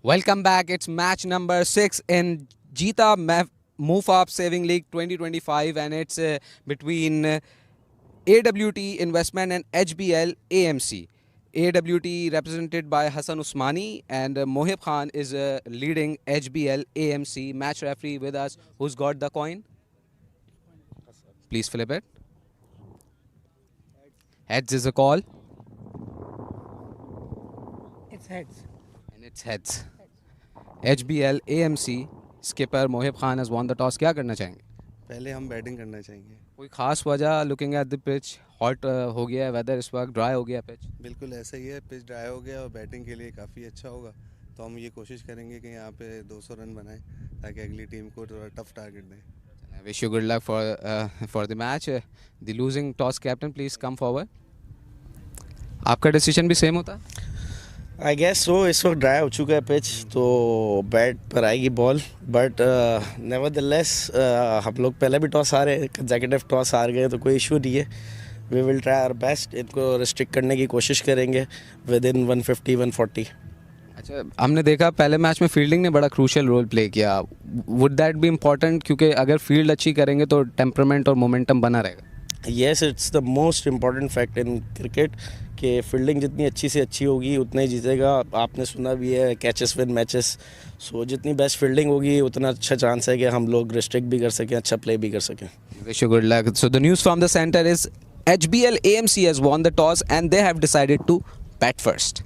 Welcome back. It's match number 6 in Mufap Saving League 2025, and it's between AWT Investment and HBL AMC. AWT represented by Hassan Usmani, and Mohib Khan is leading HBL AMC. Match referee with us. Who's got the coin? Please flip it. Heads is a call, It's heads. and it's heads. HBL AMC skipper Mohib Khan has won the toss. क्या करना चाहेंगे? पहले हम batting करना चाहेंगे। कोई खास वजह? Looking at the pitch hot हो गया है वेदर, इस वक्त ड्राई हो गया पिच। बिल्कुल ऐसा ही है, पिच ड्राई हो गया और बैटिंग के लिए काफ़ी अच्छा होगा। तो हम ये कोशिश करेंगे कि यहाँ पे 200 रन बनाएं ताकि अगली टीम को थोड़ा टफ टारगेट दें। Wish you good luck for the match. The losing toss captain please come forward. आपका डिसीजन भी सेम होता है? I guess so. इस वक्त ड्राई हो चुका है पिच, तो बैट पर आएगी बॉल, बट नेवरदलेस हम लोग पहले भी टॉस हारे, कंसेक्यूटिव टॉस हार गए, तो कोई इशू नहीं है। We will try our best, इनको रिस्ट्रिक्ट करने की कोशिश करेंगे विद इन 150-140। अच्छा, हमने देखा पहले मैच में फील्डिंग ने बड़ा क्रूशियल रोल प्ले किया। वुड दैट बी इम्पोर्टेंट, क्योंकि अगर फील्ड अच्छी करेंगे तो टेम्परामेंट और मोमेंटम बना रहेगा? Yes, it's the most important fact in cricket कि फील्डिंग जितनी अच्छी से अच्छी होगी उतना ही जीतेगा। आपने सुना भी है, कैचेस विन मैचेस। सो जितनी बेस्ट फील्डिंग होगी उतना अच्छा चांस है कि हम लोग रिस्ट्रिक्ट भी कर सकें, अच्छा प्ले भी कर सकें। Wish you good luck. So the news from the center is HBL AMC has won the toss and they have decided to bat first.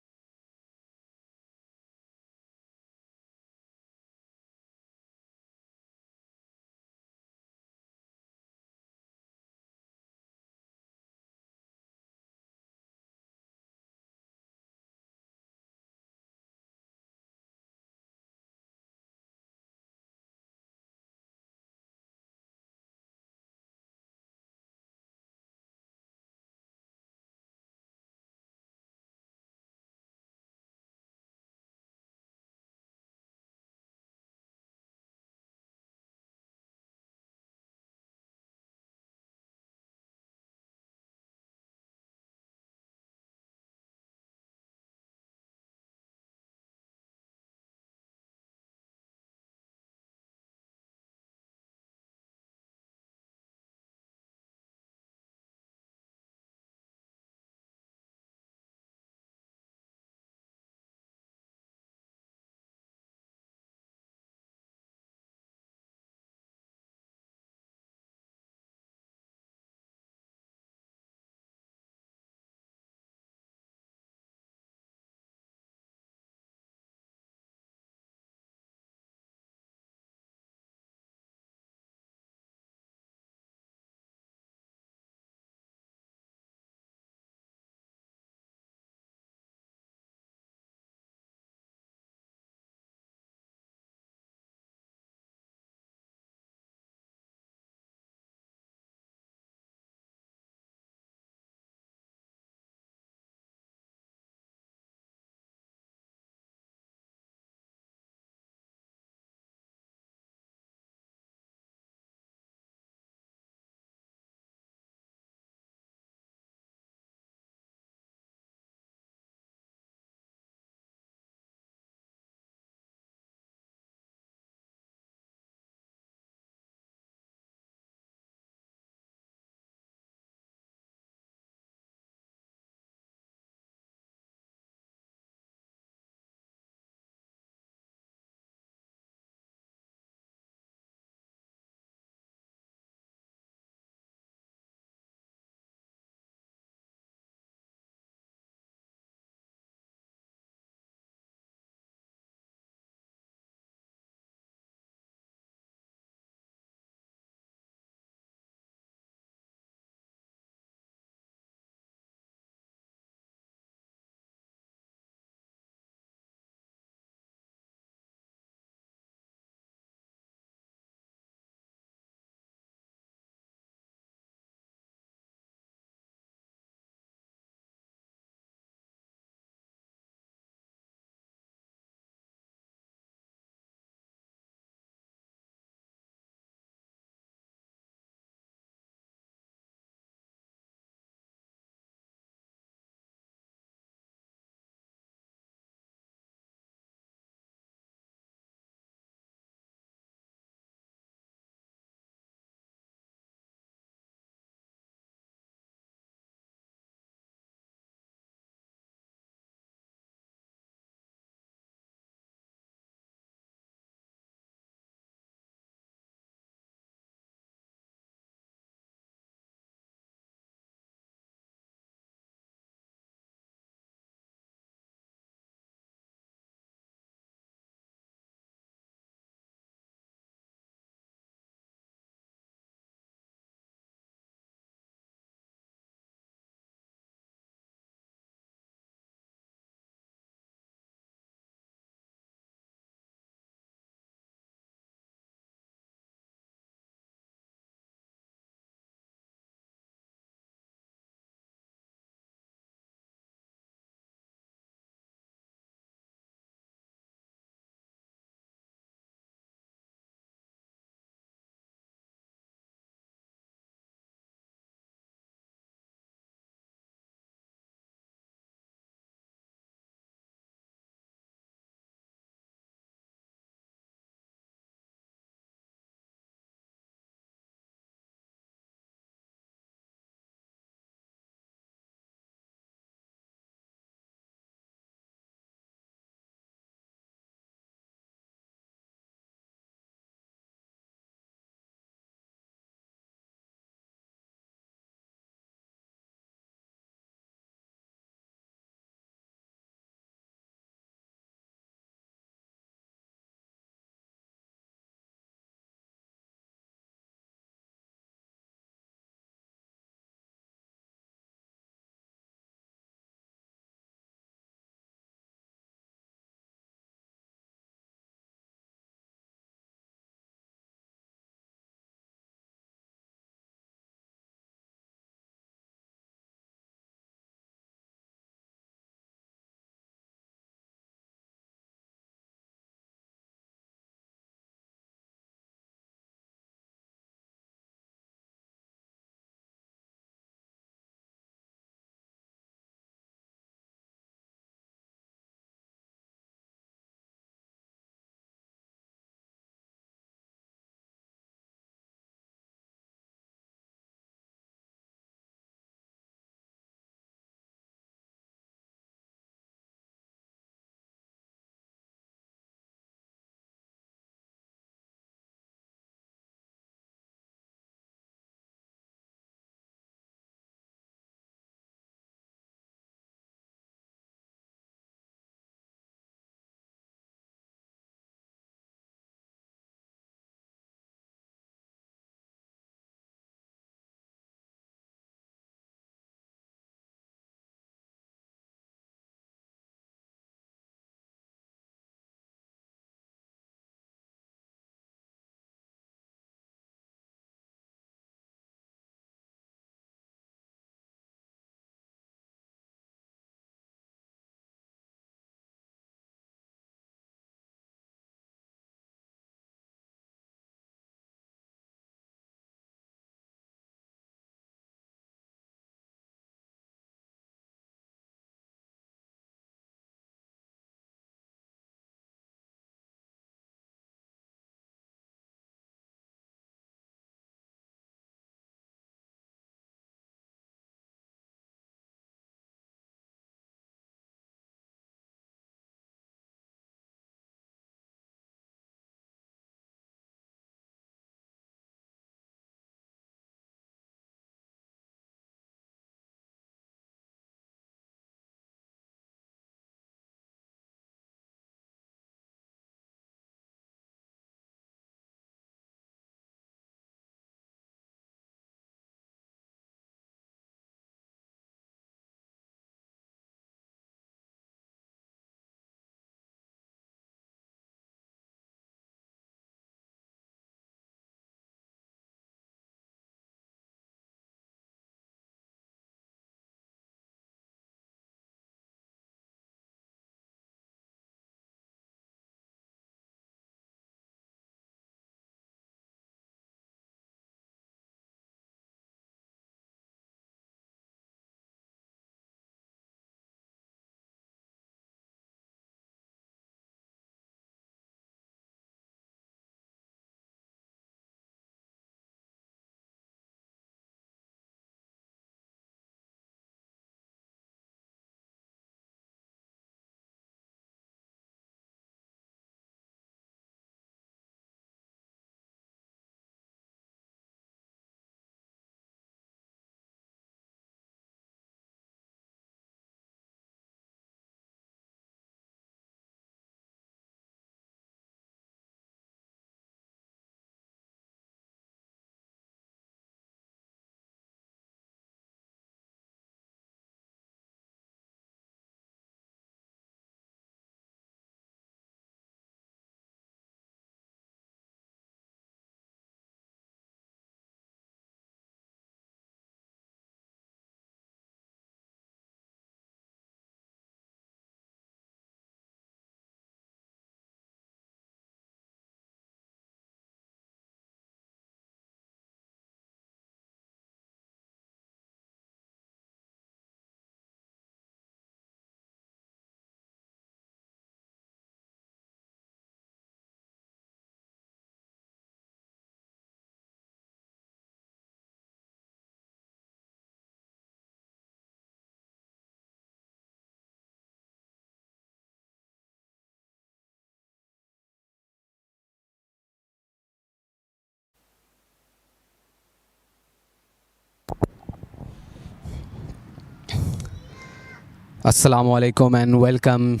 Assalamu alaikum and welcome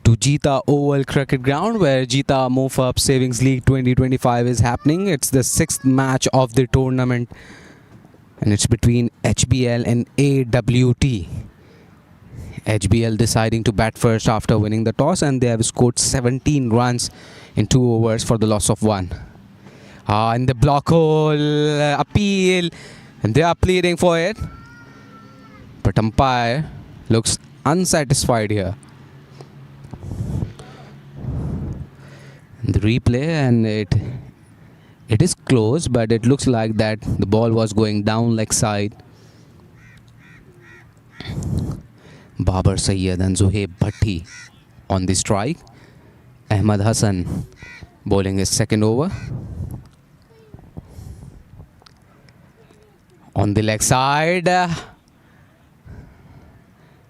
to Jeetah Oval Cricket Ground where Jeetah Mufap Savings League 2025 is happening. It's the sixth match of the tournament and it's between HBL and AWT. HBL deciding to bat first after winning the toss and they have scored 17 runs in 2 overs for the loss of 1. In the block hole, appeal, and they are pleading for it. But umpire looks unsatisfied here. The replay and it is close, but it looks like that the ball was going down leg side. Babar Sayyed and Zohaib Bhatti on the strike. Ahmad Hassan bowling his second over. On the leg side.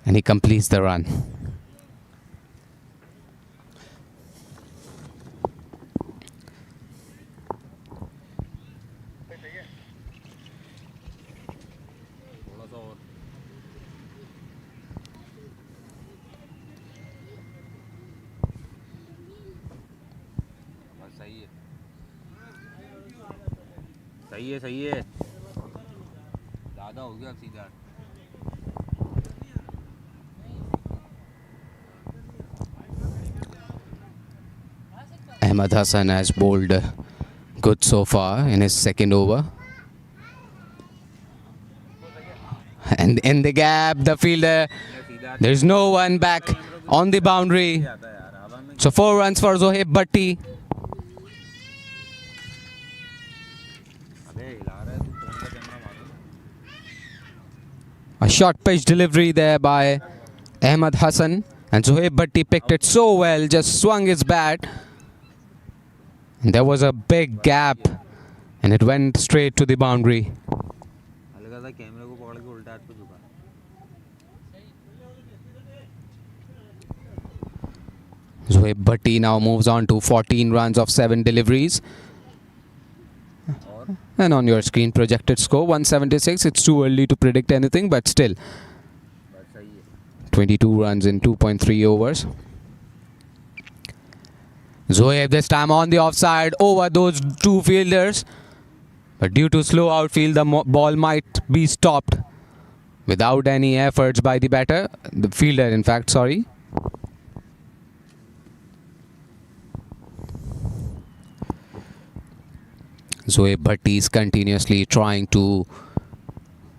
And he completes the run. सही है ज़्यादा हो गया अब सीधा Ahmad Hassan has bowled good so far in his second over. And in the gap, the fielder, there's no one back on the boundary. So 4 runs for Zohaib Bhatti. A short pitch delivery there by Ahmad Hassan. And Zohaib Bhatti picked it so well, just swung his bat. And there was a big gap and it went straight to the boundary. Zohaib Bhatti now moves on to 14 runs of 7 deliveries. And on your screen projected score 176. It's too early to predict anything, but still 22 runs in 2.3 overs. Zohaib this time on the offside over those 2 fielders. But due to slow outfield, the ball might be stopped without any efforts by the batter. The fielder, in fact, sorry. Zohaib Bhatti is continuously trying to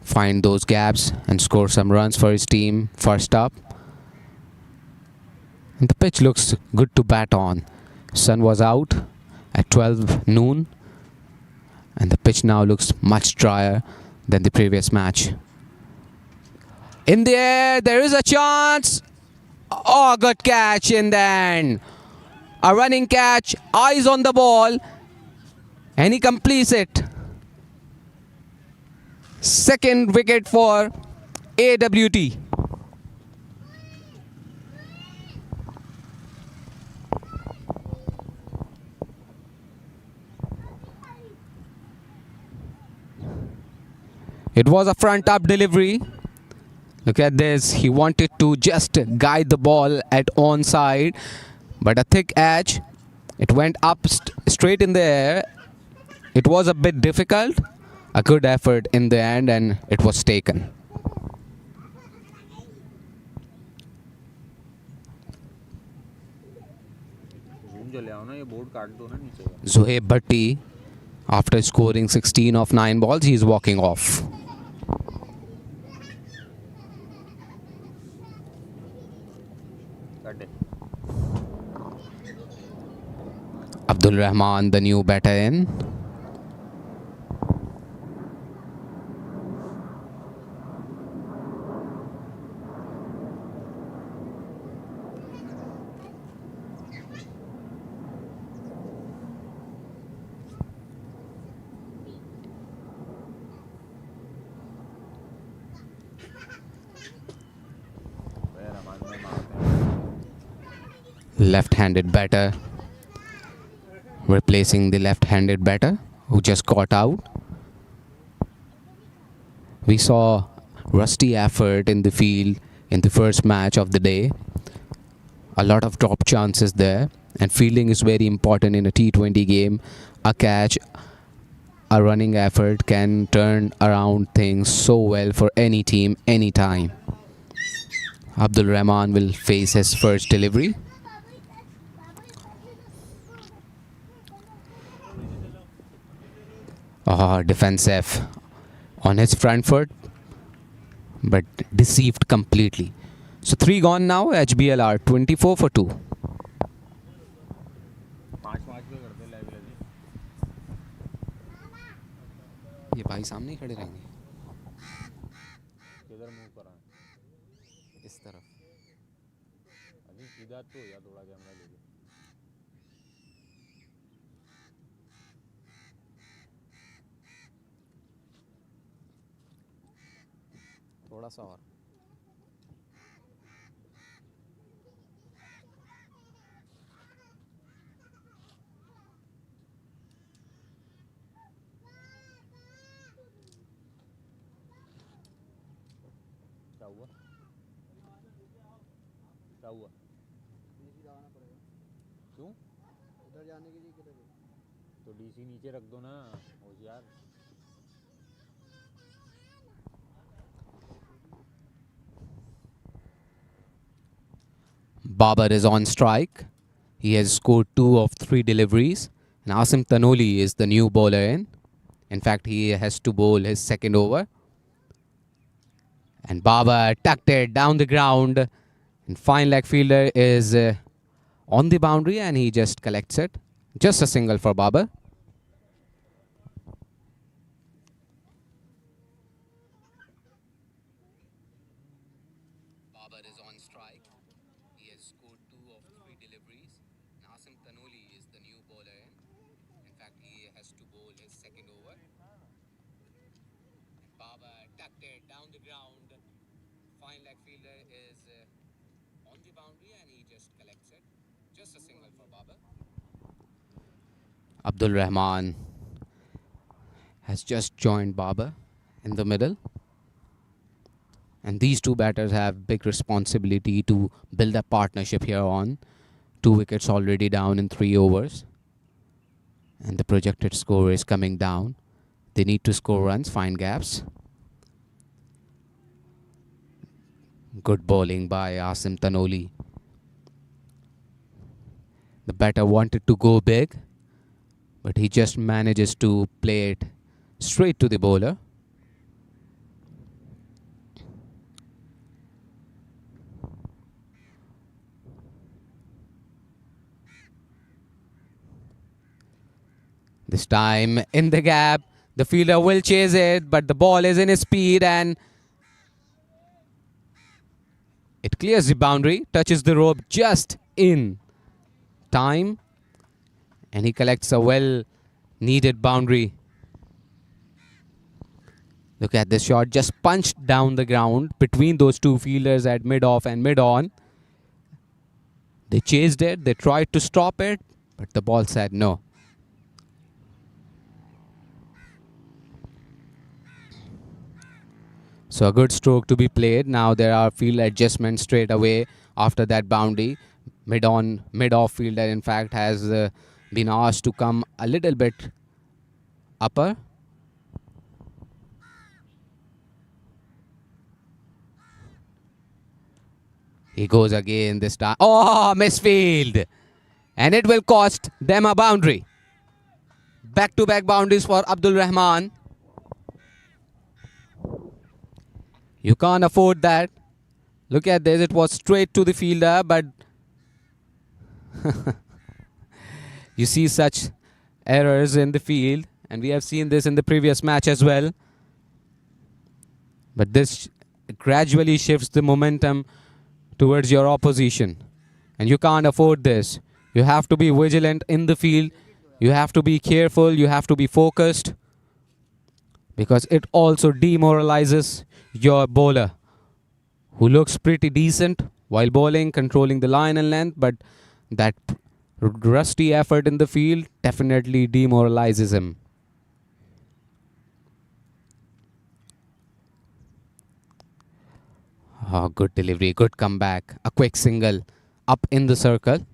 find those gaps and score some runs for his team first up. And the pitch looks good to bat on. Sun was out at 12 noon and the pitch now looks much drier than the previous match. In the air, there is a chance. Oh, good catch in the end. A running catch, eyes on the ball, and he completes it. Second wicket for AWT. It was a front up delivery. Look at this. He wanted to just guide the ball at onside, but a thick edge. It went up straight in the air. It was a bit difficult. A good effort in the end and it was taken. Zohaib Bhatti, after scoring 16 of 9 balls, he is walking off. Abdul Rahman, the new batter in. Left-handed batter replacing the left-handed batter who just got out. We saw rusty effort in the field in the first match of the day. A lot of drop chances there, and fielding is very important in a T20 game. A catch, a running effort can turn around things so well for any team, anytime. Abdul Rahman will face his first delivery. Defensive on his front foot, but deceived completely. So 3 gone now. HBL are 24 for 2. 5 पे करते level अभी. ये भाई सामने ही खड़े रहेंगे किधर move करा इस तरफ. अभी सीधा तो या थोड़ा कैमरा लेके. थोड़ा सा और. क्या हुआ क्या हुआ क्यों उधर जाने के लिए किधर तो डीसी नीचे रख दो ना होशियार. Babar is on strike. He has scored 2 of 3 deliveries. And Asim Tanoli is the new bowler in. In fact, he has to bowl his second over. And Babar tucked it down the ground. And fine leg fielder is on the boundary and he just collects it. Just a single for Babar. Babar is on strike. He has scored 2 of 3 deliveries. Asim Tanoli is the new bowler in. In fact, he has to bowl his second over. And Babar tucked it down the ground. Fine leg fielder is on the boundary and he just collects it. Just a single for Babar. Abdul Rahman has just joined Babar in the middle. And these two batters have big responsibility to build a partnership here on. 2 wickets already down in 3 overs. And the projected score is coming down. They need to score runs, find gaps. Good bowling by Asim Tanoli. The batter wanted to go big, but he just manages to play it straight to the bowler. This time in the gap, the fielder will chase it, but the ball is in his speed and it clears the boundary, touches the rope just in time, and he collects a well-needed boundary. Look at this shot, just punched down the ground between those two fielders at mid-off and mid-on. They chased it, they tried to stop it, but the ball said no. So a good stroke to be played. Now there are field adjustments straight away after that boundary. Mid-off fielder in fact has been asked to come a little bit upper. He goes again this time. Oh, misfield. And it will cost them a boundary. Back-to-back boundaries for Abdul Rahman. You can't afford that. Look at this. It was straight to the fielder, but you see such errors in the field. And we have seen this in the previous match as well. But this gradually shifts the momentum towards your opposition. And you can't afford this. You have to be vigilant in the field. You have to be careful. You have to be focused. Because it also demoralizes your bowler, who looks pretty decent while bowling, controlling the line and length, but that rusty effort in the field definitely demoralizes him. Oh, good delivery, good comeback. A quick single up in the circle.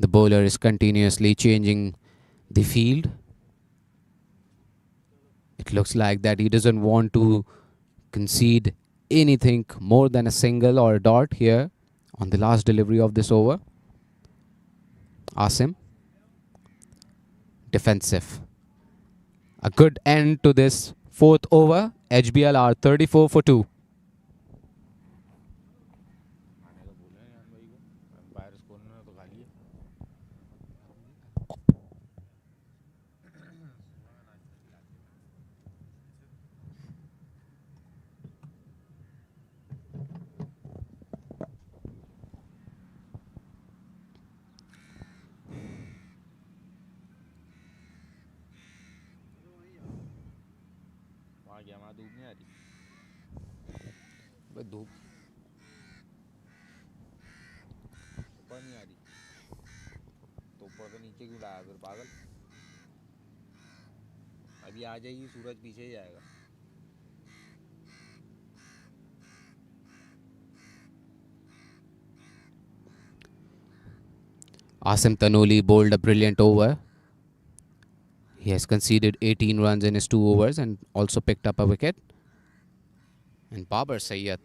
The bowler is continuously changing the field. It looks like that he doesn't want to concede anything more than a single or a dot here on the last delivery of this over. Asim, defensive. A good end to this fourth over. HBL are 34 for 2. आने तो बोले हैं भाई को, empire score ने तो खा लिए। वहाँ गया, वहाँ धूप नहीं आ रही। धूप ऊपर नहीं आ रही तो ऊपर से नीचे क्यों लाया फिर पागल। अभी आ जाएगी, सूरज पीछे ही जाएगा। Asim Tanoli bowled a brilliant over. He has conceded 18 runs in his 2 overs and also picked up a wicket. And Babar Sayyed,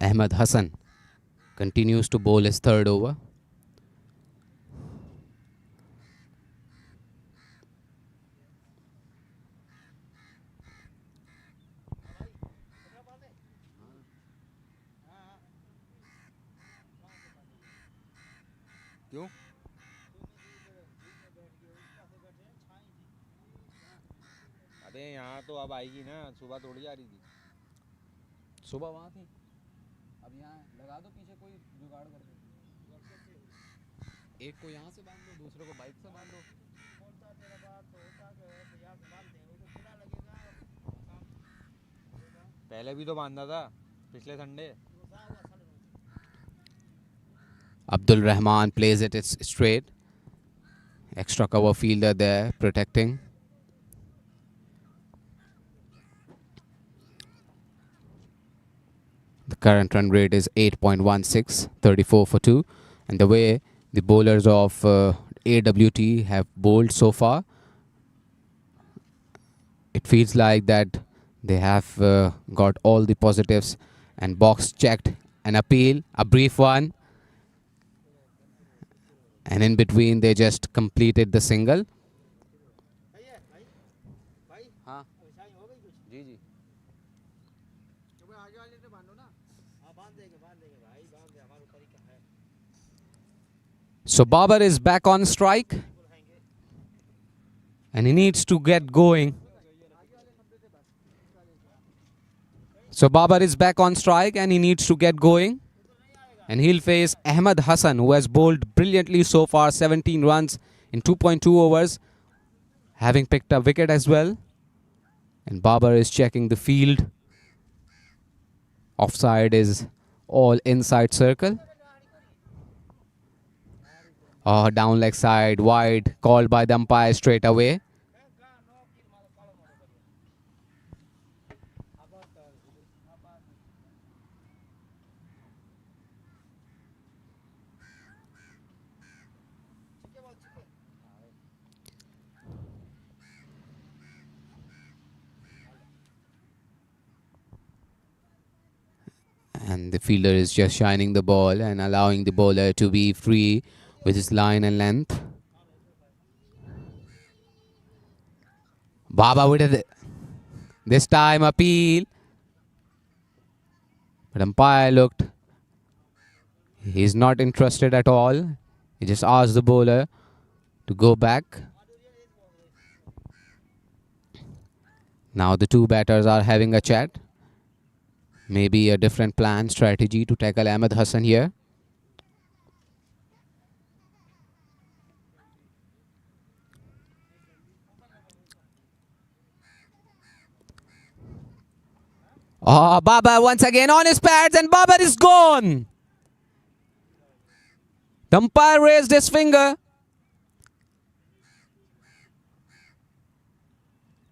Ahmed Hassan continues to bowl his third over. क्यों? अरे यहाँ तो अब आएगी ना, सुबह थोड़ी आ रही थी। सुबह वहाँ थी, अब यहाँ लगा दो पीछे, कोई जुगाड़ कर दो। एक को यहाँ से बांध दो, दूसरे को बाइक से बांध दो। पहले भी तो बांधा था, पिछले Sunday. Abdul Rahman plays it straight. Extra cover fielder there protecting. The current run rate is 8.16, 34 for 2. And the way the bowlers of AWT have bowled so far, it feels like that they have got all the positives and box checked. An appeal, a brief one. And in between, they just completed the single. हाँ जी जी। So Babar is back on strike. And he needs to get going. So Babar is back on strike and he needs to get going. And he'll face Ahmed Hassan, who has bowled brilliantly so far, 17 runs in 2.2 overs, having picked a wicket as well. And Babar is checking the field. Offside is all inside circle. Oh, down leg side, wide, called by the umpire straight away. And the fielder is just shining the ball and allowing the bowler to be free with his line and length. Baba with it. This time appeal. But umpire looked. He's not interested at all. He just asked the bowler to go back. Now the two batters are having a chat. Maybe a different plan, strategy to tackle Ahmed Hassan here. Oh, Babar once again on his pads and Babar is gone. The umpire raised his finger.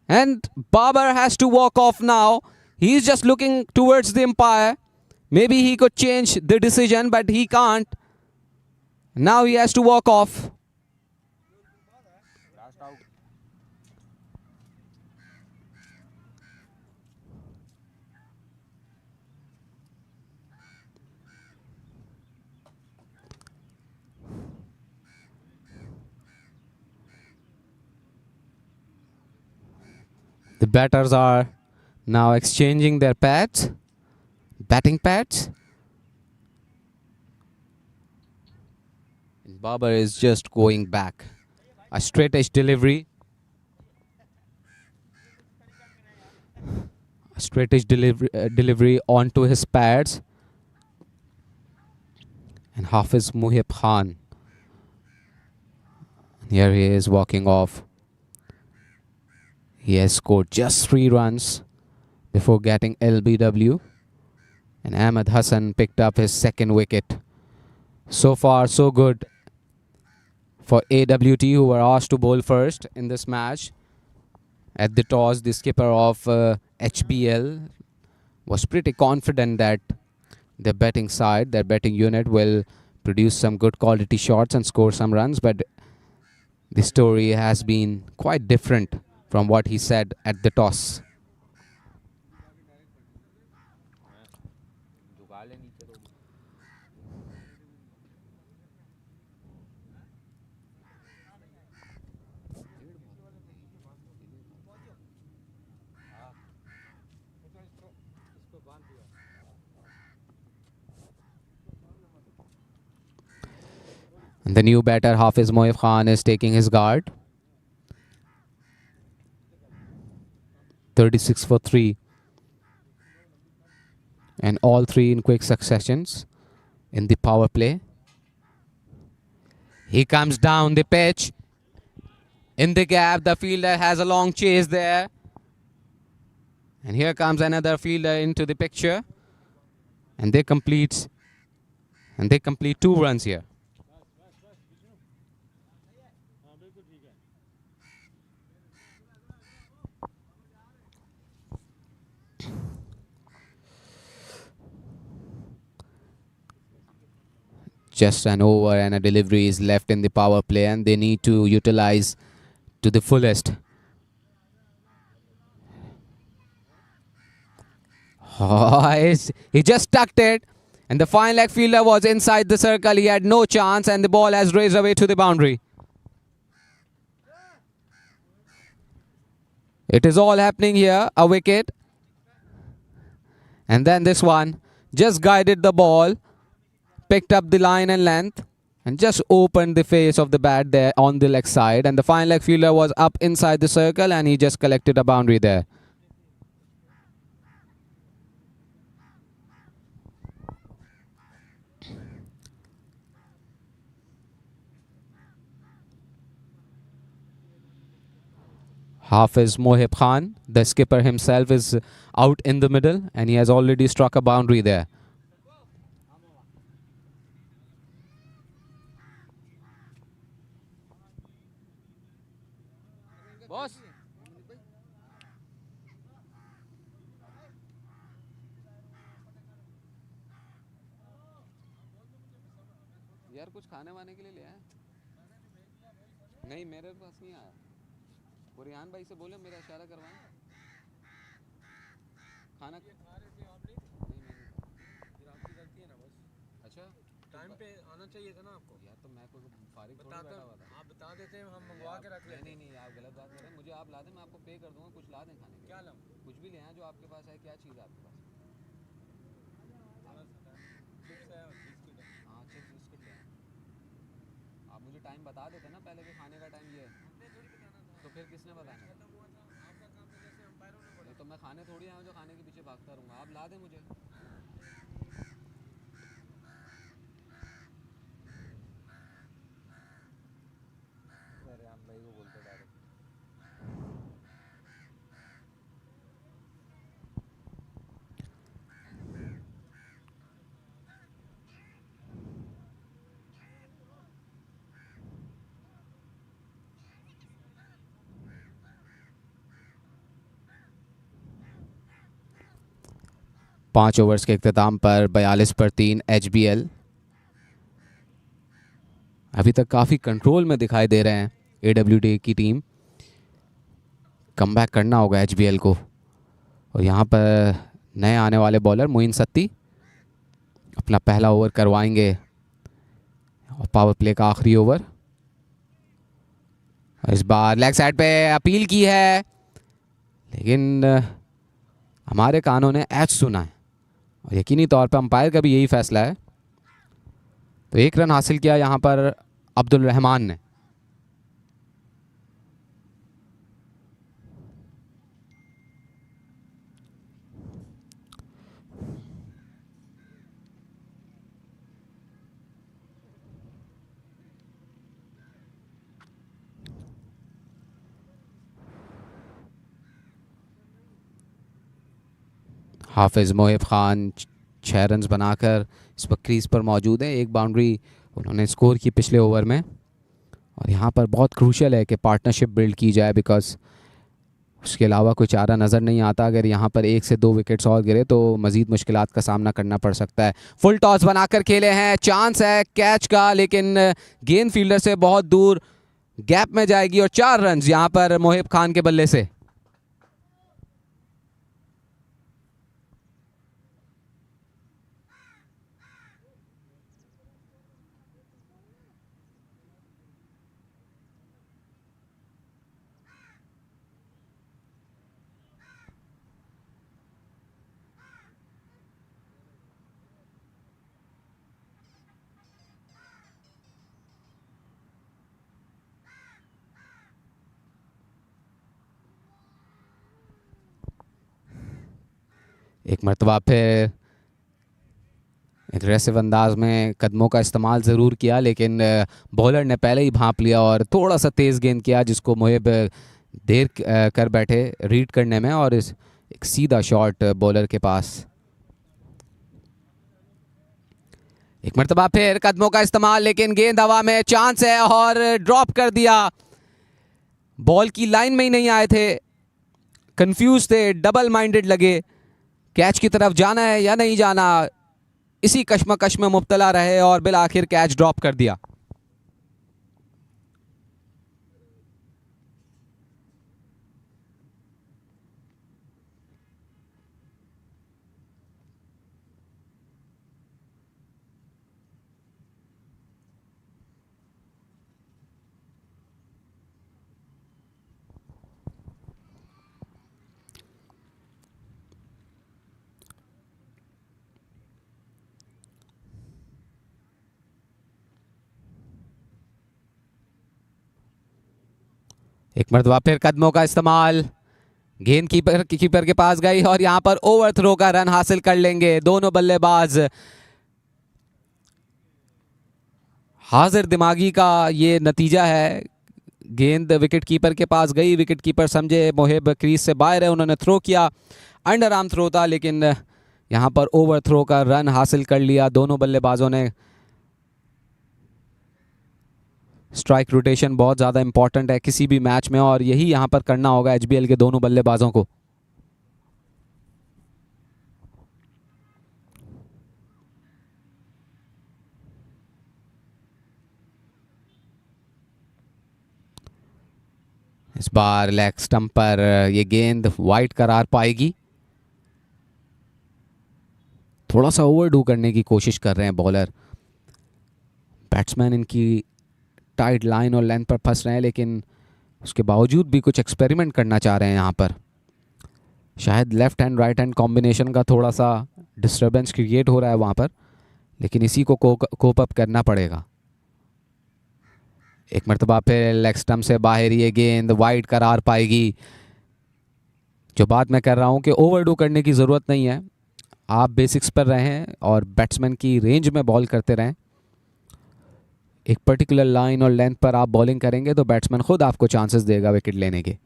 And Babar has to walk off now. He's just looking towards the umpire. Maybe he could change the decision, but he can't. Now he has to walk off. Last out. The batters are now exchanging their pads, batting pads. And Babar is just going back. A straight edge delivery. A straight edge delivery onto his pads. And Hafiz Muhib Khan. Here he is walking off. He has scored just 3 runs before getting LBW. And Ahmed Hassan picked up his second wicket. So far, so good for AWT, who were asked to bowl first in this match. At the toss, the skipper of HBL was pretty confident that their batting side, their batting unit will produce some good quality shots and score some runs. But the story has been quite different from what he said at the toss. झुका ले नीचे तो. And the new batter, Hafiz Muhib Khan, is taking his guard. 36 for 3. And all 3 in quick successions in the power play. He comes down the pitch. In the gap, the fielder has a long chase there. And here comes another fielder into the picture. And they complete 2 runs here. Just an over and a delivery is left in the power play, and they need to utilize to the fullest. Oh, he just tucked it, and the fine leg fielder was inside the circle. He had no chance, and the ball has raced away to the boundary. It is all happening here. A wicket. And then this one just guided the ball, picked up the line and length, and just opened the face of the bat there on the leg side. And the fine leg fielder was up inside the circle, and he just collected a boundary there. Hafiz Mohib Khan, the skipper himself, is out in the middle, and he has already struck a boundary there. Boss. यार कुछ खाने वाने के लिए ले आए? नहीं, मेरे पास नहीं आया. वो रिहान भाई से बोले मेरा इशारा करवाएं. खाना नहीं, अच्छा टाइम पे आना चाहिए था ना आपको. यार तो मैं कोई फारिग थोड़ी बताते बैठा हुआ था. आप बता देते हैं हम मंगवा के रख लेते. नहीं, आप गलत बात कर रहे हैं. मुझे आप ला दें, मैं आपको पे कर दूंगा. कुछ ला दें खाने के लिए. क्या लाऊं? कुछ भी ले आए जो आपके पास है. क्या चीज़ है आपके पास? चिप्स है और बिस्किट है. हाँ, चिप्स बिस्किट ले आए. आप मुझे टाइम बता देते ना पहले कि खाने का टाइम ये है. तो फिर किसने बताया? आपका काम है जैसे अंपायरों ने खाने थोड़ी आया हूँ जो खाने के पीछे भागता रहूँगा, आप ला दें मुझे। रेहान भाई को बोलते डायरेक्ट। पाँच ओवर्स के इख्तिताम पर 42 पर 3 HBL अभी तक काफ़ी कंट्रोल में दिखाई दे रहे हैं AWD की टीम। कमबैक करना होगा HBL को। और यहाँ पर नए आने वाले बॉलर मोइन सत्ती अपना पहला ओवर करवाएंगे, और पावर प्ले का आखिरी ओवर। इस बार लेग साइड पे अपील की है, लेकिन हमारे कानों ने एच सुना है और यकीनी तौर पर अंपायर का भी यही फैसला है। तो 1 रन हासिल किया यहाँ पर अब्दुल रहमान ने। हाफिज़ मोहिब खान 6 रन बनाकर इस वक्त क्रीज पर मौजूद हैं। एक बाउंड्री उन्होंने स्कोर की पिछले ओवर में, और यहाँ पर बहुत क्रूशियल है कि पार्टनरशिप बिल्ड की जाए, बिकॉज उसके अलावा कोई चारा नज़र नहीं आता। अगर यहाँ पर 1 से 2 विकेट्स और गिरे तो मज़ीद मुश्किलात का सामना करना पड़ सकता है। फुल टॉस बनाकर खेले हैं, चांस है कैच का, लेकिन गेंद फील्डर से बहुत दूर गैप में जाएगी और 4 रन यहाँ पर मोहिब खान के बल्ले से। एक मरतबा फिर एग्रेसिव अंदाज में कदमों का इस्तेमाल ज़रूर किया, लेकिन बॉलर ने पहले ही भांप लिया और थोड़ा सा तेज़ गेंद किया, जिसको मोहिब देर कर बैठे रीड करने में, और एक सीधा शॉट बॉलर के पास। एक मरतबा फिर कदमों का इस्तेमाल, लेकिन गेंद हवा में, चांस है और ड्रॉप कर दिया। बॉल की लाइन में ही नहीं आए थे, कंफ्यूज थे, डबल माइंडेड लगे, कैच की तरफ जाना है या नहीं जाना, इसी कश्मकश में मुब्तला रहे और बिल आखिर कैच ड्रॉप कर दिया। एक मरतबा फिर कदमों का इस्तेमाल, गेंद कीपर के पास गई और यहां पर ओवर थ्रो का रन हासिल कर लेंगे दोनों बल्लेबाज। हाजिर दिमागी का ये नतीजा है। गेंद विकेट कीपर के पास गई, विकेट कीपर समझे मोहिब क्रीज से बाहर है, उन्होंने थ्रो किया, अंडर आर्म थ्रो था, लेकिन यहां पर ओवर थ्रो का रन हासिल कर लिया दोनों बल्लेबाजों ने। स्ट्राइक रोटेशन बहुत ज़्यादा इंपॉर्टेंट है किसी भी मैच में, और यही यहाँ पर करना होगा HBL के दोनों बल्लेबाजों को। इस बार लेग स्टंप पर ये गेंद वाइड करार पाएगी। थोड़ा सा ओवरडू करने की कोशिश कर रहे हैं बॉलर, बैट्समैन इनकी टाइट लाइन और लेंथ पर फंस रहे हैं, लेकिन उसके बावजूद भी कुछ एक्सपेरिमेंट करना चाह रहे हैं यहाँ पर। शायद left hand right hand combination का थोड़ा सा डिस्टर्बेंस क्रिएट हो रहा है वहाँ पर, लेकिन इसी को कोप अप करना पड़ेगा। एक मरतबा फिर लेग स्टंप से बाहर ये गेंद वाइड करार पाएगी। जो बात मैं कर रहा हूँ कि ओवरडू करने की ज़रूरत नहीं है, आप बेसिक्स पर रहें और बैट्समैन की रेंज में बॉल करते रहें। एक पर्टिकुलर लाइन और लेंथ पर आप बॉलिंग करेंगे तो बैट्समैन खुद आपको चांसेस देगा विकेट लेने के।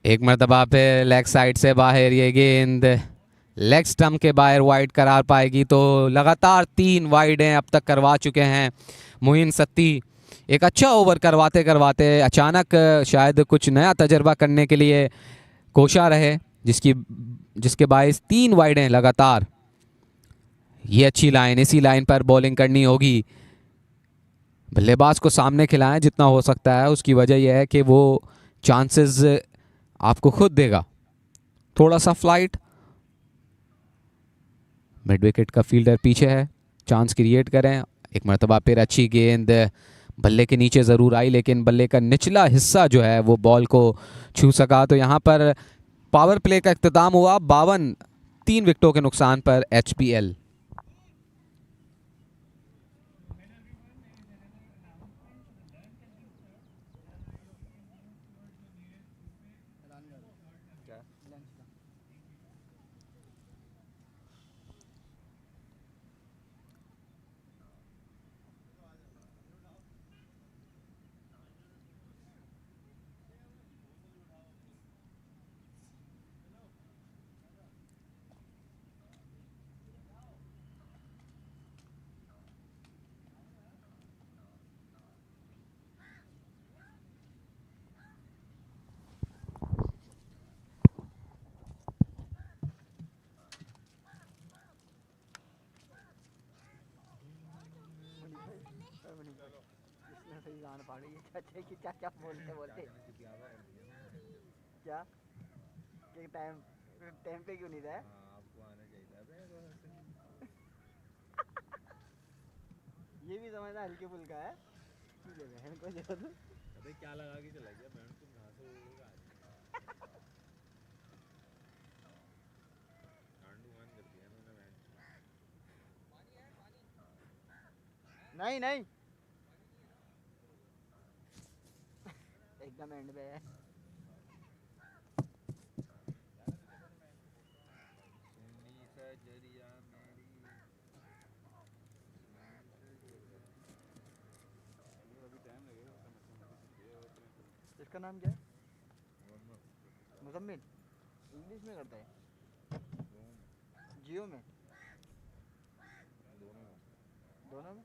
एक मरतबा पे लेग साइड से बाहर ये गेंद लेग स्टंप के बाहर वाइड करार पाएगी, तो लगातार 3 वाइड हैं अब तक करवा चुके हैं मोइन सत्ती। एक अच्छा ओवर करवाते करवाते अचानक शायद कुछ नया तजर्बा करने के लिए कोशा रहे, जिसके बायस 3 वाइड हैं लगातार। ये अच्छी लाइन, इसी लाइन पर बॉलिंग करनी होगी। बल्लेबाज को सामने खिलाएं जितना हो सकता है, उसकी वजह यह है कि वो चांसेस आपको खुद देगा। थोड़ा सा फ्लाइट, मिड विकेट का फील्डर पीछे है, चांस क्रिएट करें। एक मरतबा फिर अच्छी गेंद बल्ले के नीचे ज़रूर आई, लेकिन बल्ले का निचला हिस्सा जो है वो बॉल को छू सका। तो यहाँ पर पावर प्ले का इख्तिताम हुआ 52 3 विकेटों के नुकसान पर एचपीएल। क्या इसने सही जान पाड़ी ये चाचा कि क्या क्या बोलते बोलते क्या कि टाइम टाइम पे क्यों नहीं रहा है? हाँ आपको आना चाहिए था ये भी समझना हल्के फुल्का है। ठीक है बहन को जरूर अबे क्या लगा के चला गया बैंड तुम कहाँ से उड़ेगा आज गांडू मान कर दिया मैंने बैंड नहीं नहीं एकदम एंड पे है। सुन्नी सजरिया मेरी अभी टाइम लगेगा इसका नाम क्या है? मोहम्मद मुजम्मिल। इंग्लिश में करता है, दोनों जियो में, दोनों में दोनों में।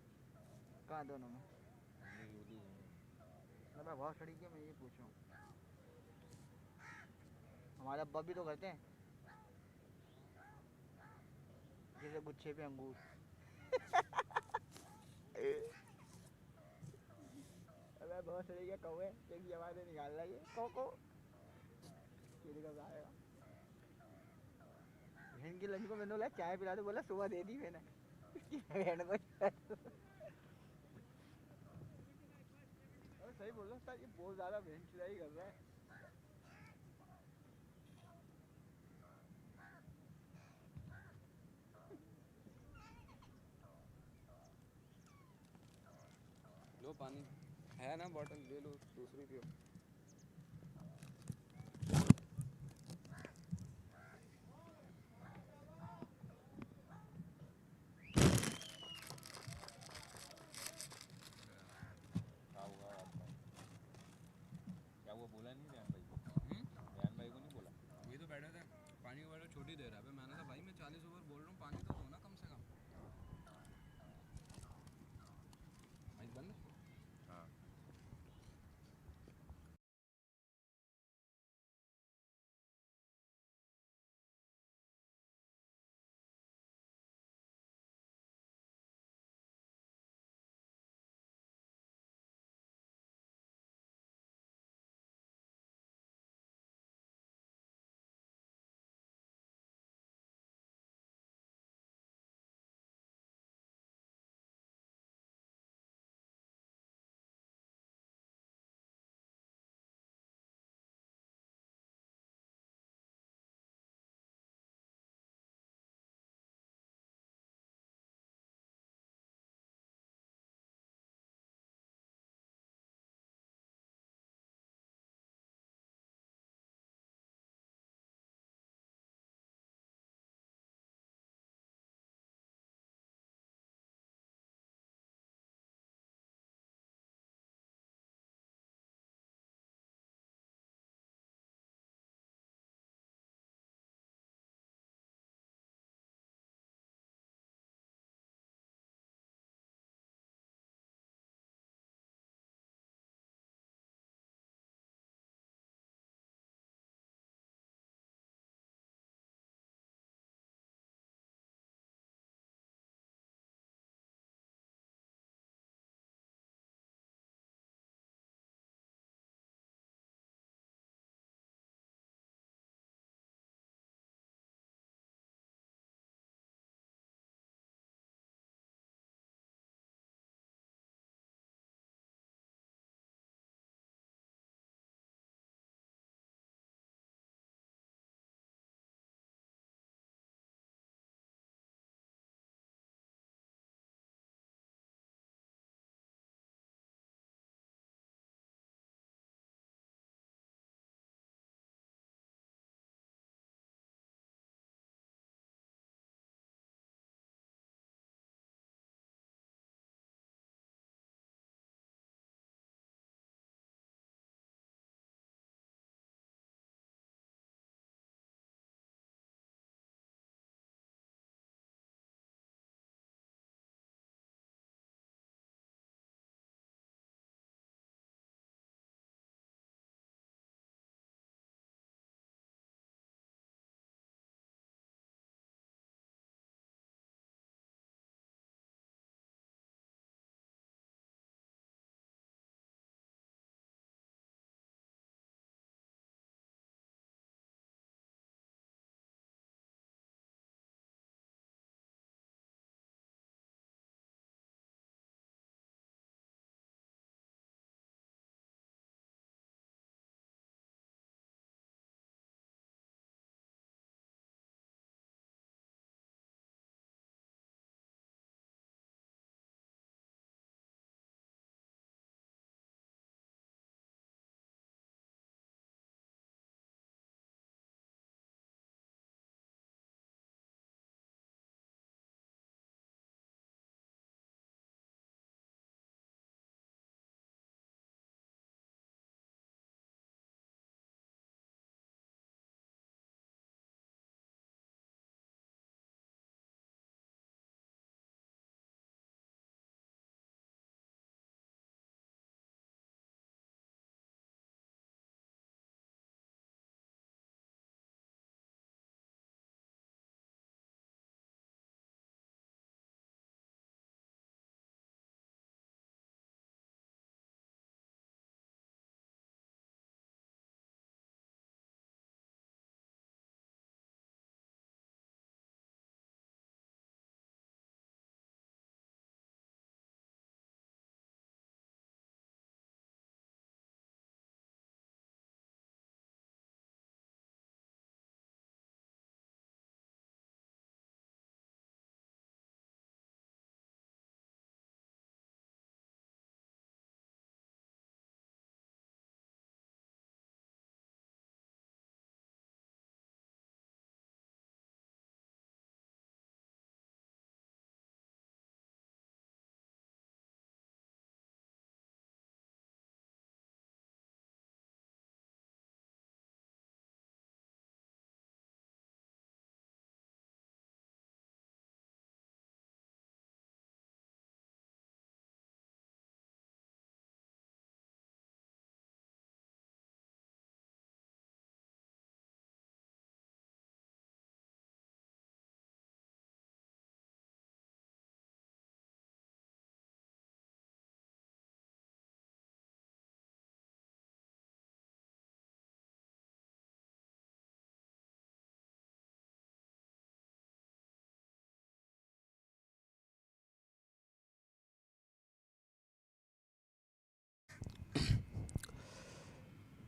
कहाँ दोनों में? इंग्लिश उर्दू दोनों अरे मैं बहुत खड़ी क्यों, मैं ये पूछ रहा हूँ। हमारे अब्बा भी तो करते हैं, जैसे गुच्छे पे अंगूर। अबे बहुत सही क्या कौवे कैसी आवाज़ें निकाल रहा है ये, को ये निकल आएगा। बहन की लंच को मैंने बोला चाय पिला दो, बोला सुबह दे दी मैंने। इसकी बहन को अरे सही बोल रहा था, ये बहुत ज़्यादा बहन चिराई कर रहा है। लो पानी है ना, बॉटल ले लो, दूसरी पियो। क्या होगा आपका क्या वो बोला नहीं ध्यान भाई को ध्यान भाई को नहीं बोला ये तो बैठा था, पानी वाला छोटी दे रहा है। मैंने कहा भाई मैं 40 ओवर बोल रहा हूँ, पानी तो दो ना कम से कम। माइक बंद है? हाँ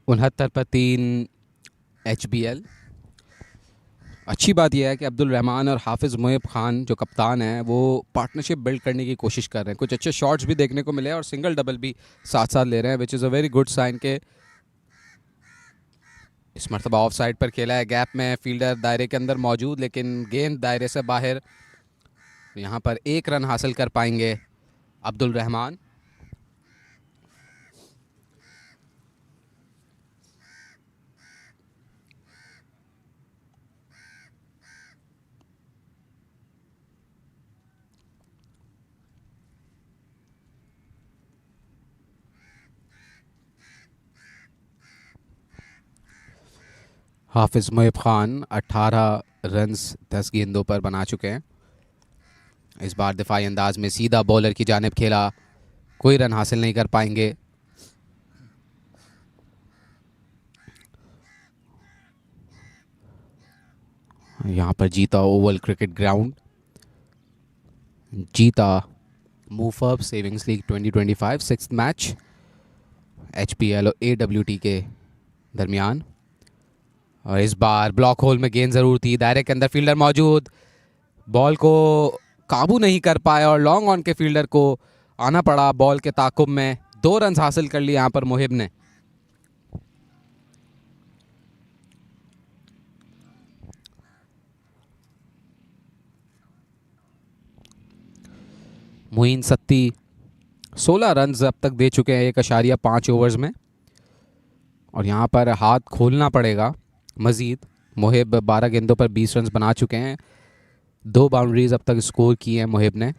69 पर 3 HBL। अच्छी बात यह है कि अब्दुल रहमान और हाफिज़ मोएब खान जो कप्तान हैं वो पार्टनरशिप बिल्ड करने की कोशिश कर रहे हैं। कुछ अच्छे शॉट्स भी देखने को मिले और सिंगल डबल भी साथ साथ ले रहे हैं, which is a very good sign के इस मरतबा ऑफ साइड पर खेला है। गैप में फील्डर दायरे के अंदर मौजूद, लेकिन गेंद दायरे से बाहर। यहाँ पर 1 रन हासिल कर पाएंगे अब्दुल रहमान। हाफिज़ मोएब खान 18 रन्स 10 गेंदों पर बना चुके हैं। इस बार दिफाई अंदाज में सीधा बॉलर की जानिब खेला, कोई रन हासिल नहीं कर पाएंगे। यहाँ पर जीता ओवल क्रिकेट ग्राउंड, जीता मूफअप savings league 2025 sixth match HPL और AWT के दरमियान। और इस बार ब्लॉक होल में गेंद ज़रूर थी, दायरे के अंदर फील्डर मौजूद, बॉल को काबू नहीं कर पाया और लॉन्ग ऑन के फील्डर को आना पड़ा बॉल के ताकुब में। 2 रन हासिल कर लिए यहाँ पर मोहिब ने। मोइन सत्ती 16 रन अब तक दे चुके हैं 1.5 ओवर्स में, और यहाँ पर हाथ खोलना पड़ेगा मज़ीद। मोहिब 12 गेंदों पर 20 रन बना चुके हैं, 2 बाउंड्रीज अब तक स्कोर की हैं मोहिब ने।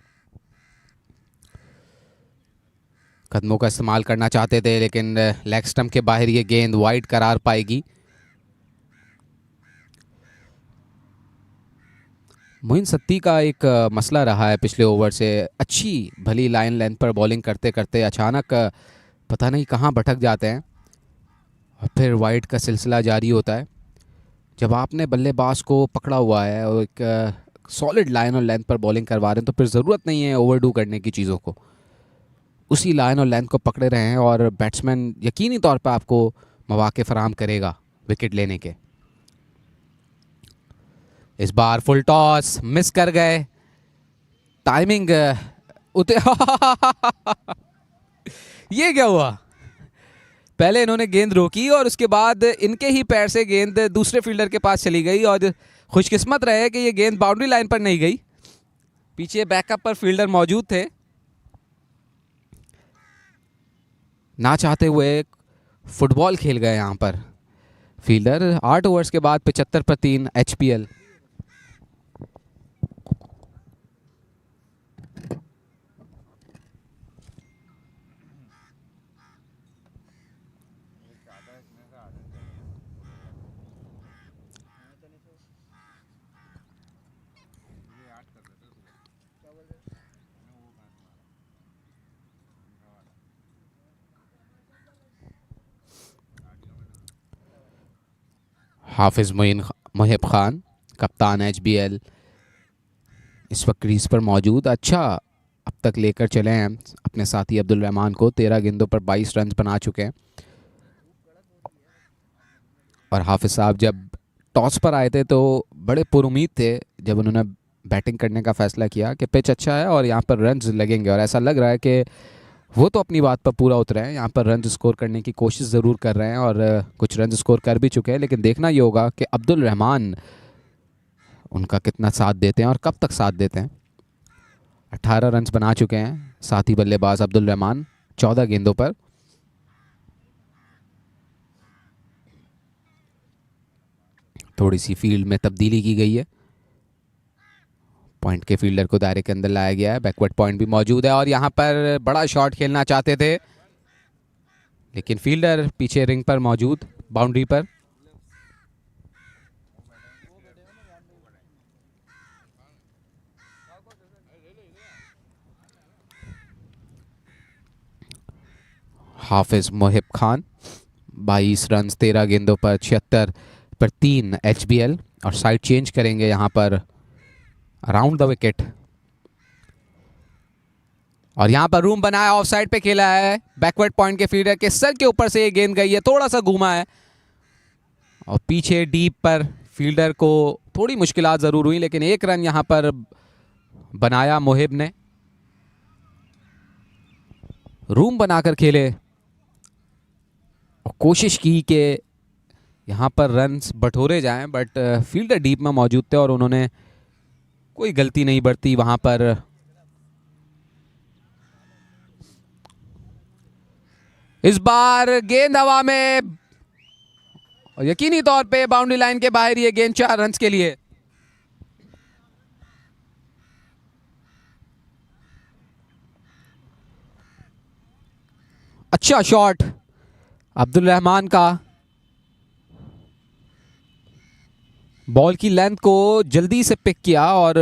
कदमों का इस्तेमाल करना चाहते थे, लेकिन लेग स्टंप के बाहर ये गेंद वाइड करार पाएगी। मोइन सत्ती का एक मसला रहा है पिछले ओवर से, अच्छी भली लाइन लेंथ पर बॉलिंग करते करते अचानक पता नहीं कहाँ भटक जाते हैं और फिर वाइड का सिलसिला जारी होता है। जब आपने बल्लेबाज को पकड़ा हुआ है और एक सॉलिड लाइन और लेंथ पर बॉलिंग करवा रहे हैं तो फिर ज़रूरत नहीं है ओवरडू करने की चीज़ों को। उसी लाइन और लेंथ को पकड़े रहे हैं और बैट्समैन यकीनी तौर पर आपको मौके फराहम करेगा विकेट लेने के। इस बार फुल टॉस मिस कर गए, टाइमिंग ये क्या हुआ? पहले इन्होंने गेंद रोकी और उसके बाद इनके ही पैर से गेंद दूसरे फील्डर के पास चली गई और खुशकिस्मत रहे कि ये गेंद बाउंड्री लाइन पर नहीं गई। पीछे बैकअप पर फील्डर मौजूद थे, ना चाहते हुए फुटबॉल खेल गए यहाँ पर फील्डर। 8 ओवर्स के बाद 75 पर 3 HPL। हाफिज़ मोहिब खान कप्तान HBL इस वक्त क्रीज पर मौजूद। अच्छा अब तक लेकर चले हैं अपने साथी अब्दुल रहमान को, 13 गेंदों पर 22 रन बना चुके हैं। और हाफिज़ साहब जब टॉस पर आए थे तो बड़े पुरुमीद थे जब उन्होंने बैटिंग करने का फैसला किया कि पिच अच्छा है और यहाँ पर रन्स लगेंगे, और ऐसा लग रहा है कि वो तो अपनी बात पर पूरा उतरे हैं। यहाँ पर रन स्कोर करने की कोशिश ज़रूर कर रहे हैं और कुछ रन स्कोर कर भी चुके हैं, लेकिन देखना ये होगा कि अब्दुल रहमान उनका कितना साथ देते हैं और कब तक साथ देते हैं। 18 रन बना चुके हैं साथी बल्लेबाज अब्दुल रहमान 14 गेंदों पर। थोड़ी सी फील्ड में तब्दीली की गई है, पॉइंट के फील्डर को दायरे के अंदर लाया गया है, बैकवर्ड पॉइंट भी मौजूद है और यहाँ पर बड़ा शॉट खेलना चाहते थे लेकिन फील्डर पीछे रिंग पर मौजूद बाउंड्री पर। हाफिज़ मोहिब खान 22 रन 13 गेंदों पर 76 पर 3 HBL, और साइड चेंज करेंगे यहाँ पर अराउंड द विकेट। और यहाँ पर रूम बनाया, ऑफ साइड पे खेला है, बैकवर्ड पॉइंट के फील्डर के सर के ऊपर से ये गेंद गई है, थोड़ा सा घूमा है और पीछे डीप पर फील्डर को थोड़ी मुश्किलात जरूर हुई, लेकिन एक रन यहाँ पर बनाया मुहिब ने। रूम बनाकर खेले और कोशिश की कि यहाँ पर रन्स बटोरे जाएं, बट फील्डर डीप में मौजूद थे और उन्होंने कोई गलती नहीं बरती वहां पर। इस बार गेंद हवा में और यकीनी तौर पे बाउंड्री लाइन के बाहर ये गेंद 4 रन्स के लिए। अच्छा शॉट अब्दुल रहमान का, बॉल की लेंथ को जल्दी से पिक किया और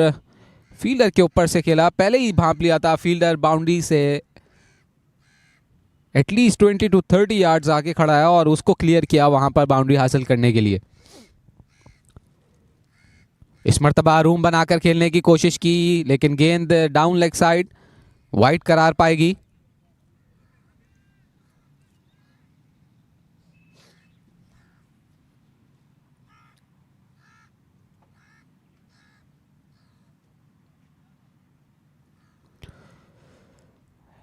फील्डर के ऊपर से खेला, पहले ही भांप लिया था फील्डर बाउंड्री से एटलीस्ट 20 to 30 यार्ड्स आगे खड़ा है और उसको क्लियर किया वहां पर बाउंड्री हासिल करने के लिए। इस मर्तबा रूम बनाकर खेलने की कोशिश की, लेकिन गेंद डाउन लेग साइड वाइड करार पाएगी।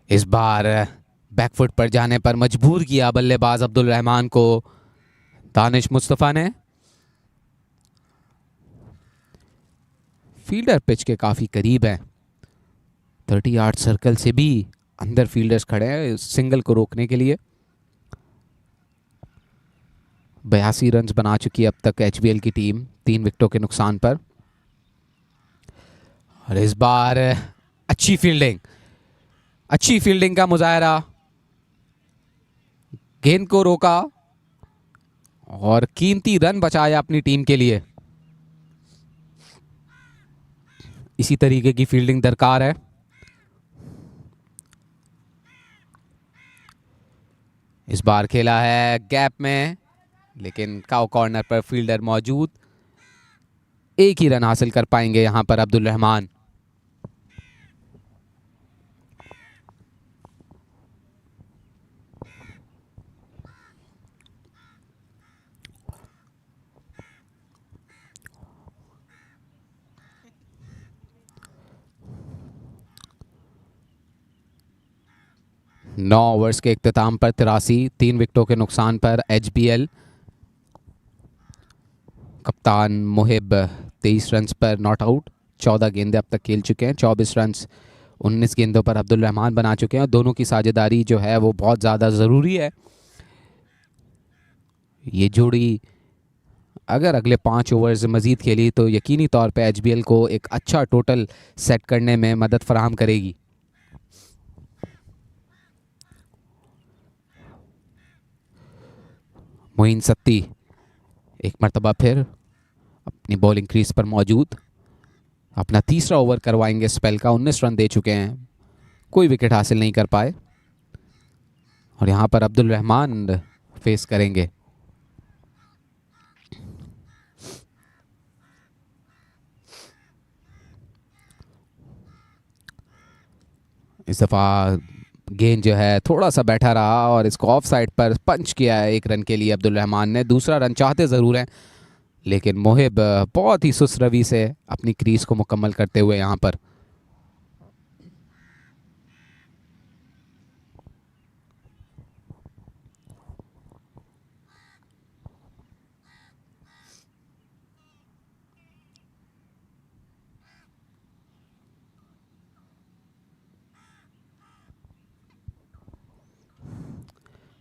इस बार बैकफुट पर जाने पर मजबूर किया बल्लेबाज अब्दुल रहमान को दानिश मुस्तफा ने। फील्डर पिच के काफी करीब है, 30 यार्ड सर्कल से भी अंदर फील्डर्स खड़े हैं सिंगल को रोकने के लिए। 82 रन बना चुकी है अब तक एचबीएल की टीम 3 विकेटों के नुकसान पर। और इस बार अच्छी फील्डिंग का मुजाहरा, गेंद को रोका और कीमती रन बचाया अपनी टीम के लिए। इसी तरीके की फील्डिंग दरकार है। इस बार खेला है गैप में, लेकिन काउ कॉर्नर पर फील्डर मौजूद, एक ही रन हासिल कर पाएंगे यहां पर अब्दुल रहमान। नौ ओवर्स के इख्तिताम पर 83, 3 विकेटों के नुकसान पर एचबीएल। कप्तान मुहिब 23 रन पर नॉट आउट, 14 गेंदें अब तक खेल चुके हैं, 24 रन 19 गेंदों पर अब्दुल रहमान बना चुके हैं। दोनों की साझेदारी जो है वो बहुत ज़्यादा ज़रूरी है। ये जोड़ी अगर अगले 5 ओवर्स मजीद खेली तो यकीनी तौर पे एचबीएल को एक अच्छा टोटल सेट करने में मदद फराहम करेगी। मोइन सत्ती एक मरतबा फिर अपनी बॉलिंग क्रीज पर मौजूद, अपना तीसरा ओवर करवाएंगे स्पेल का। 19 रन दे चुके हैं, कोई विकेट हासिल नहीं कर पाए और यहां पर अब्दुल रहमान फेस करेंगे। इस दफा गेंद जो है थोड़ा सा बैठा रहा और इसको ऑफ साइड पर पंच किया है 1 रन के लिए अब्दुल रहमान ने। दूसरा रन चाहते ज़रूर हैं, लेकिन मुहिब बहुत ही सुस्त रवि से अपनी क्रीज को मुकम्मल करते हुए यहाँ पर।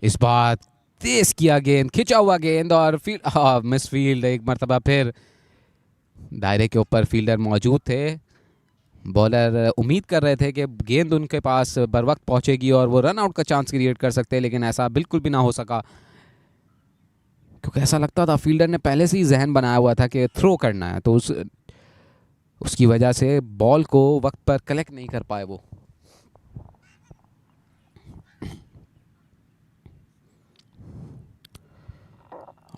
इस बार तेज किया गेंद, खिंचा हुआ गेंद और फील्ड मिस फील्ड। एक मरतबा फिर दायरे के ऊपर फील्डर मौजूद थे, बॉलर उम्मीद कर रहे थे कि गेंद उनके पास बर वक्त पहुंचेगी और वो रन आउट का चांस क्रिएट कर सकते हैं, लेकिन ऐसा बिल्कुल भी ना हो सका, क्योंकि ऐसा लगता था फील्डर ने पहले से ही जहन बनाया हुआ था कि थ्रो करना है, तो उसकी वजह से बॉल को वक्त पर कलेक्ट नहीं कर पाए वो।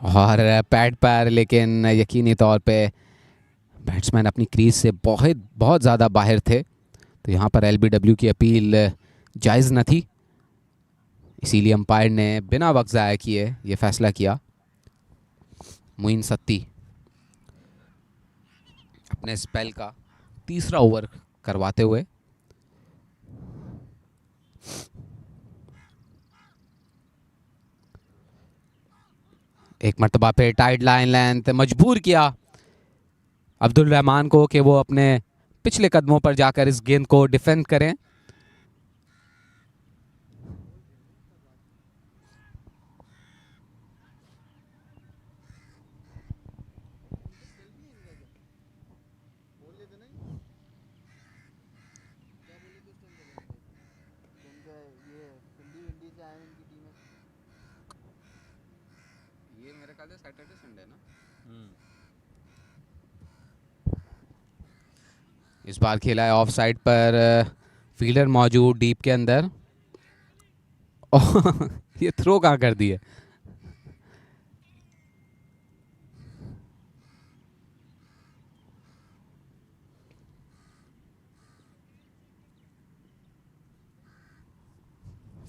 और पैड पर, लेकिन यकीनी तौर पे बैट्समैन अपनी क्रीज से बहुत ज़्यादा बाहर थे, तो यहाँ पर एलबीडब्ल्यू की अपील जायज़ न थी, इसीलिए अंपायर ने बिना वक्त ज़ाया किए ये फैसला किया। मोइन सत्ती अपने स्पेल का तीसरा ओवर करवाते हुए एक मरतबा पे टाइट लाइन लेंथ मजबूर किया अब्दुल रहमान को कि वो अपने पिछले कदमों पर जाकर इस गेंद को डिफेंड करें। इनका ये हिंदी हिंदी से आए हैं इनकी टीमें। ये मेरे ख्याल से सैटरडे संडे ना। इस बार खेला है ऑफ साइड पर, फील्डर मौजूद डीप के अंदर। ये थ्रो कहाँ कर दिए।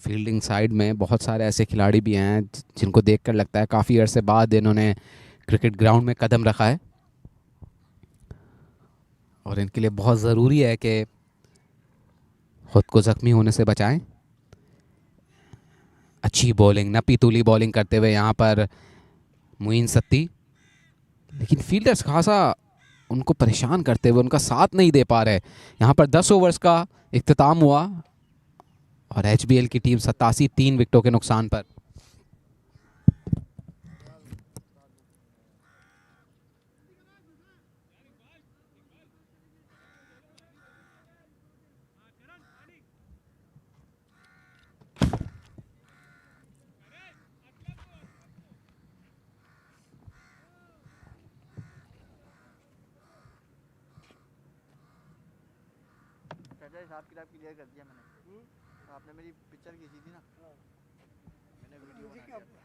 फील्डिंग साइड में बहुत सारे ऐसे खिलाड़ी भी हैं जिनको देखकर लगता है काफ़ी अरसे बाद इन्होंने क्रिकेट ग्राउंड में कदम रखा है, और इनके लिए बहुत ज़रूरी है कि खुद को ज़ख्मी होने से बचाएं। अच्छी बॉलिंग, नपी तुली बॉलिंग करते हुए यहाँ पर मोइन सत्ती, लेकिन फील्डर्स खासा उनको परेशान करते हुए उनका साथ नहीं दे पा रहे। यहाँ पर 10 ओवर्स का इख्तिताम हुआ और एचबीएल की टीम 87 3 विकेटों के नुकसान पर। चाचा हिसाब किताब क्लियर कर दिया मैंने। तो आपने मेरी पिक्चर खींची थी ना, मैंने वीडियो बना दिया।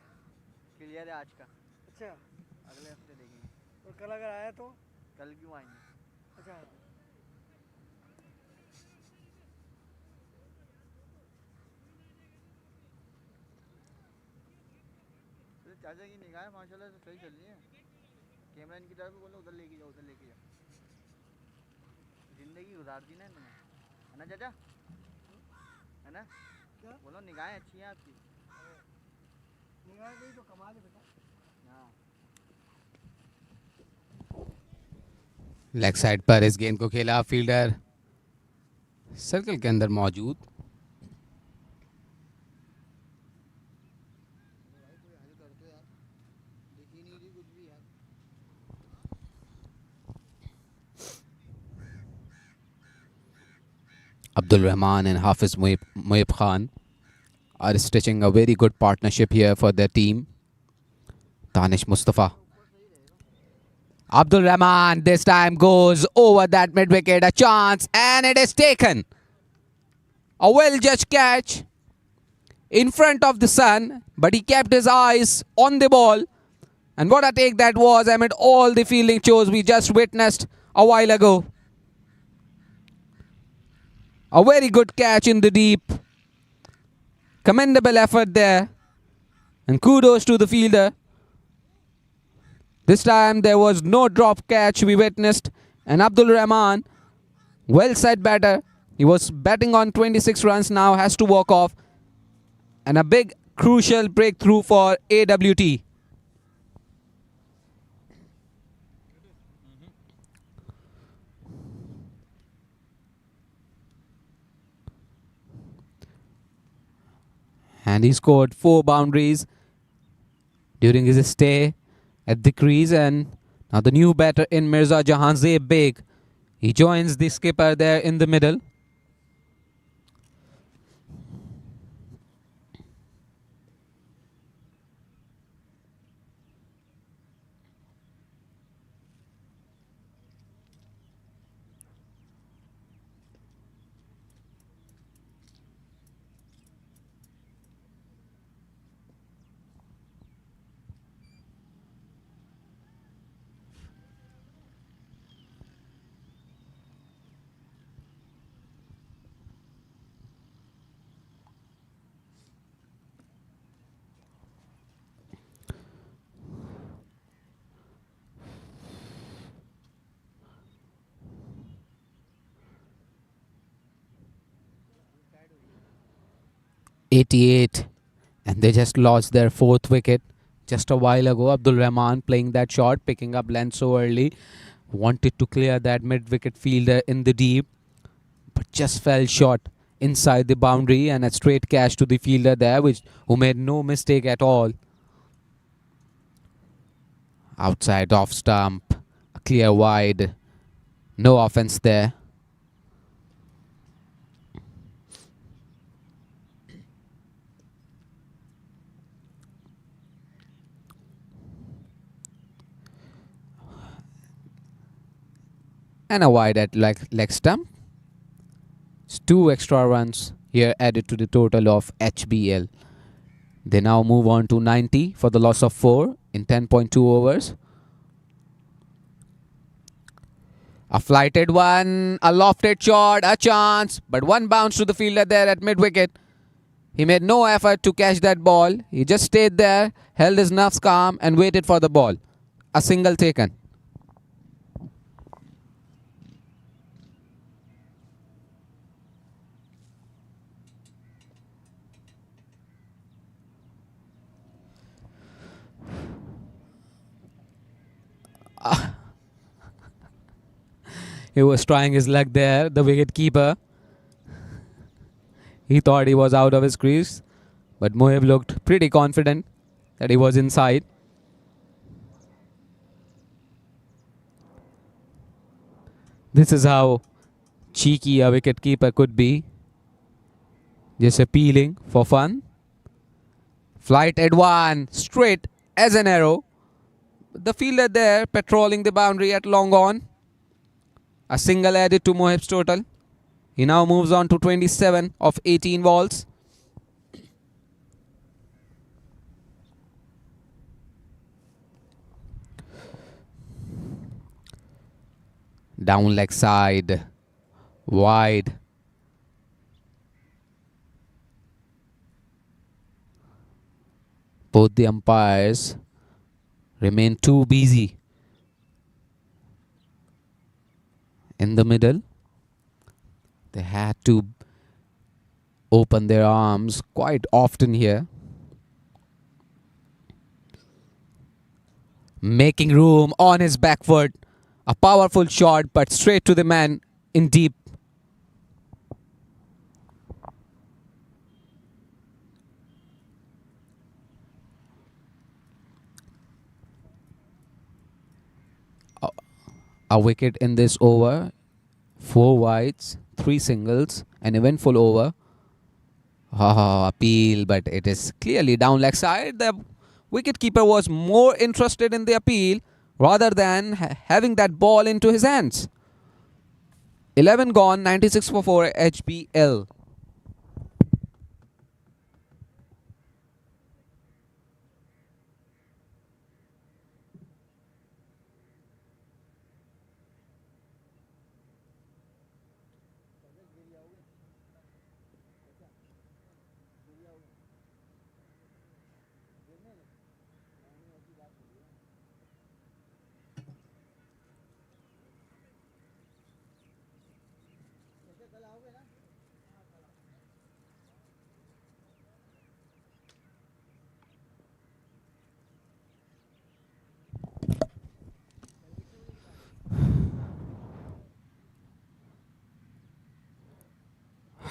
क्लियर है आज का। अच्छा, अगले हफ्ते देखेंगे। और कल अगर आया तो? कल क्यों आएंगे? अच्छा, तो चाचा की निगाहें माशाल्लाह से सही चल रही है। कैमरा इनकी तरफ भी बोलो, उधर लेके जाओ, उधर लेके जाओ। जिंदगी गुजार दी ना इन्होंने, है ना चाचा? है ना? क्या? बोलो निगाहें अच्छी हैं आपकी। निगाह गई तो कमाल है बेटा। हाँ, लेग साइड पर इस गेंद को खेला, फील्डर सर्कल के अंदर मौजूद। Abdul Rahman and Hafiz Muib Khan are stitching a very good partnership here for their team. Danish Mustafa. Abdul Rahman this time goes over that mid wicket, a chance, and it is taken. A well judged catch in front of the sun, but he kept his eyes on the ball. And what a take that was amid all the fielding chores we just witnessed a while ago. A very good catch in the deep. Commendable effort there. And kudos to the fielder. This time there was no drop catch we witnessed. And Abdul Rahman, well set batter. He was batting on 26 runs, now has to walk off. And a big crucial breakthrough for AWT. And he scored 4 boundaries during his stay at the crease. And now the new batter in Mirza Jahanzeb Beg. He joins the skipper there in the middle. 88, and they just lost their fourth wicket just a while ago. Abdul Rahman playing that shot, picking up length so early, wanted to clear that mid-wicket fielder in the deep, but just fell short inside the boundary, and a straight catch to the fielder there, who made no mistake at all. Outside off stump, a clear wide, no offense there. And a wide at leg stump. It's 2 extra runs here added to the total of HBL. They now move on to 90 for the loss of 4 in 10.2 overs. A flighted one, a lofted shot, a chance, but one bounce to the fielder there at mid-wicket. He made no effort to catch that ball. He just stayed there, held his nerves calm and waited for the ball. A single taken. He was trying his luck there, the wicket keeper. He thought he was out of his crease, but Mohib looked pretty confident that he was inside. This is how cheeky a wicket keeper could be. Just appealing for fun. Flighted one, straight as an arrow. The fielder there patrolling the boundary at long on. A single added to Mohib's total. He now moves on to 27 of 18 balls. Down leg side, wide. Both the umpires remain too busy in the middle. They had to open their arms quite often here. Making room on his back foot. A powerful shot, but straight to the man in deep. A wicket in this over. 4 wides, 3 singles, an eventful over. Appeal, but it is clearly down leg side. The wicketkeeper was more interested in the appeal rather than having that ball into his hands. 11 gone, 96 for 4 HBL.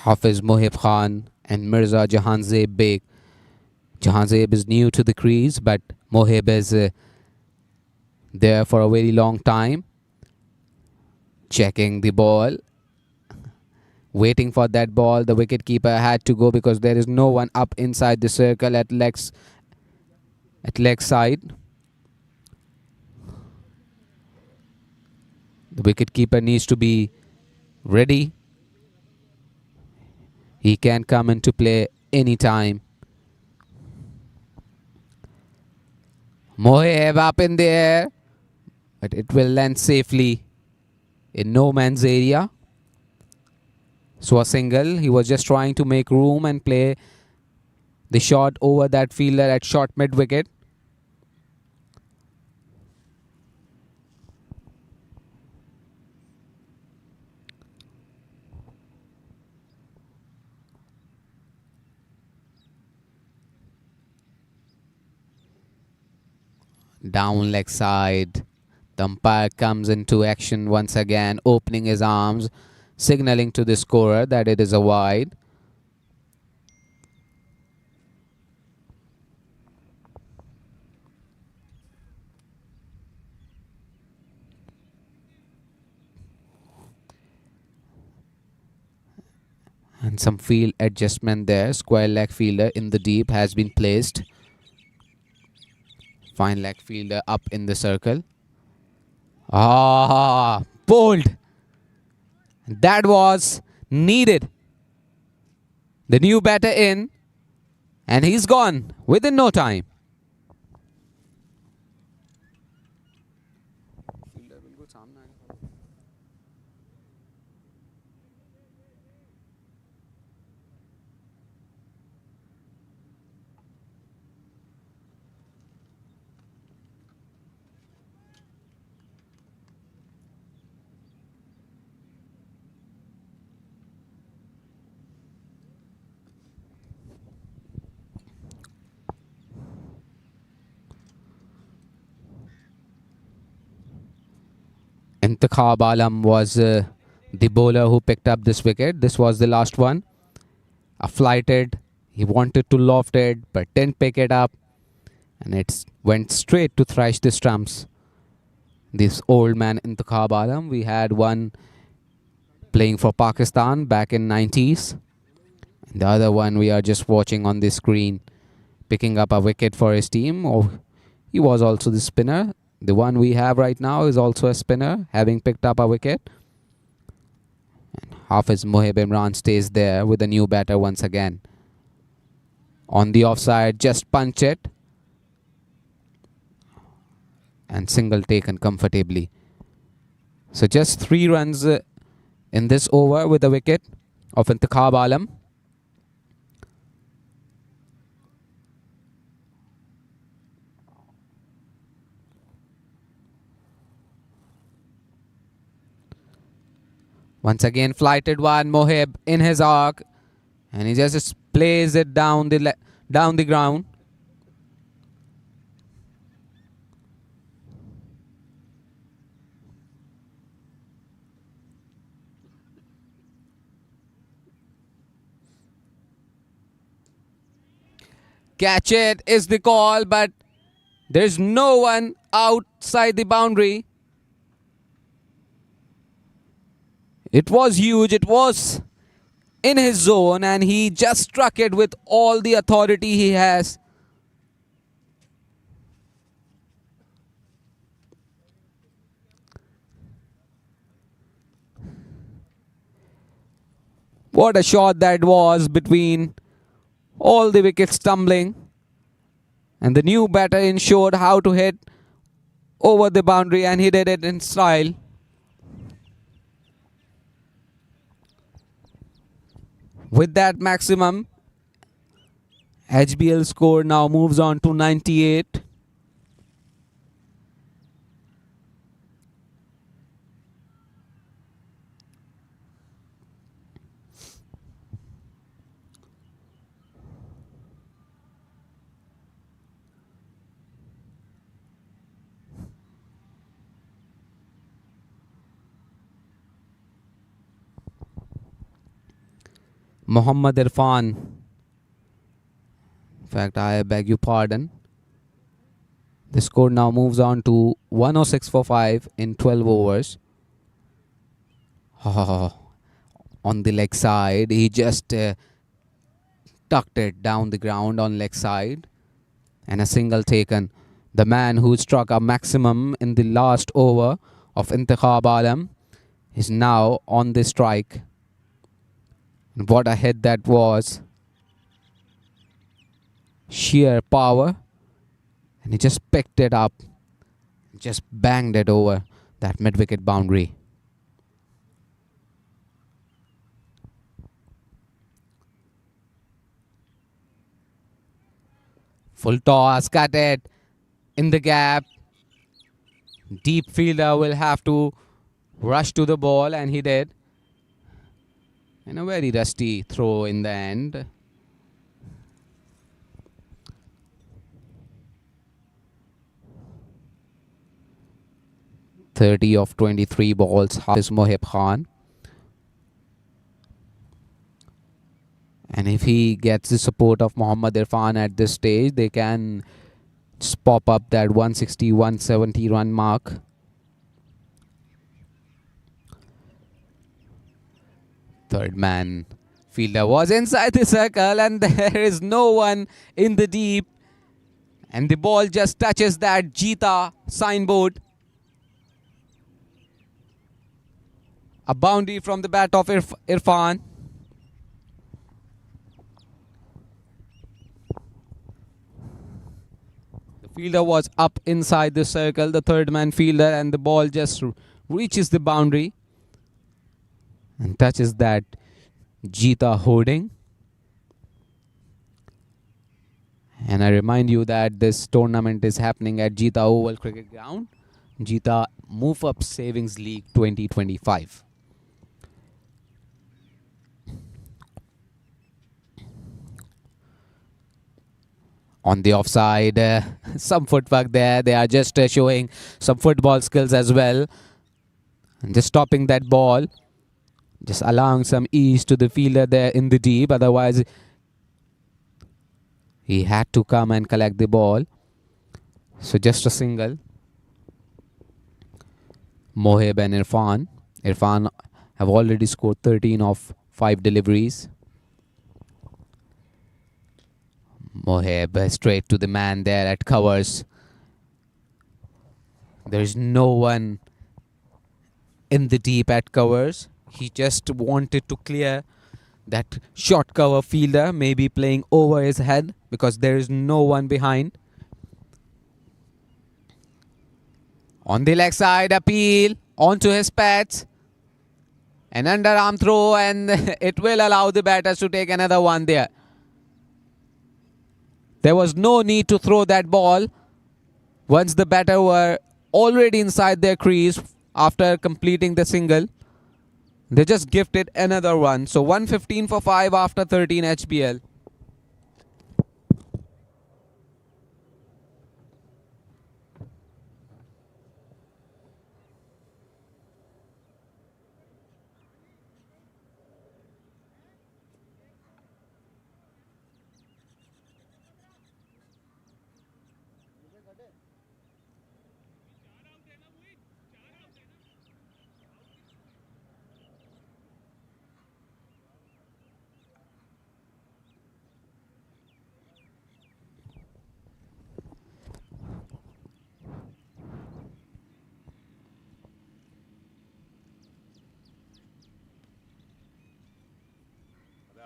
Hafiz Mohib Khan and Mirza Jahanzeb Beg. Jahanzeb is new to the crease, but Mohib is there for a very long time. Checking the ball. Waiting for that ball. The wicketkeeper had to go because there is no one up inside the circle at leg side. The wicketkeeper needs to be ready. He can come into play anytime. Mohib up in the air, but it will land safely in no man's area. So a single. He was just trying to make room and play the shot over that fielder at short mid-wicket. Down leg side. The umpire comes into action once again, opening his arms, signaling to the scorer that it is a wide. And some field adjustment there. Square leg fielder in the deep has been placed. Fine leg fielder up in the circle. Ah, bold. That was needed. The new batter in, and he's gone within no time. Intikhab Alam was the bowler who picked up this wicket. This was the last one. A flighted. He wanted to loft it, but didn't pick it up. And it went straight to thrash the stumps. This old man Intikhab Alam, we had one playing for Pakistan back in 90s. And the other one we are just watching on the screen, picking up a wicket for his team. Oh, he was also the spinner. The one we have right now is also a spinner, having picked up a wicket. And Hafiz Mohib Imran stays there with a new batter once again. On the offside, just punch it. And single taken comfortably. So just 3 runs in this over with the wicket of Intikhab Alam. Once again, flighted one, Mohib in his arc, and he just plays it down the ground. Catch it is the call, but there's no one outside the boundary. It was huge. It was in his zone, and he just struck it with all the authority he has. What a shot that was between all the wickets tumbling. And the new batter ensured how to hit over the boundary, and he did it in style. With that maximum, HBL score now moves on to 98. Mohammad Irfan. In fact, I beg your pardon. The score now moves on to 106 for 5 in 12 overs. On the leg side, he just tucked it down the ground on leg side. And a single taken. The man who struck a maximum in the last over of Intikhab Alam is now on the strike. And what a hit that was. Sheer power. And he just picked it up. Just banged it over that mid-wicket boundary. Full toss, cut it in the gap. Deep fielder will have to rush to the ball, and he did. And a very rusty throw in the end. 30 of 23 balls is Mohib Khan. And if he gets the support of Mohammad Irfan at this stage, they can just pop up that 160, 170 run mark. Third man fielder was inside the circle and there is no one in the deep. And the ball just touches that Jeetah signboard. A boundary from the bat of Irfan. The fielder was up inside the circle, the third man fielder, and the ball just reaches the boundary and touches that Jeetah hoarding. And I remind you that this tournament is happening at Jeetah Oval Cricket Ground, Jeetah Mufap Savings League 2025. On the offside, some footwork there. They are just showing some football skills as well. And just stopping that ball. Just allowing some ease to the fielder there in the deep. Otherwise, he had to come and collect the ball. So just a single. Mohib and Irfan. Irfan have already scored 13 of 5 deliveries. Mohib straight to the man there at covers. There is no one in the deep at covers. He just wanted to clear that short cover fielder, maybe playing over his head because there is no one behind. On the leg side, appeal onto his pads. An underarm throw and it will allow the batters to take another one there. There was no need to throw that ball once the batter were already inside their crease after completing the single. They just gifted another one. So 115 for 5 after 13 HBL.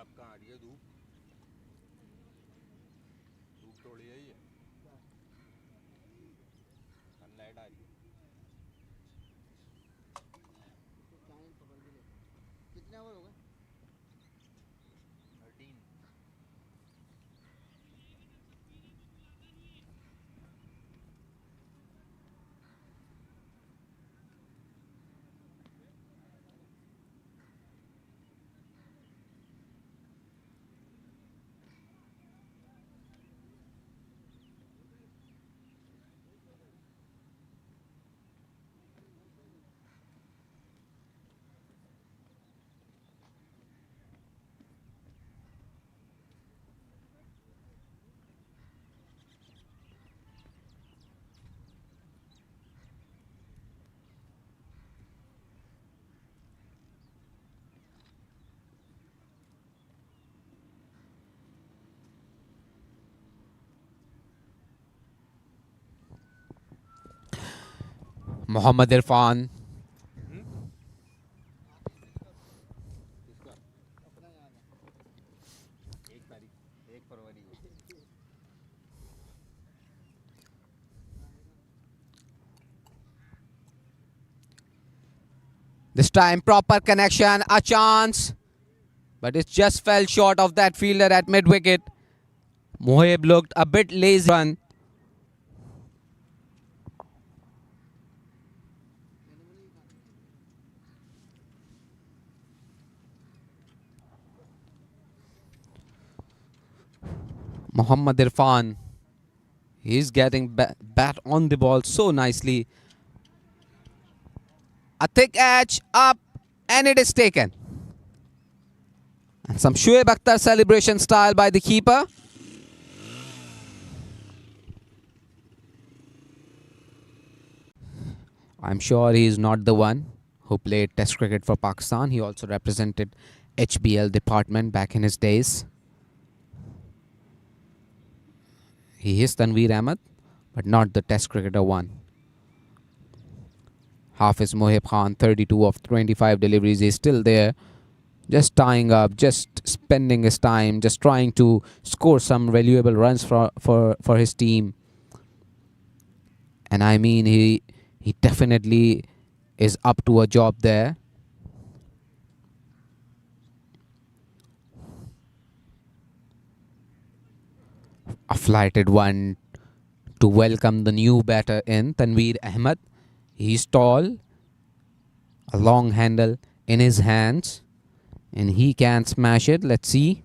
अब कहाँ आ रही है धूप? धूप थोड़ी आई है, sunlight आ रही है। कितने ओवर हो गए? 13। Mohammad Irfan. किसका? 1 तारीख, 1 फरवरी को। This time proper connection, a chance. But it just fell short of that fielder at mid-wicket. Mohib looked a bit lazy. Run. Mohammad Irfan. He's getting bat on the ball so nicely. A thick edge up, and it is taken. And some Shoaib Akhtar celebration style by the keeper. I'm sure he is not the one who played Test cricket for Pakistan. He also represented HBL department back in his days. He is Tanveer Ahmed, but not the Test cricketer one. Hafiz Mohib Khan, 32 of 25 deliveries, is still there, just tying up, just spending his time, just trying to score some valuable runs for his team. And I mean, he definitely is up to a job there. A flighted one to welcome the new batter in, Tanveer Ahmed. He's tall, a long handle in his hands, and he can smash it. Let's see.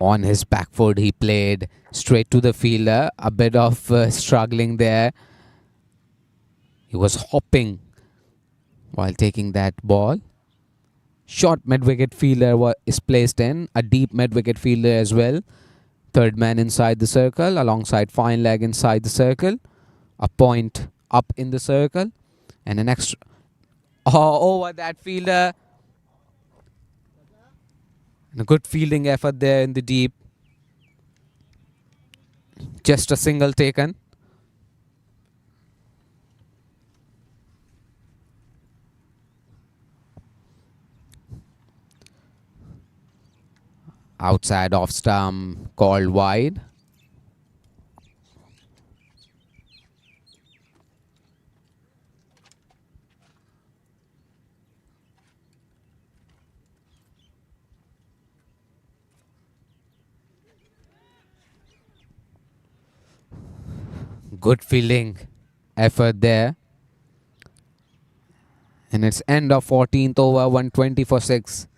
On his back foot, he played straight to the fielder. A bit of struggling there. He was hopping while taking that ball. Short mid-wicket fielder is placed in. A deep mid-wicket fielder as well. Third man inside the circle alongside fine leg inside the circle. A point up in the circle. And an extra... Oh, over that fielder. And a good fielding effort there in the deep. Just a single taken. Outside off stump, called wide. Good fielding effort there. And it's end of 14th over, 120 for 6.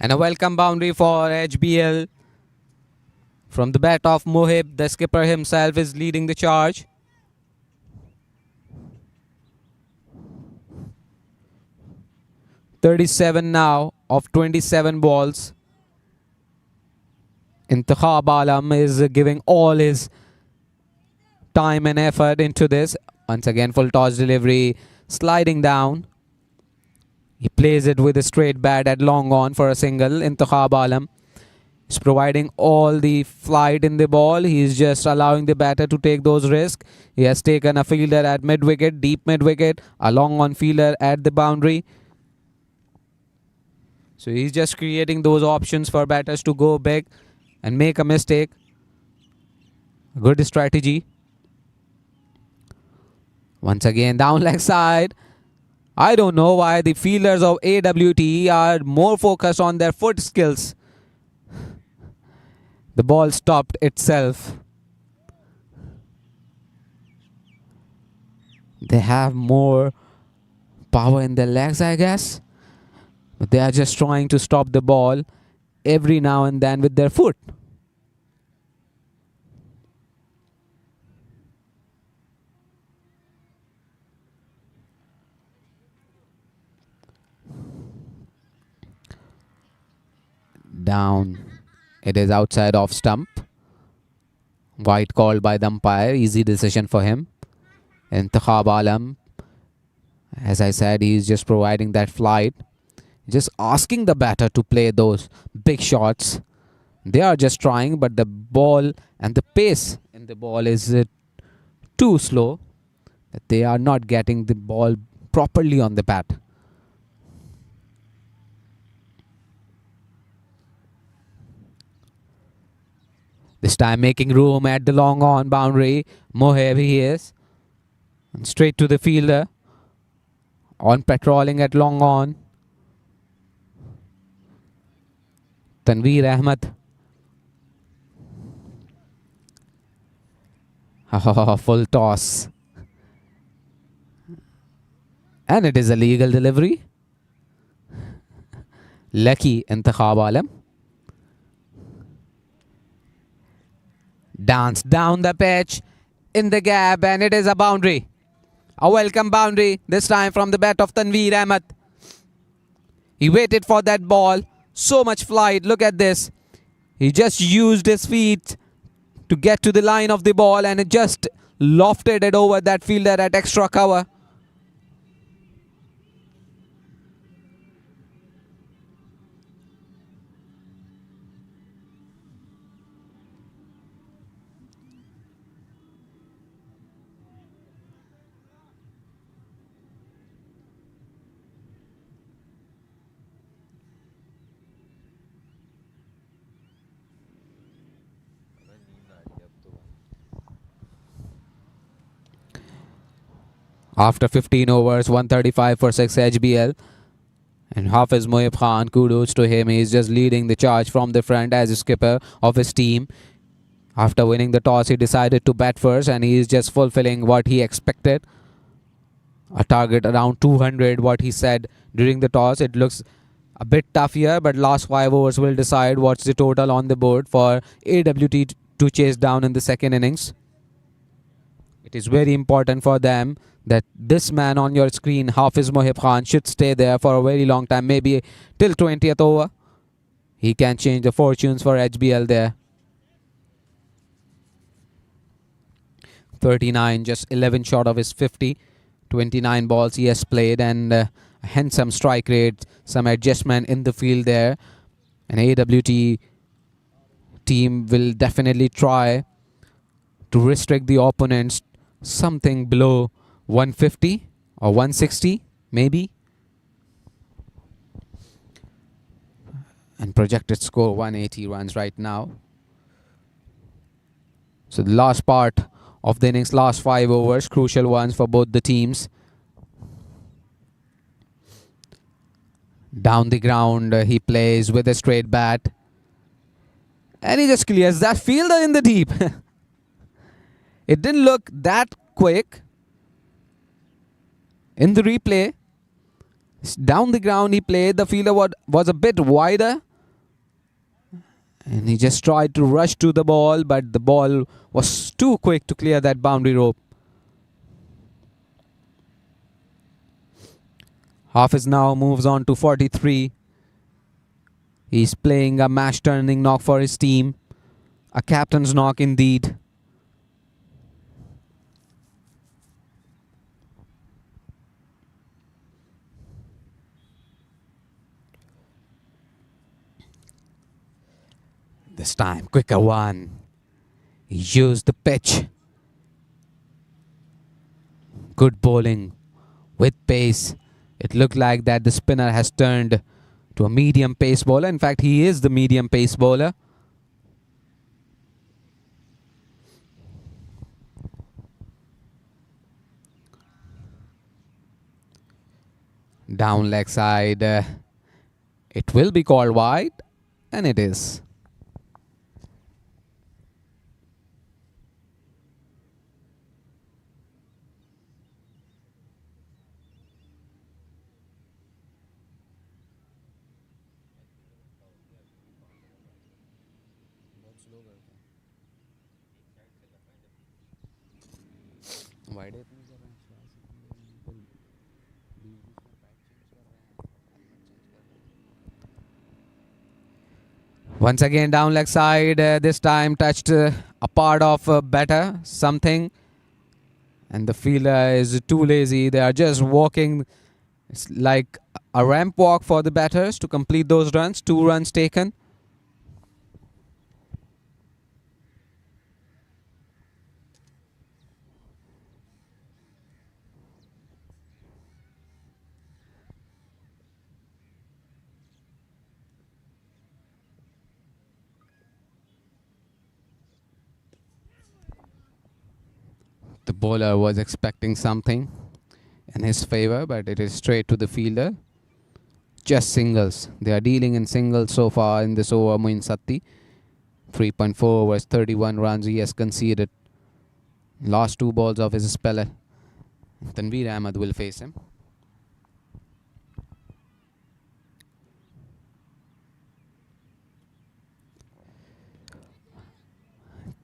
And a welcome boundary for HBL. From the bat of Mohib, the skipper himself is leading the charge. .37 now of 27 balls. Intikhab Alam is giving all his time and effort into this. Once again, full toss delivery, sliding down. He plays it with a straight bat at long on for a single. Intikhab Alam is providing all the flight in the ball. He is just allowing the batter to take those risks. He has taken a fielder at mid-wicket, deep mid-wicket, a long on fielder at the boundary. So he's just creating those options for batters to go big and make a mistake. Good strategy. Once again, down leg side. I don't know why the fielders of AWT are more focused on their foot skills. The ball stopped itself. They have more power in their legs, I guess. But they are just trying to stop the ball every now and then with their foot. Down. It is outside off stump. White called by the umpire. Easy decision for him. Intikhab Alam. As I said, he is just providing that flight. Just asking the batter to play those big shots. They are just trying, but the ball and the pace in the ball is too slow that they are not getting the ball properly on the bat. This time making room at the long on boundary. Moheb he is. And straight to the fielder. On patrolling at long on. Tanveer Ahmed. Full toss. And it is a legal delivery. Lucky Intikhab Alam. Dance down the pitch in the gap, and it is a boundary. A welcome boundary, this time from the bat of Tanveer Ahmed. He waited for that ball. So much flight. Look at this. He just used his feet to get to the line of the ball, and it just lofted it over that fielder at extra cover. अबे नींद आ रही है अब तो भाई. After 15 overs, 135 for 6 HBL. And Hafiz Moib Khan, kudos to him. He's just leading the charge from the front as a skipper of his team. After winning the toss, he decided to bat first, and he is just fulfilling what he expected. A target around 200, what he said during the toss. It looks a bit tough here, but last 5 overs will decide what's the total on the board for AWT to chase down in the second innings. It is very important for them that this man on your screen, Hafiz Mohib Khan, should stay there for a very long time, maybe till 20th over. He can change the fortunes for HBL there. 39, just 11 short of his 50. 29 balls he has played, and a handsome strike rate, some adjustment in the field there. An AWT team will definitely try to restrict the opponents something below 150 or 160 maybe. And projected score 180 runs right now. So the last part of the innings, last 5 overs, crucial ones for both the teams. Down the ground, he plays with a straight bat. And he just clears that fielder in the deep. It didn't look that quick. In the replay, down the ground he played. The fielder was a bit wider. And he just tried to rush to the ball, but the ball was too quick to clear that boundary rope. Hafiz now moves on to 43. He's playing a match-turning knock for his team. A captain's knock indeed. This time, quicker one. He used the pitch. Good bowling with pace. It looked like that the spinner has turned to a medium pace bowler. In fact, he is the medium pace bowler. Down leg side. It will be called wide, and it is. Once again down leg side, this time touched a part of batter, something. And the fielder is too lazy. They are just walking. It's like a ramp walk for the batters to complete those runs. 2 runs taken. Bowler was expecting something in his favor, but it is straight to the fielder. Just singles. They are dealing in singles so far in this over. Moin Satti. 3.4 overs, 31 runs he has conceded. Last 2 balls of his speller. Tanveer Ahmed will face him.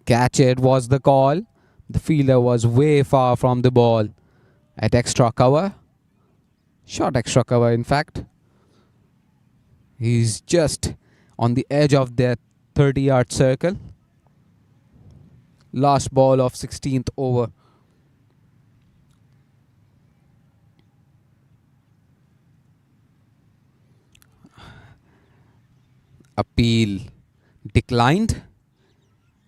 Catch it was the call. The fielder was way far from the ball. At extra cover. Short extra cover, in fact. He's just on the edge of that 30-yard circle. Last ball of 16th over. Appeal declined.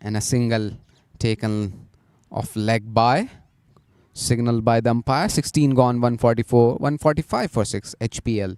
And a single taken off leg by. Signaled by the umpire. 16 gone, 144. 145 for 6 HPL.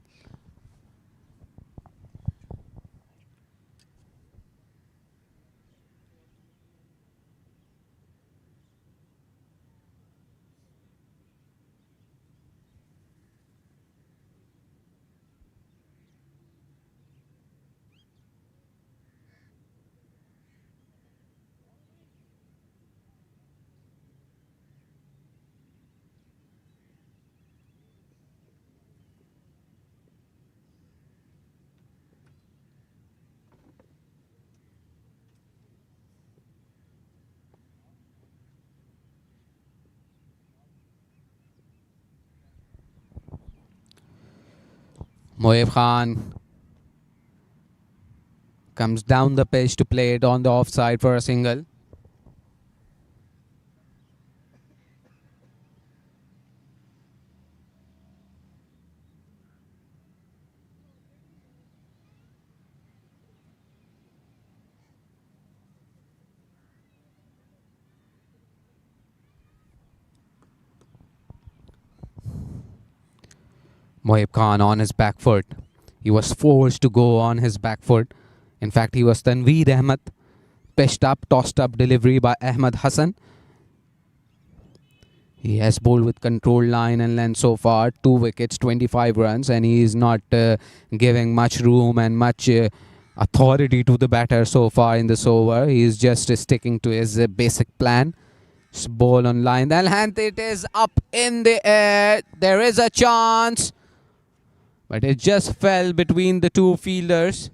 Moeb Khan comes down the pitch to play it on the offside for a single. Moeb Khan on his back foot. He was forced to go on his back foot. In fact, he was Tanveer Ahmed. Pitched up, tossed up delivery by Ahmed Hassan. He has bowled with controlled line and length so far. 2 wickets, 25 runs, and he is not giving much room and much authority to the batter so far in this over. He is just sticking to his basic plan. Ball on line. And it is up in the air. There is a chance. But it just fell between the 2 fielders.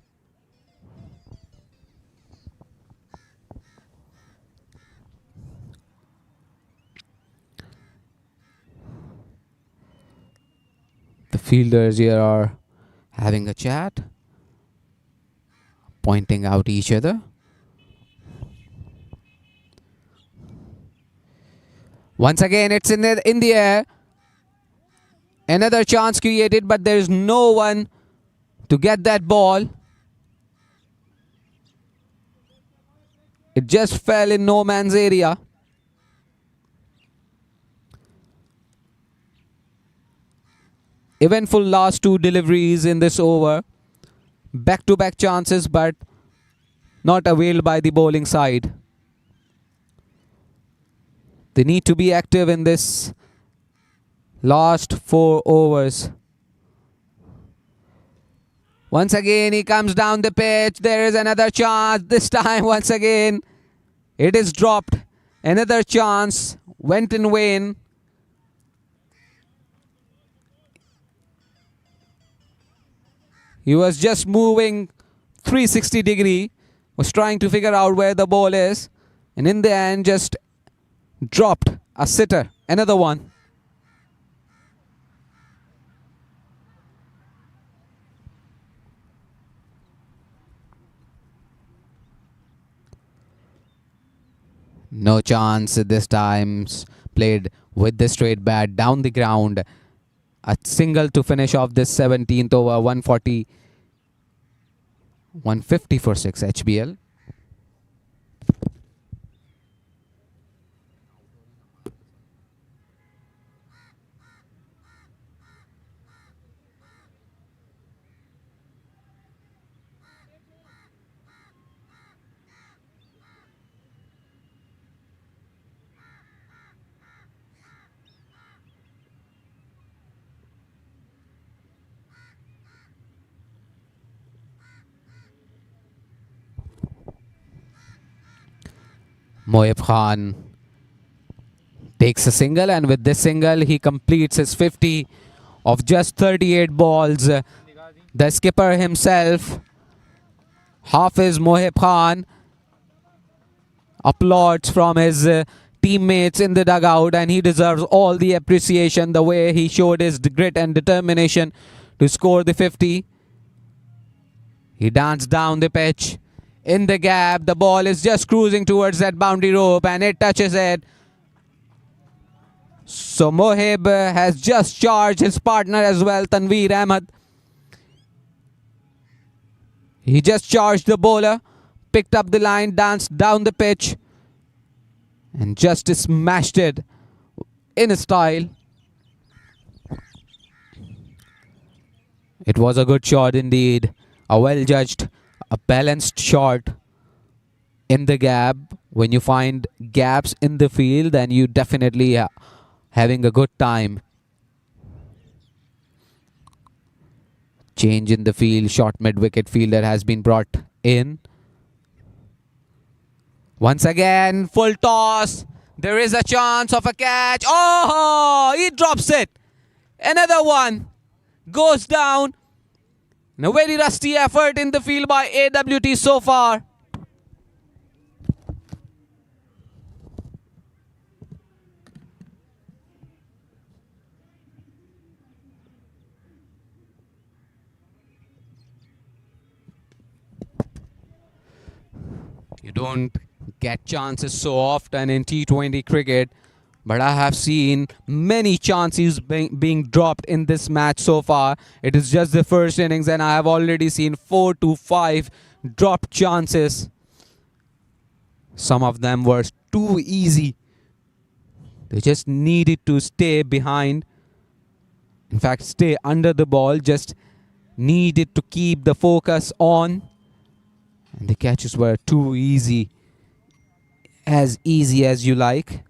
The fielders here are having a chat, pointing out each other. Once again, it's in the air. Another chance created, but there is no one to get that ball. It just fell in no man's area. Eventful last 2 deliveries in this over. Back-to-back chances, but not availed by the bowling side. They need to be active in this last 4 overs. Once again, he comes down the pitch. There is another chance. This time, once again, it is dropped. Another chance went in vain. He was just moving 360 degree, was trying to figure out where the ball is, and in the end just dropped a sitter. Another one. No chance this time. Played with the straight bat down the ground. A single to finish off this 17th over. 140, 150 for 6 HBL. Mohib Khan takes a single, and with this single, he completes his 50 of just 38 balls. The skipper himself, Hafiz Mohib Khan, applauds from his teammates in the dugout, and he deserves all the appreciation the way he showed his grit and determination to score the 50. He danced down the pitch. In the gap, the ball is just cruising towards that boundary rope and it touches it. So Mohib has just charged his partner as well, Tanveer Ahmed. He just charged the bowler, picked up the line, danced down the pitch and just smashed it in style. It was a good shot indeed. A well judged, a balanced shot in the gap. When you find gaps in the field, then you definitely having a good time. Change in the field. Short mid-wicket fielder has been brought in. Once again, full toss. There is a chance of a catch. Oh, he drops it. Another one goes down. And a very rusty effort in the field by AWT so far. You don't get chances so often in T20 cricket, but I have seen many chances being dropped in this match so far. It is just the first innings and I have already seen 4 to 5 dropped chances. Some of them were too easy. They just needed to stay behind. In fact, stay under the ball. Just needed to keep the focus on. And the catches were too easy. As easy as you like.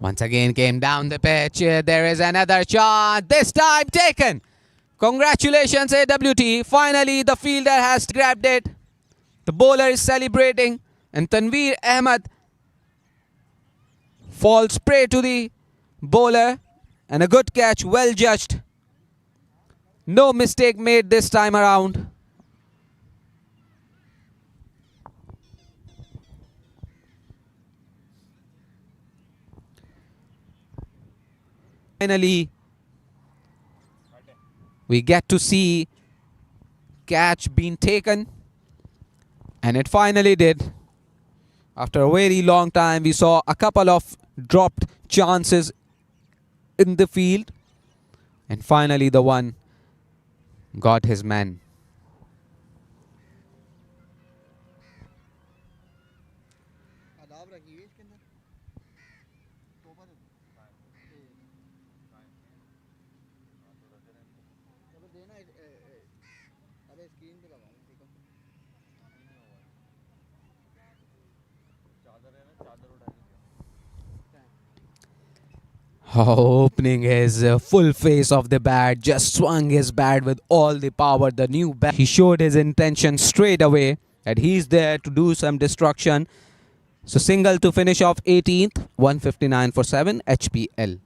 Once again came down the pitch. There is another shot. This time taken. Congratulations AWT. Finally the fielder has grabbed it. The bowler is celebrating. And Tanveer Ahmed falls prey to the bowler. And a good catch. Well judged. No mistake made this time around. Finally, we get to see catch being taken, and it finally did. After a very long time, we saw a couple of dropped chances in the field, and finally the one got his man. Opening his full face of the bat, just swung his bat with all the power. The new bat, he showed his intention straight away that he's there to do some destruction. So single to finish off 18th, 159 for 7 HPL.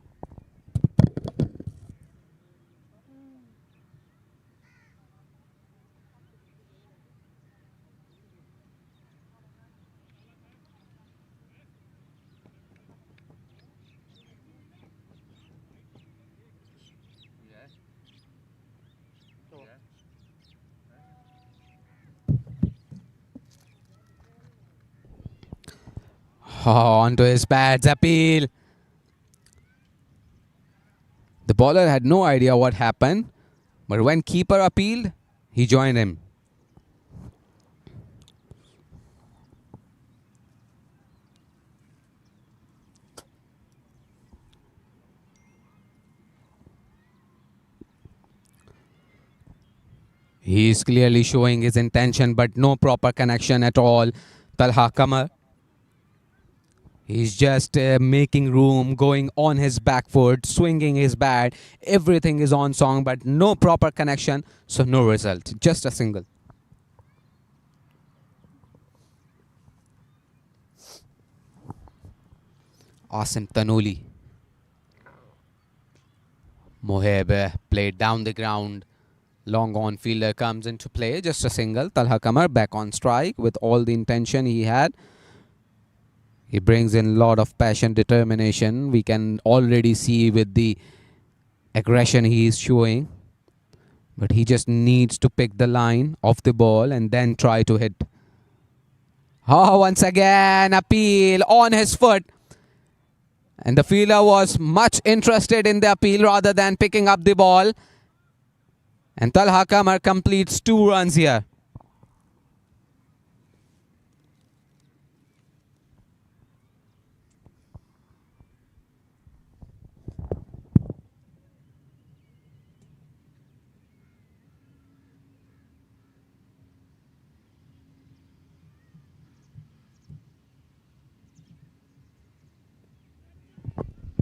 Oh, onto his pads, appeal. The bowler had no idea what happened, but when keeper appealed, he joined him. He is clearly showing his intention, but no proper connection at all. Talha Kamar. He's just making room, going on his back foot, swinging his bat. Everything is on song, but no proper connection, so no result. Just a single. Asim Tanuli. Moheb played down the ground. Long on fielder comes into play. Just a single. Talha Kamar back on strike with all the intention he had. He brings in a lot of passion, determination. We can already see with the aggression he is showing. But he just needs to pick the line of the ball and then try to hit. Oh, once again, appeal on his foot. And the fielder was much interested in the appeal rather than picking up the ball. And Talha Kamar completes 2 runs here.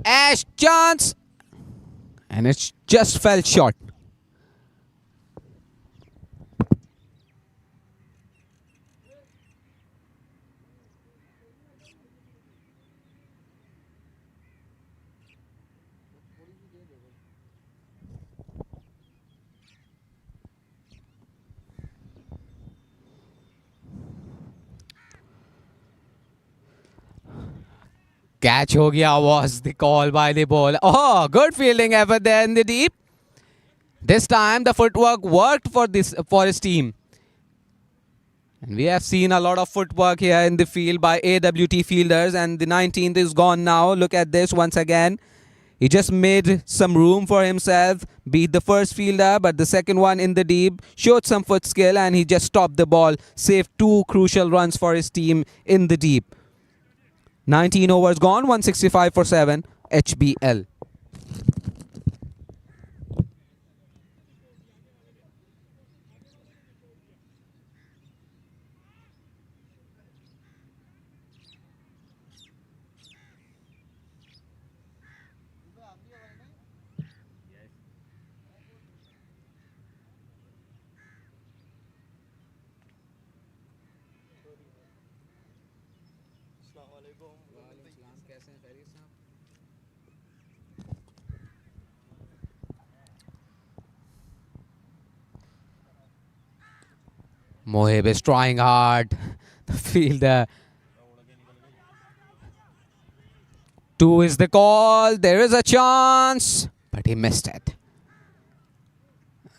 Ash chance. And it just fell short. Catch ho gaya was the call by the bowler. Oh, good fielding effort there in the deep. This time the footwork worked for his team. And we have seen a lot of footwork here in the field by AWT fielders, and the 19th is gone now. Look at this once again. He just made some room for himself, beat the first fielder, but the second one in the deep showed some foot skill and he just stopped the ball, saved 2 crucial runs for his team in the deep. 19 overs gone, 165 for 7, HBL. Mohib is trying hard. The fielder. 2 is the call. There is a chance. But he missed it.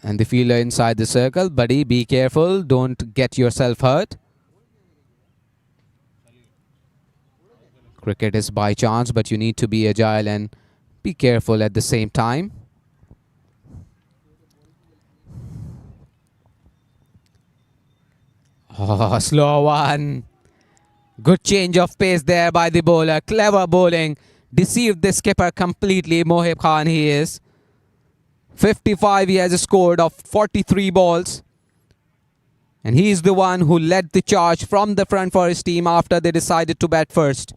And the fielder inside the circle. Buddy, be careful. Don't get yourself hurt. Cricket is by chance, but you need to be agile and be careful at the same time. Oh, slow one. Good change of pace there by the bowler. Clever bowling. Deceived the skipper completely. Mohib Khan he is. 55 he has scored of 43 balls. And he is the one who led the charge from the front for his team after they decided to bat first.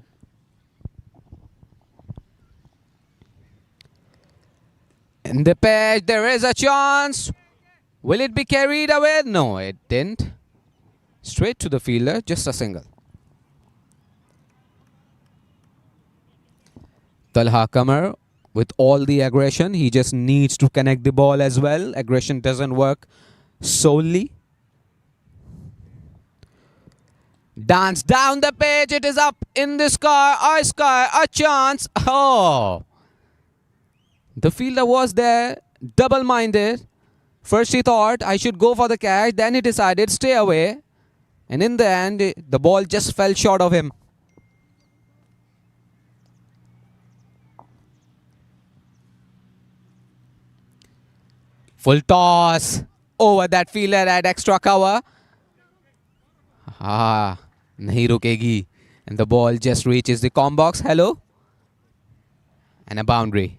In the pitch, there is a chance. Will it be carried away? No, it didn't. Straight to the fielder, just a single. Talha Kamar with all the aggression. He just needs to connect the ball as well. Aggression doesn't work solely. Dance down the pitch. It is up in the sky. A chance. Oh. The fielder was there, double-minded. First he thought, I should go for the catch. Then he decided, stay away. And in the end, the ball just fell short of him. Full toss. Over that fielder at extra cover. Nahi rukegi. And the ball just reaches the com box. Hello. And a boundary.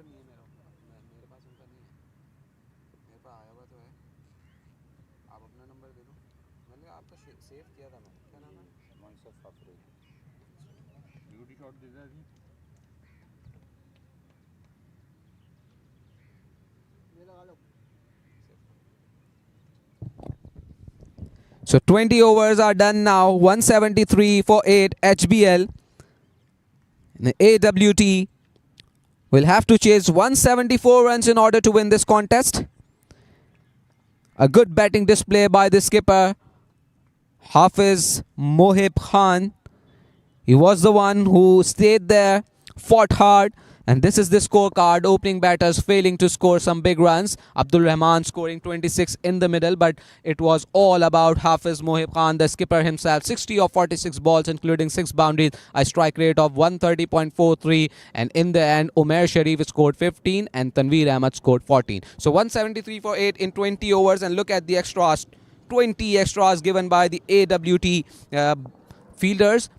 नहीं है मेरे पास उनका नहीं है, मेरे पास आया हुआ तो है। आप अपना नंबर दे दो, मैंने आपका सेव किया था मैंने, क्या नाम है? मोइनसर फाफरे ब्यूटी शॉट दे दिया जी। ये लगा लो। So 20 overs are done now. 173 for 8 HBL. And the AWT will have to chase 174 runs in order to win this contest. A good batting display by the skipper, Hafiz Mohib Khan. He was the one who stayed there, fought hard, and this is the scorecard. Opening batters failing to score some big runs. Abdul Rahman scoring 26 in the middle, but it was all about Hafiz Mohib Khan, the skipper himself. 60 of 46 balls, including 6 boundaries, a strike rate of 130.43, and in the end, Umair Sharif scored 15 and Tanveer Ahmed scored 14. So 173 for 8 in 20 overs, and look at the extras. 20 extras given by the AWT fielders.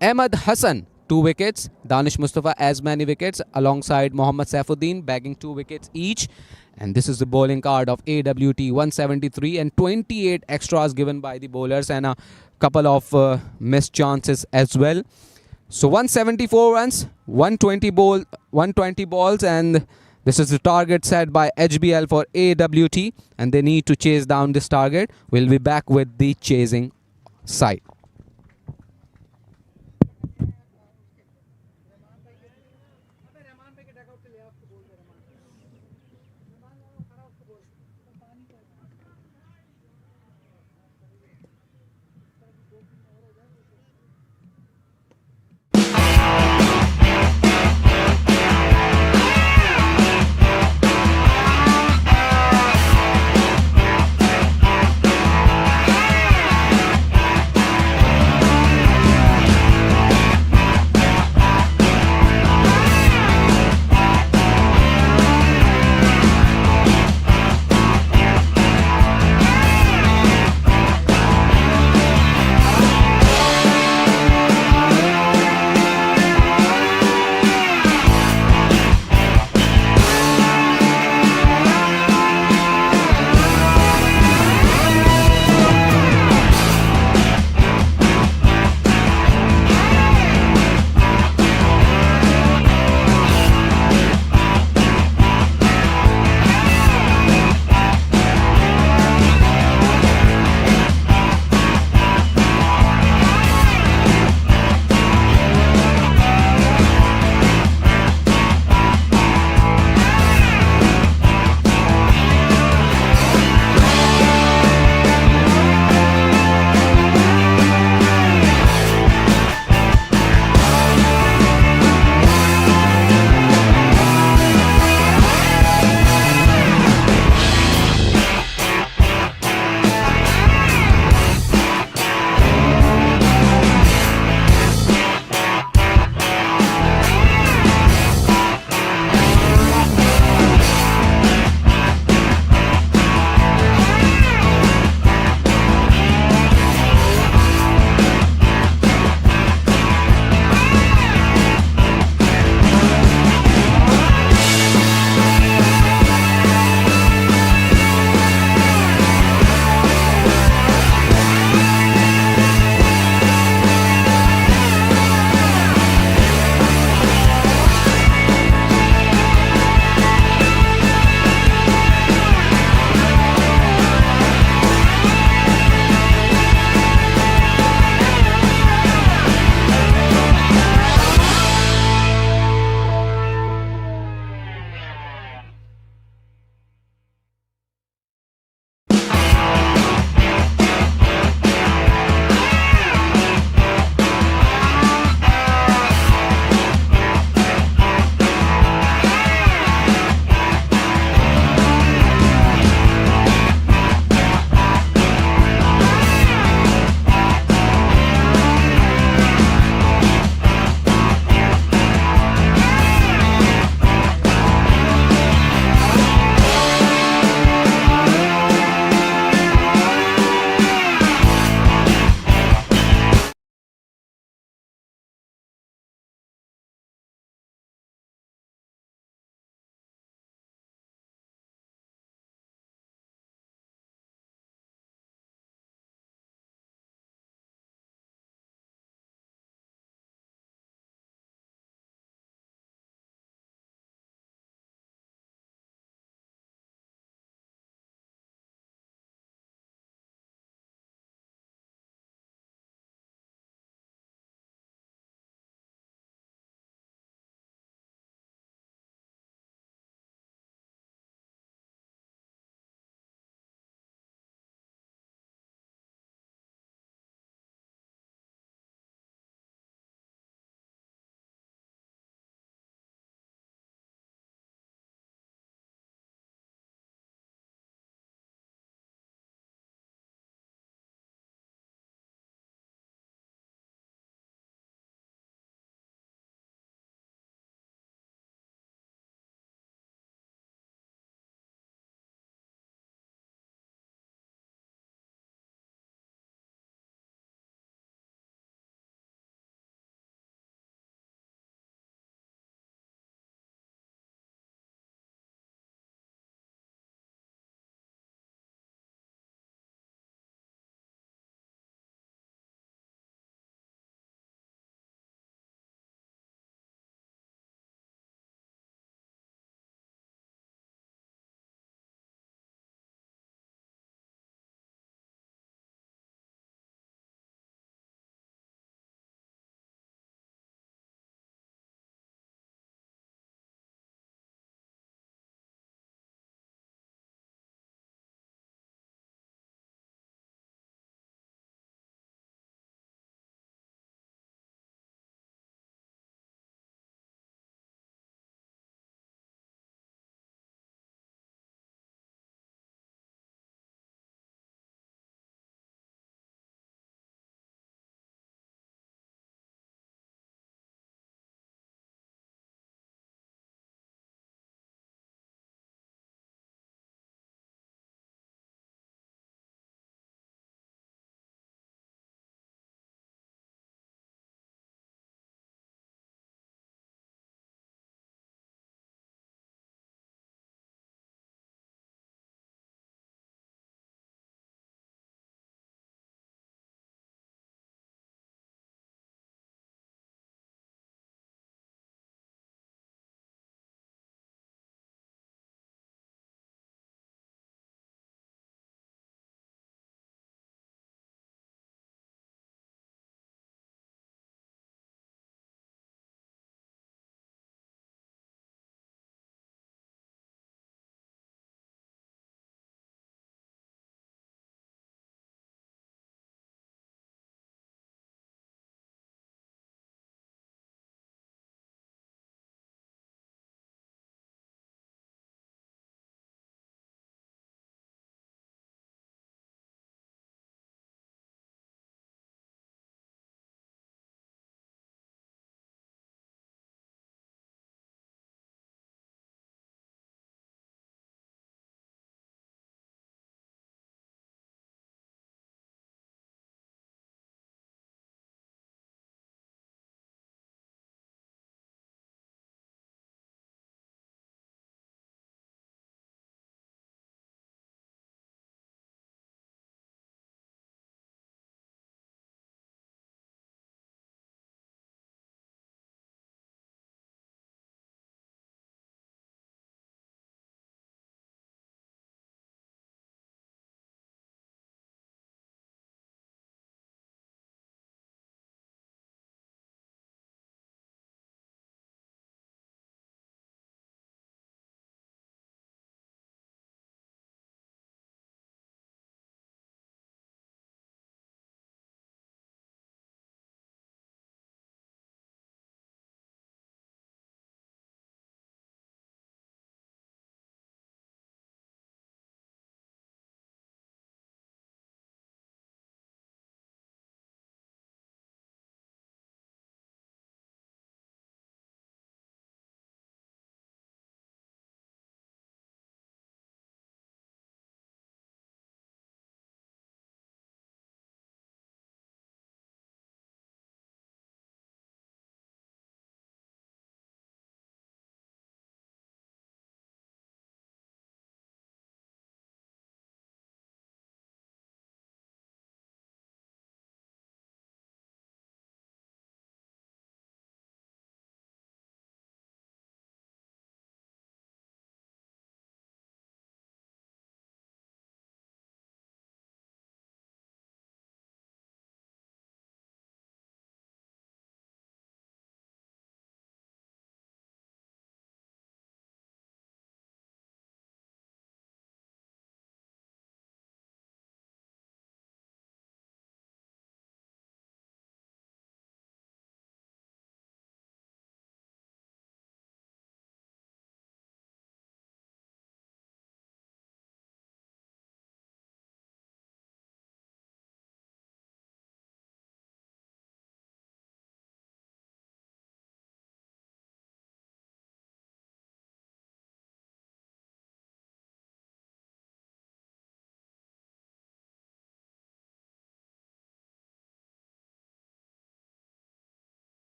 Ahmed Hassan 2 wickets, Danish Mustafa as many wickets alongside Mohammad Saifuddin bagging 2 wickets each. And this is the bowling card of AWT. 173 and 28 extras given by the bowlers, and a couple of missed chances as well. So 174 runs, 120 balls, and this is the target set by HBL for AWT, and they need to chase down this target. We'll be back with the chasing side. अबे रहमान भाई के dugout से ले आ, उसको बोल दे रहमान वो खड़ा उसको बोल पानी का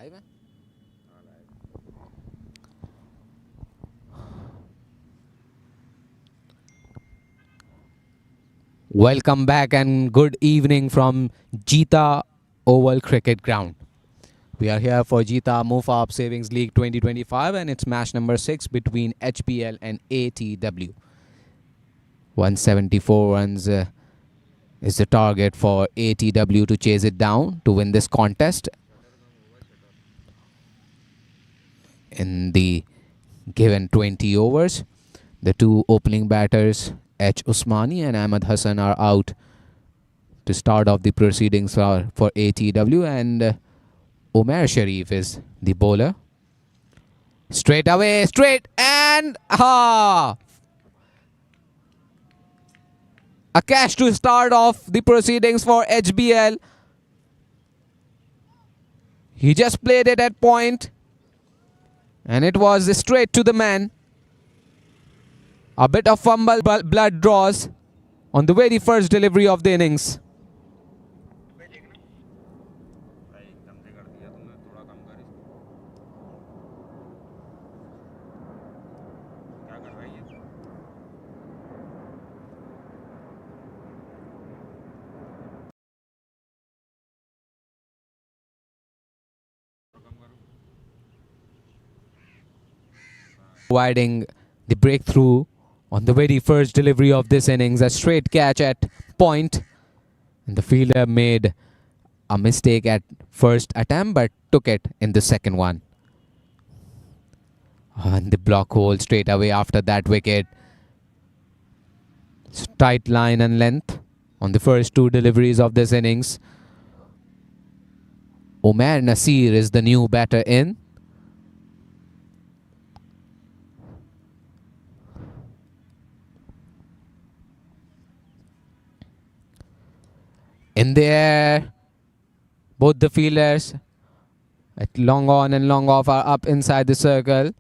लाइव है? हाँ live. Welcome back and good evening from Jeetah Oval Cricket Ground. We are here for Jeetah Mufap Savings League 2025 and it's match number 6 between HPL and ATW. 174 runs is the target for ATW to chase it down to win this contest. In the given 20 overs, the two opening batters, H. Usmani and Ahmed Hassan, are out to start off the proceedings for ATW, and Umair Sharif is the bowler. Straight away, straight, and a catch to start off the proceedings for HBL. He just played it at point, and it was straight to the man. A bit of fumble, but blood draws on the very first delivery of the innings. भाई एकदम से कर दिया तुमने, थोड़ा कम कर इसको। क्या कर रहा है ये? और कम करो। Providing the breakthrough on the very first delivery of this innings. A straight catch at point, and the fielder made a mistake at first attempt but took it in the second one. And the block hole straight away after that wicket. Tight line and length on the first two deliveries of this innings. Omer Nasir is the new batter in. In the air, both the fielders at long on and long off are up inside the circle.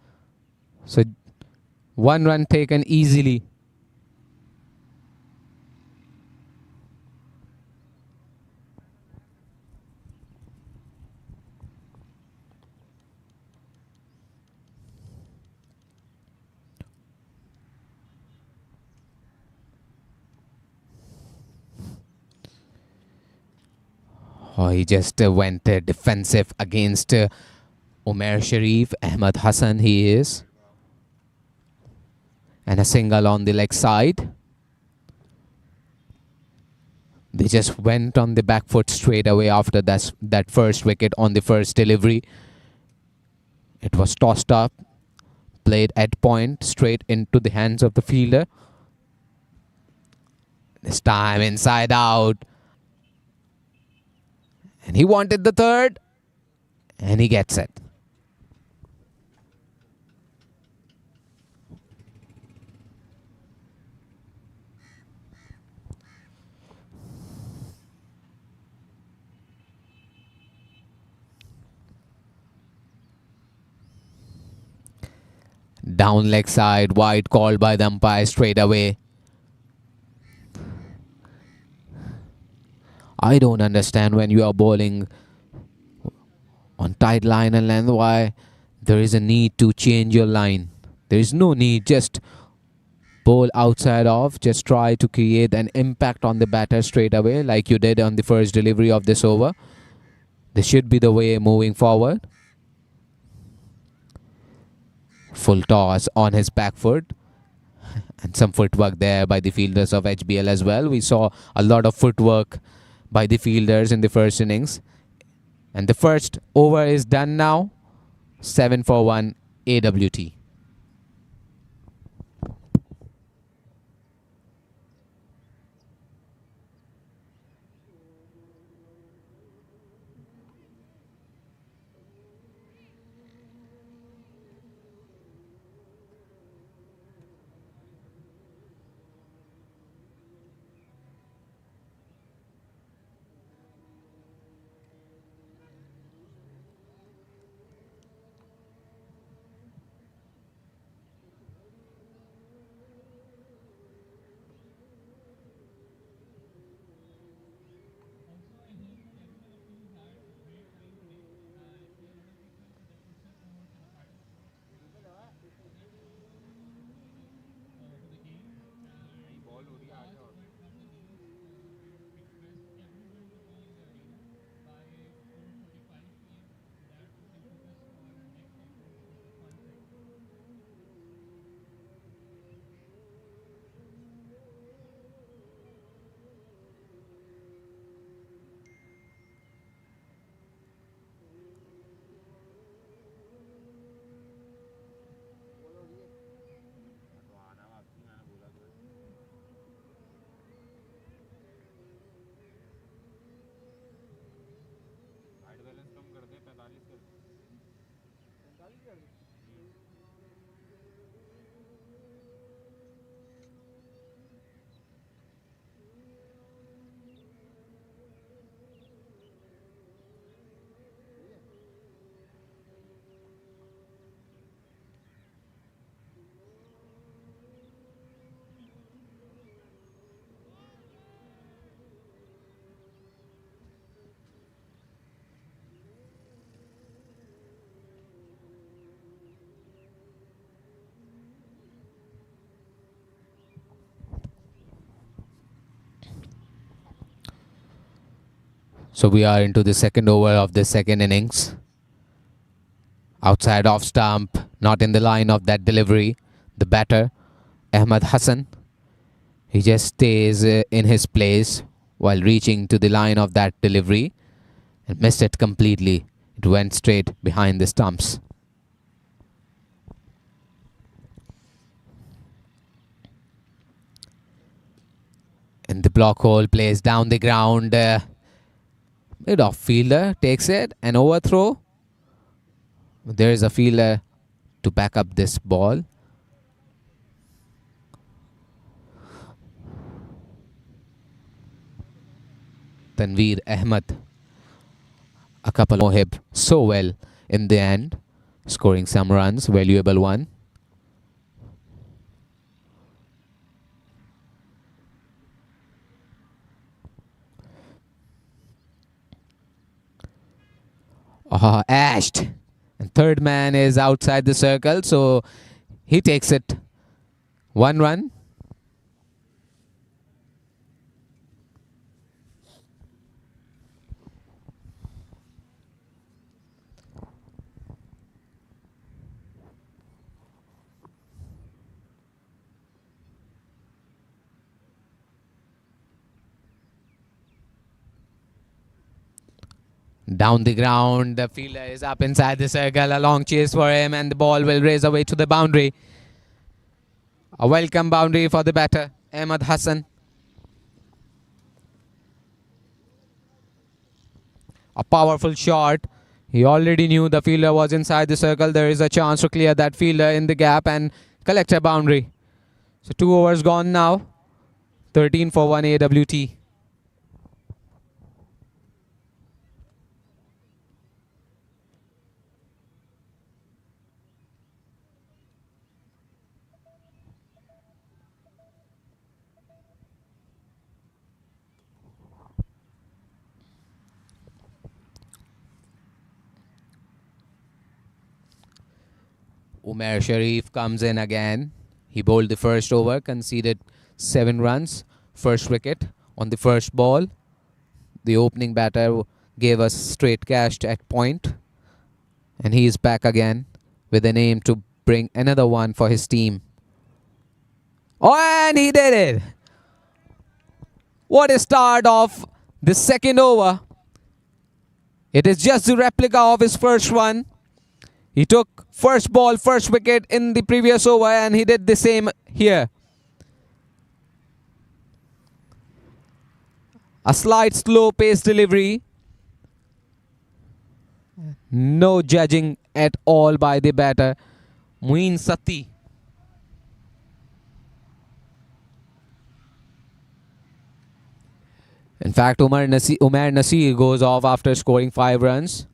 So 1 run taken easily. Oh, he just went defensive against Umair Sharif. Ahmed Hassan he is. And a single on the leg side. They just went on the back foot straight away after that first wicket on the first delivery. It was tossed up, played at point, straight into the hands of the fielder. This time inside out. And he wanted the third, and he gets it. Down leg side, wide called by the umpire straight away. I don't understand when you are bowling on tight line and length why there is a need to change your line. There is no need, just bowl outside off, just try to create an impact on the batter straight away like you did on the first delivery of this over. This should be the way moving forward. Full toss on his back foot. And some footwork there by the fielders of HBL as well. We saw a lot of footwork by the fielders in the first innings. And the first over is done now. 7 for 1 AWT. So we are into the second over of the second innings. Outside off stump, not in the line of that delivery. The batter, Ahmed Hassan, he just stays in his place while reaching to the line of that delivery and missed it completely. It went straight behind the stumps. And the block hole plays down the ground. Mid-off fielder takes it, an overthrow. There is a fielder to back up this ball. Tanveer Ahmed, a couple more hit so well in the end, scoring some runs, valuable one. Ashed. And third man is outside the circle, so he takes it. 1 run. Down the ground, the fielder is up inside the circle. A long chase for him, and the ball will race away to the boundary. A welcome boundary for the batter, Ahmed Hassan. A powerful shot. He already knew the fielder was inside the circle. There is a chance to clear that fielder in the gap and collect a boundary. So 2 overs gone now. 13 for 1 AWT. Umair Sharif comes in again. He bowled the first over, conceded 7 runs, first wicket on the first ball. The opening batter gave us straight cash at point, and he is back again with an aim to bring another one for his team. Oh, and he did it! What a start of the second over. It is just the replica of his first one. He took first ball, first wicket in the previous over, and he did the same here. A slight slow pace delivery. No judging at all by the batter, Muin Sati. In fact, Umair Nasir goes off after scoring 5 runs.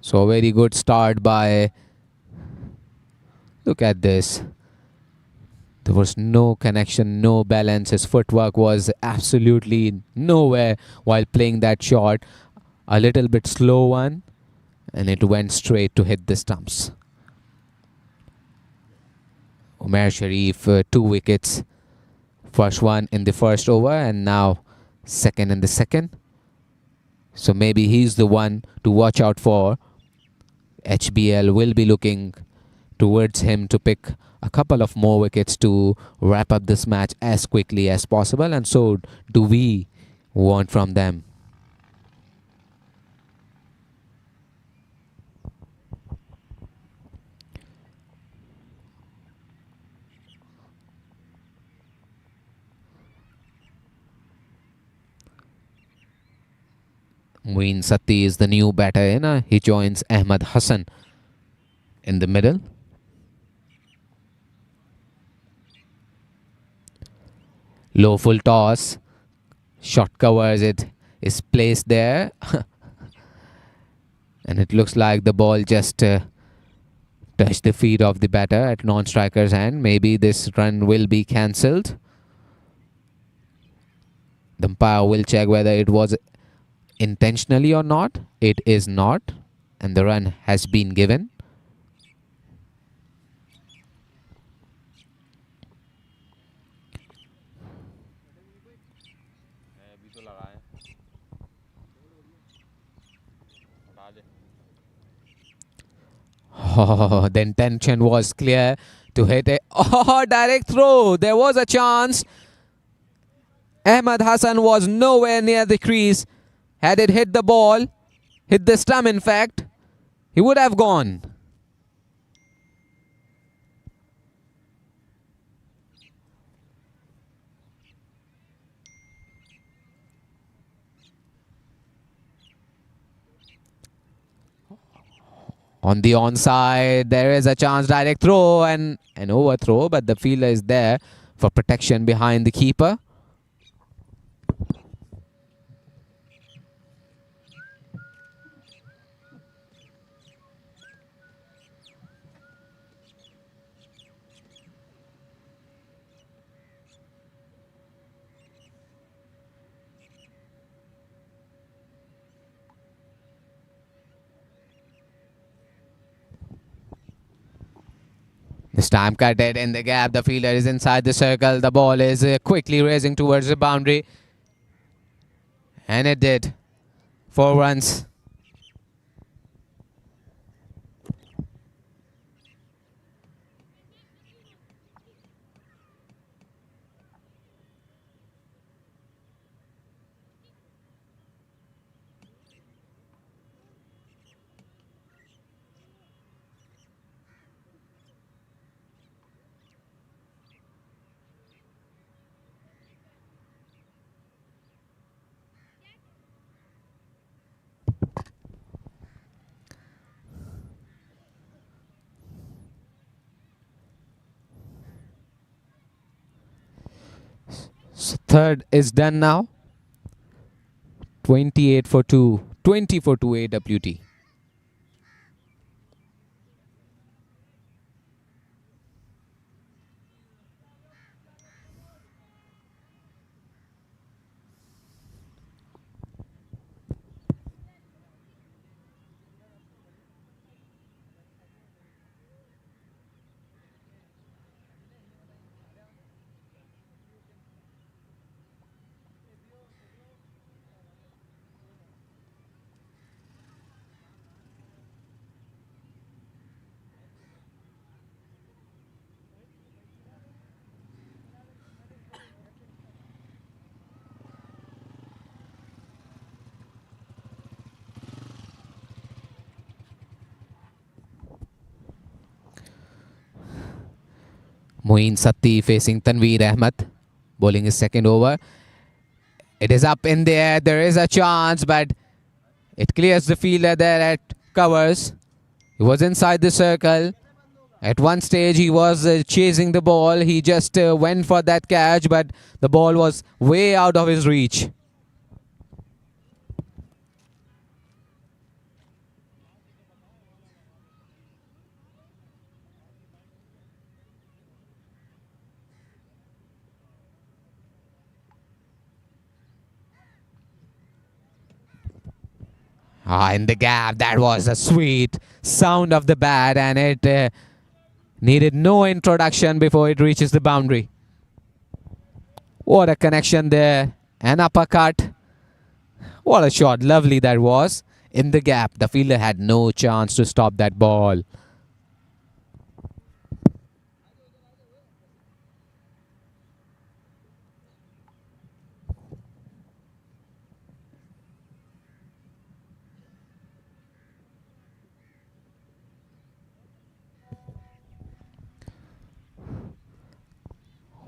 So a very good start by... Look at this. There was no connection, no balance. His footwork was absolutely nowhere while playing that shot. A little bit slow one, and it went straight to hit the stumps. Umair Sharif, 2 wickets. First one in the first over, and now second in the second. So maybe he's the one to watch out for. HBL will be looking towards him to pick a couple of more wickets to wrap up this match as quickly as possible, and so do we want from them. Muin Sati is the new batter in. He joins Ahmed Hassan in the middle. Low full toss. Shot covers it. Is placed there. And it looks like the ball just touched the feet of the batter at non-striker's hand. Maybe this run will be cancelled. The umpire will check whether it was intentionally or not. It is not, and the run has been given. Oh, the intention was clear to hit it. Oh, direct throw. There was a chance. Ahmed Hassan was nowhere near the crease. Had it hit the ball, hit the stump in fact, he would have gone. On the onside, there is a chance, direct throw and an overthrow, but the fielder is there for protection behind the keeper. This time cut it in the gap. The fielder is inside the circle. The ball is quickly racing towards the boundary. And it did. 4 runs. So third is done now. 28 for 2. 20 for 2 AWT. Moeen Satti facing Tanveer Ahmed. Bowling his second over. It is up in the air. There is a chance, but it clears the fielder there at covers. He was inside the circle. At one stage, he was chasing the ball. He just went for that catch, but the ball was way out of his reach. In the gap, that was a sweet sound of the bat, and it needed no introduction before it reaches the boundary. What a connection there. An uppercut. What a shot. Lovely that was. In the gap, the fielder had no chance to stop that ball.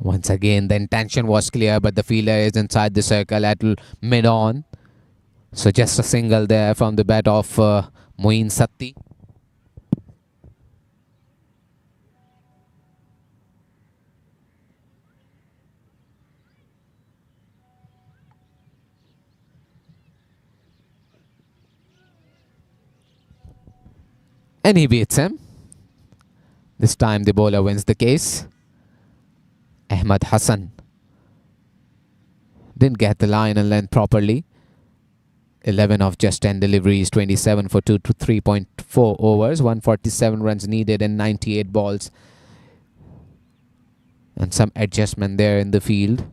Once again, the intention was clear, but the fielder is inside the circle at mid-on. So just a single there from the bat of Moeen Satti. And he beats him. This time the bowler wins the case. Ahmed Hassan didn't get the line and length properly. 11 of just 10 deliveries, 27 for 2 to 3.4 overs, 147 runs needed and 98 balls. And some adjustment there in the field.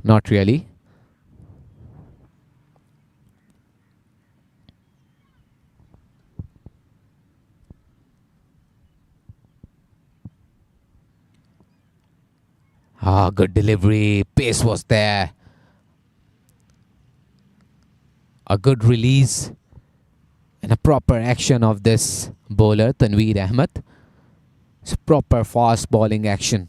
Not really. Ah, good delivery. Pace was there. A good release and a proper action of this bowler, Tanveer Ahmed. It's proper fast bowling action.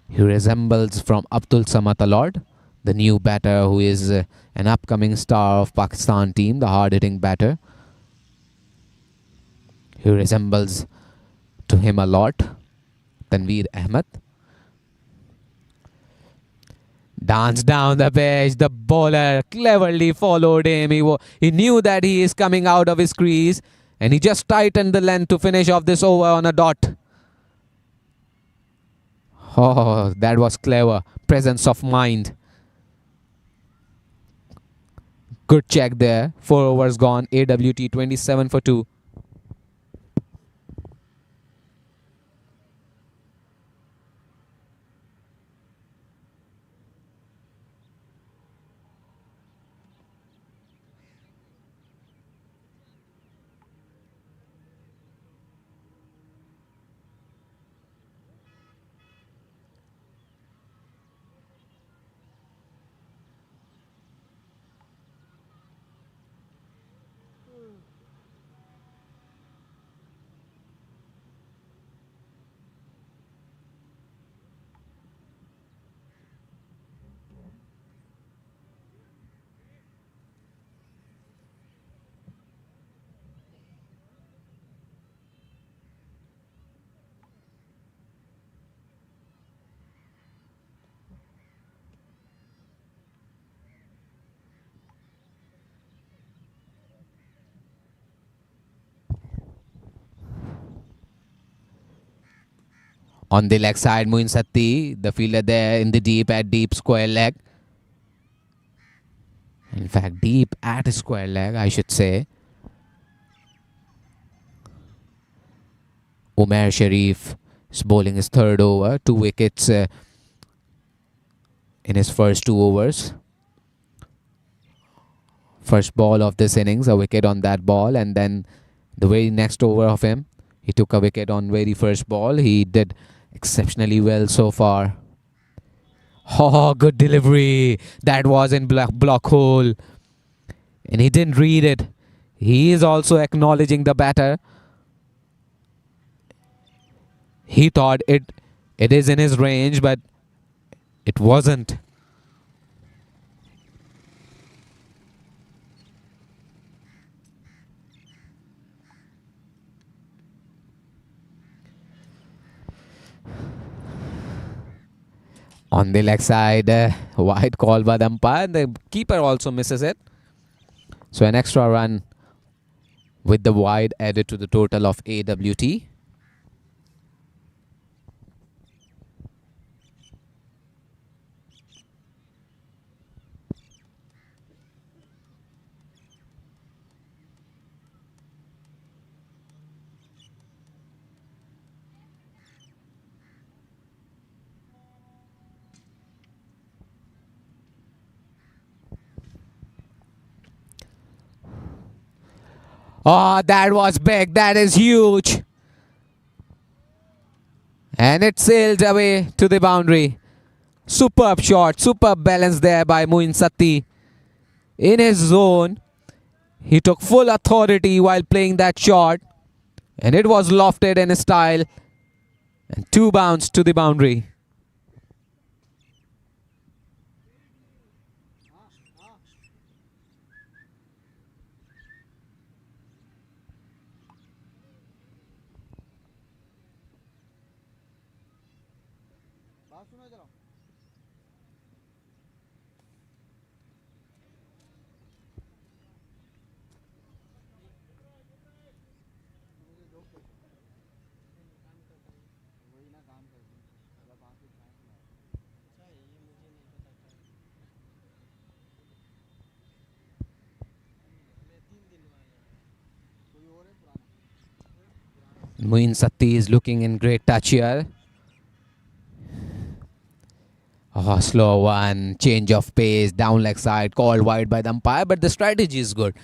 He resembles from Abdul Samad a lot, the new batter who is an upcoming star of Pakistan team, the hard-hitting batter. He resembles to him a lot, Tanveer Ahmed. Danced down the pitch. The bowler cleverly followed him. He knew that he is coming out of his crease and he just tightened the length to finish off this over on a dot. Oh, that was clever. Presence of mind. Good check there. 4 overs gone. AWT 27 for 2. On the leg side, Moin Satti, the fielder there in the deep at deep square leg. In fact, deep at square leg, I should say. Umair Sharif is bowling his third over. 2 wickets in his first 2 overs. First ball of this innings, a wicket on that ball, and then the very next over of him, he took a wicket on very first ball. He did exceptionally well so far. Oh, good delivery. That was in block hole. And he didn't read it. He is also acknowledging the batter. He thought it is in his range, but it wasn't. On the leg side, wide call by the umpire. The keeper also misses it. So an extra run with the wide added to the total of AWT. Oh, that was big. That is huge. And it sailed away to the boundary. Superb shot. Superb balance there by Moin Satti. In his zone, he took full authority while playing that shot. And it was lofted in style. And 2 bounds to the boundary. बात सुनो जरा वही ना काम करती हूँ मतलब आँख की छाँव में अच्छा ये मुझे नहीं पता था मैं 3 दिन में आया कोई और है पुराना Moin Satti is looking in great touch here. Oh, slow one. Change of pace. Down leg side. Called wide by the umpire. But the strategy is good.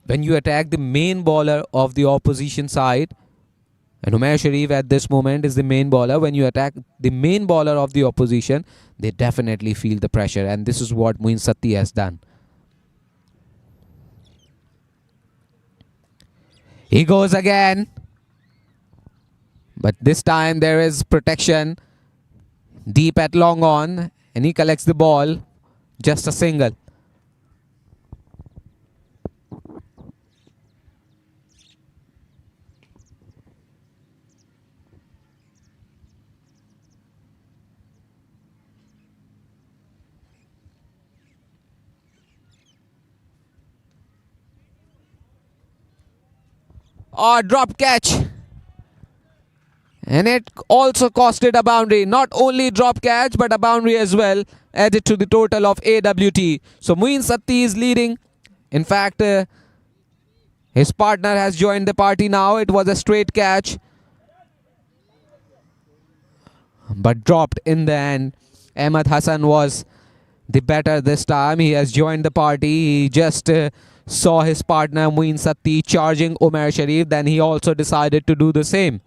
When you attack the main bowler of the opposition side, And Umair Sharif at this moment is the main bowler. When you attack the main bowler of the opposition, they definitely feel the pressure. And this is what Moin Satti has done. He goes again. But this time there is protection deep at long on. And he collects the ball. Just a single. Oh, drop catch. And it also costed a boundary. Not only drop catch, but a boundary as well, added to the total of AWT. So Moin Satti is leading. In fact, his partner has joined the party now. It was a straight catch, but dropped in the end. Ahmed Hassan was the batter this time. He has joined the party. He just saw his partner Moin Satti charging Umair Sharif. Then he also decided to do the same.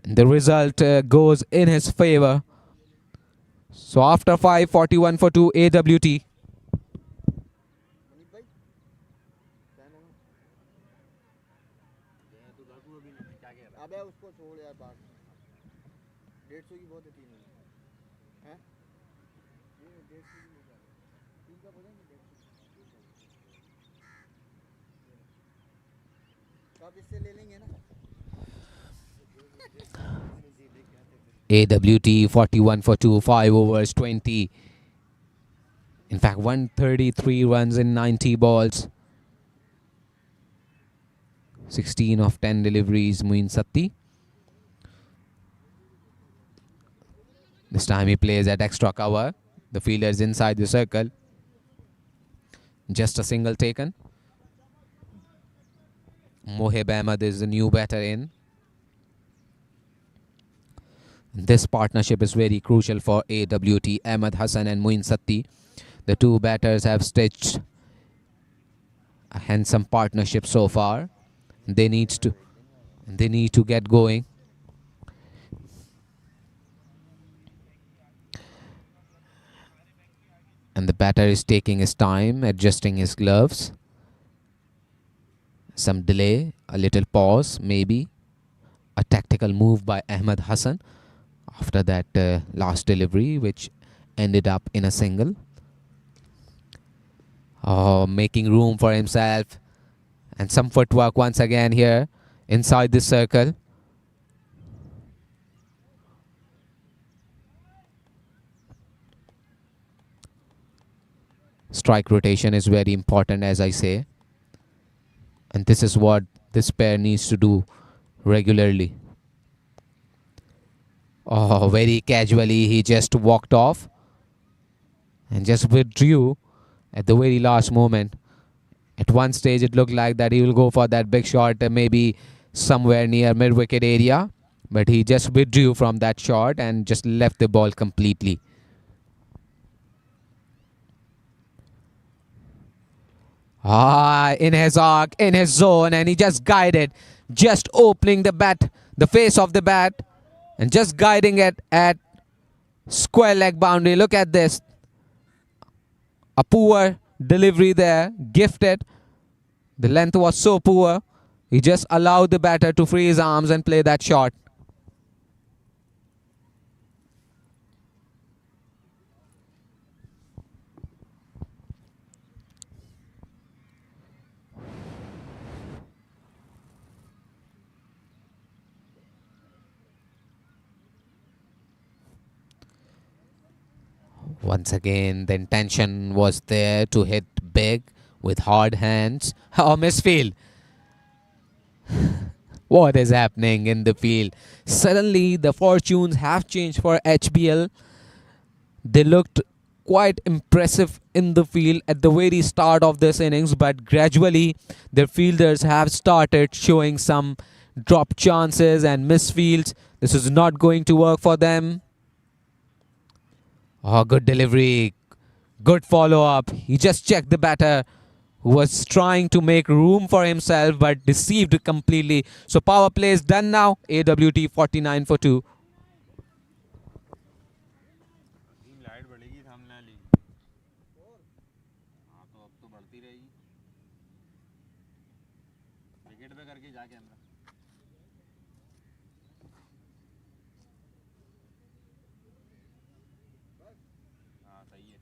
The result goes in his favor. So after 5, 41 for 2 AWT. Manish भाई क्या नाम है? अबे उसको छोड़ यार बात 150 की बहुत है 3 हैं ये 150 की हो जाएगा 3 का बोला नहीं 150 तो आप इससे ले लेंगे ना AWT 41 for 2, 5 overs, 20. In fact, 133 runs in 90 balls. 16 of 10 deliveries, Moin Satti. This time he plays at extra cover. The fielder is inside the circle. Just a single taken. Mohib Ahmed is the new batter in. This partnership is very crucial for AWT. Ahmed Hassan and Moin Satti, the two batters, have stitched a handsome partnership so far. They need to get going. And the batter is taking his time, adjusting his gloves. Some delay, a little pause, maybe. A tactical move by Ahmed Hassan after that last delivery, which ended up in a single. Making room for himself. And some footwork once again here inside the circle. Strike rotation is very important, as I say. And this is what this pair needs to do regularly. Oh, very casually he just walked off and just withdrew at the very last moment. At one stage it looked like that he will go for that big shot, maybe somewhere near mid-wicket area. But he just withdrew from that shot and just left the ball completely. In his arc, in his zone, and he just guided, just opening the bat, the face of the bat, and just guiding it at square leg boundary. Look at this. A poor delivery there, gifted. The length was so poor. He just allowed the batter to free his arms and play that shot. Once again, the intention was there to hit big with hard hands. Oh, misfield. What is happening in the field? Suddenly, the fortunes have changed for HBL. They looked quite impressive in the field at the very start of this innings, but gradually, their fielders have started showing some drop chances and misfields. This is not going to work for them. Oh, good delivery. Good follow-up. He just checked the batter who was trying to make room for himself but deceived completely. So power play is done now. AWT 49 for 2. Team light बढ़ेगी सामने वाली हाँ तो अब तो बढ़ती रहेगी wicket पे करके जाके अंदर हाँ सही है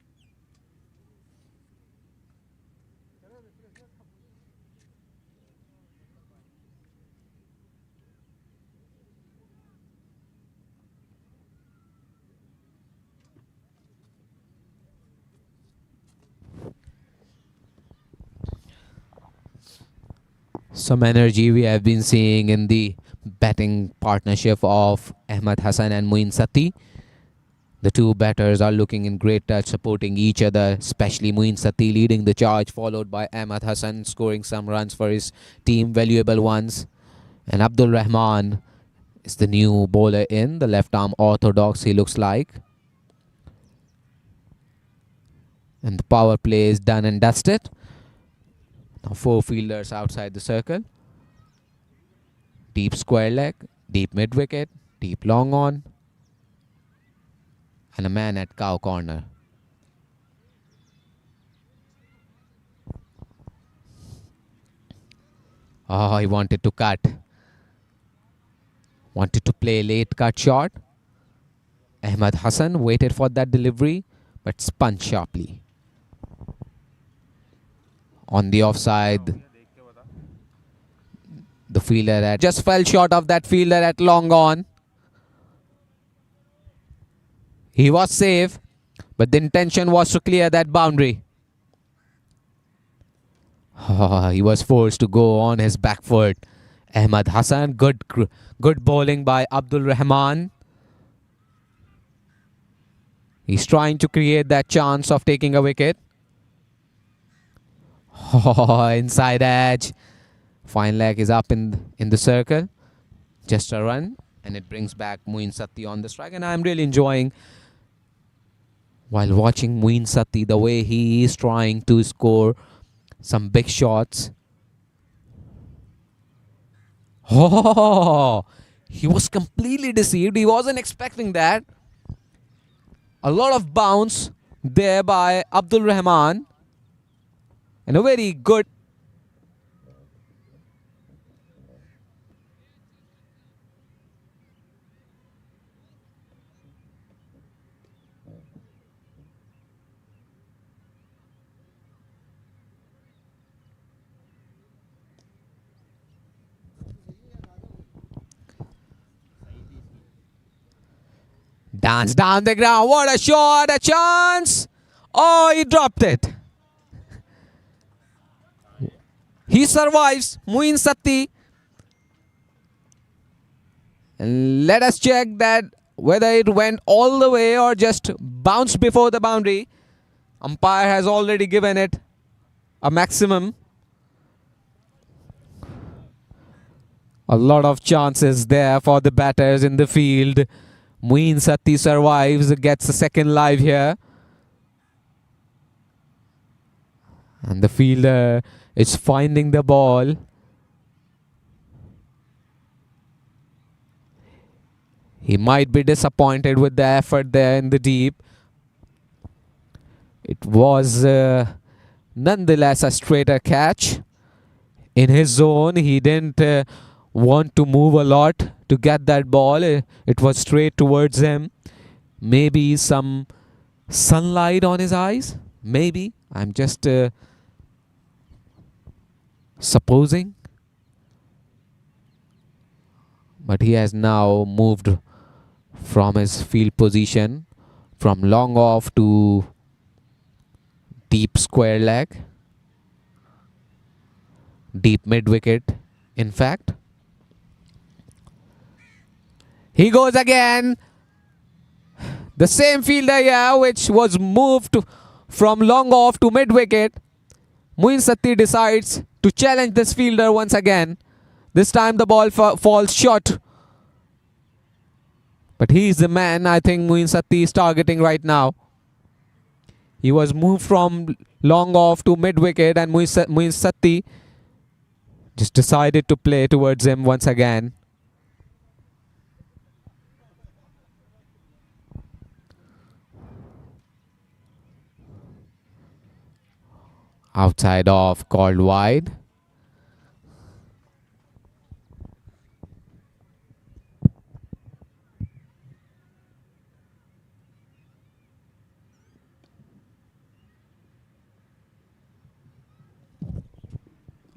Some energy we have been seeing in the batting partnership of Ahmed Hassan and Moin Sati. The two batters are looking in great touch, supporting each other, especially Moin Sati leading the charge, followed by Ahmed Hassan scoring some runs for his team, valuable ones. And Abdul Rahman is the new bowler in, the left arm orthodox he looks like. And the power play is done and dusted. Now 4 fielders outside the circle. Deep square leg, deep mid wicket, deep long on. And a man at cow corner. Oh, he wanted to cut. Wanted to play late cut shot. Ahmed Hassan waited for that delivery but spun sharply. On the offside, the fielder at just fell short of that fielder at long on. He was safe, but the intention was to clear that boundary. He was forced to go on his back foot. Ahmed Hassan, good bowling by Abdul Rahman. He's trying to create that chance of taking a wicket. Inside edge. Fine leg is up in the circle. Just a run. And it brings back Moin Sati on the strike. And I'm really enjoying, while watching Moin Sati, the way he is trying to score some big shots. Oh, he was completely deceived. He wasn't expecting that. A lot of bounce there by Abdul Rahman. And a very good dance down the ground. What a shot, a chance. Oh, he dropped it. He survives, Moin Sati. And let us check that whether it went all the way or just bounced before the boundary. Umpire has already given it a maximum. A lot of chances there for the batters in the field. Moin Sati survives, gets a second live here. And the fielder is finding the ball. He might be disappointed with the effort there in the deep. It was nonetheless a straighter catch. In his zone, he didn't want to move a lot to get that ball. It was straight towards him. Maybe some sunlight on his eyes. Maybe. I'm just supposing. But he has now moved from his field position from long off to deep square leg. Deep mid wicket, in fact. He goes again. The same fielder here, which was moved from long off to mid wicket. Moin Sati decides to challenge this fielder once again. This time the ball falls short. But he is the man I think Moin Sati is targeting right now. He was moved from long off to mid wicket, and Muin Satti just decided to play towards him once again. Outside off, called wide.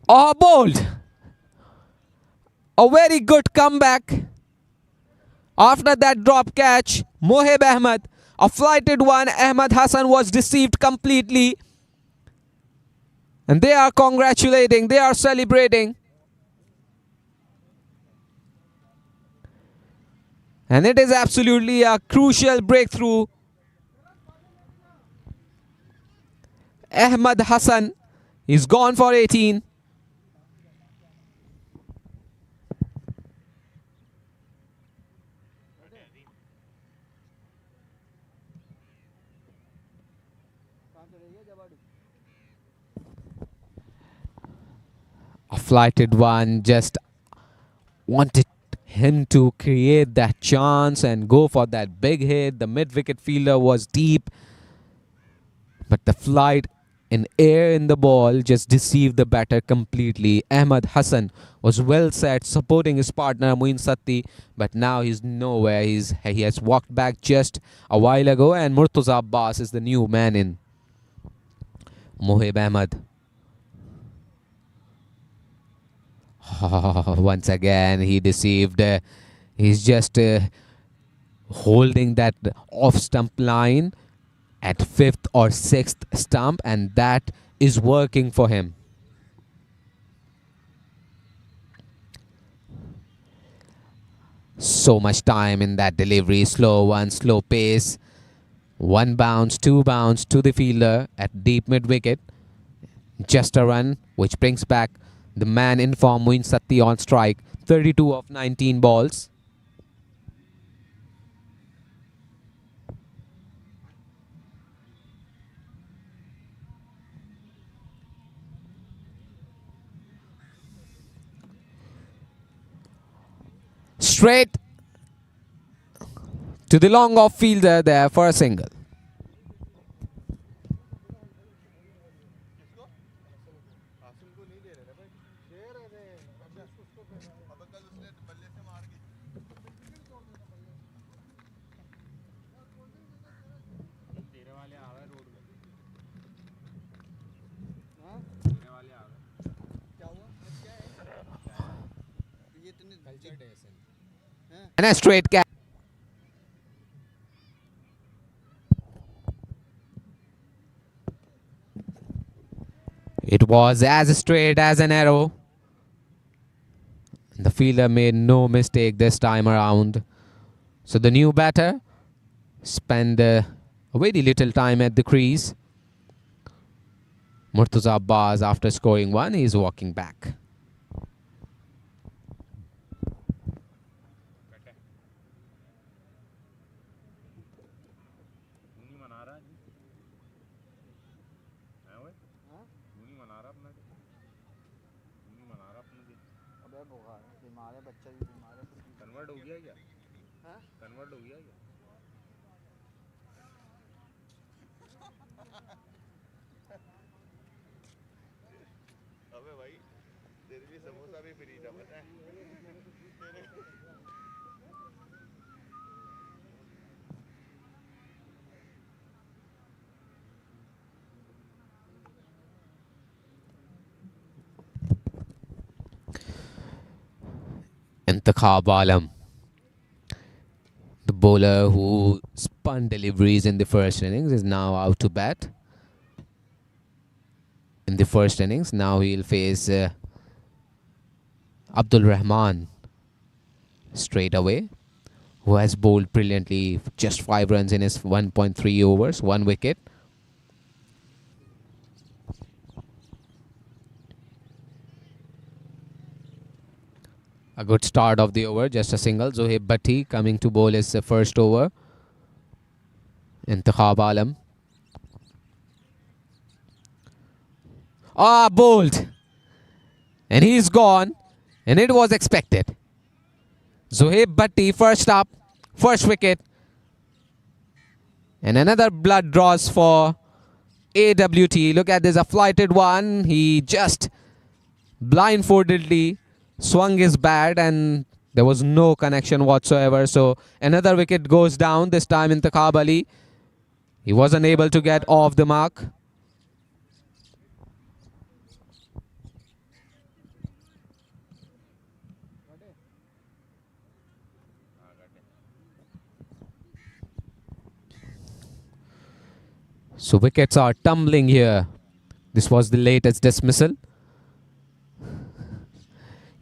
Oh, bowled! A very good comeback. After that drop catch, Mohib Ahmed, a flighted one, Ahmed Hassan was deceived completely. And they are congratulating, they are celebrating. And it is absolutely a crucial breakthrough. Ahmed Hassan is gone for 18. A flighted one, just wanted him to create that chance and go for that big hit. The mid-wicket fielder was deep, but the flight in air in the ball just deceived the batter completely. Ahmed Hassan was well set, supporting his partner Muin Satti, but now he's nowhere. He has walked back just a while ago, and Murtaza Abbas is the new man in. Mohib Ahmed. Once again, he deceived. He's just holding that off stump line at 5th or 6th stump, and that is working for him. So much time in that delivery. Slow one, slow pace. One bounce, two bounce to the fielder at deep mid wicket. Just a run, which brings back the man in form, Muin Satti, on strike. 32 of 19 balls. Straight to the long off fielder there for a single. तेरे वाले आ गए road पे तेरे वाले आ गए क्या हुआ आज क्या है ये इतने culture day And a straight catch. It was as straight as an arrow. The fielder made no mistake this time around. So the new batter spent very little time at the crease. Murtaza Abbas, after scoring one, is walking back. नहीं मना रहा जी है वो नहीं मना रहा अपना नहीं मना रहा अपना दिन अबे बुखार बीमार है बच्चा भी बीमार है कन्वर्ट हो गया क्या हाँ कन्वर्ट हो गया क्या अबे भाई तेरे भी समोसा भी फ्री था पता है Intikhab Alam, the bowler who spun deliveries in the first innings, is now out to bat. In the first innings, now he'll face Abdul Rahman straight away, who has bowled brilliantly, just 5 runs in his 1.3 overs, 1 wicket. A good start of the over, just a single. Zohaib Bhatti coming to bowl his first over. Intikhab Alam. Ah, bowled. And he's gone. And it was expected. Zohaib Bhatti first up, first wicket. And another blood draws for AWT. Look at this, a flighted one. He just blindfoldedly swung his bat and there was no connection whatsoever. So another wicket goes down, this time in Intikhab Ali. He wasn't able to get off the mark. So wickets are tumbling here. This was the latest dismissal.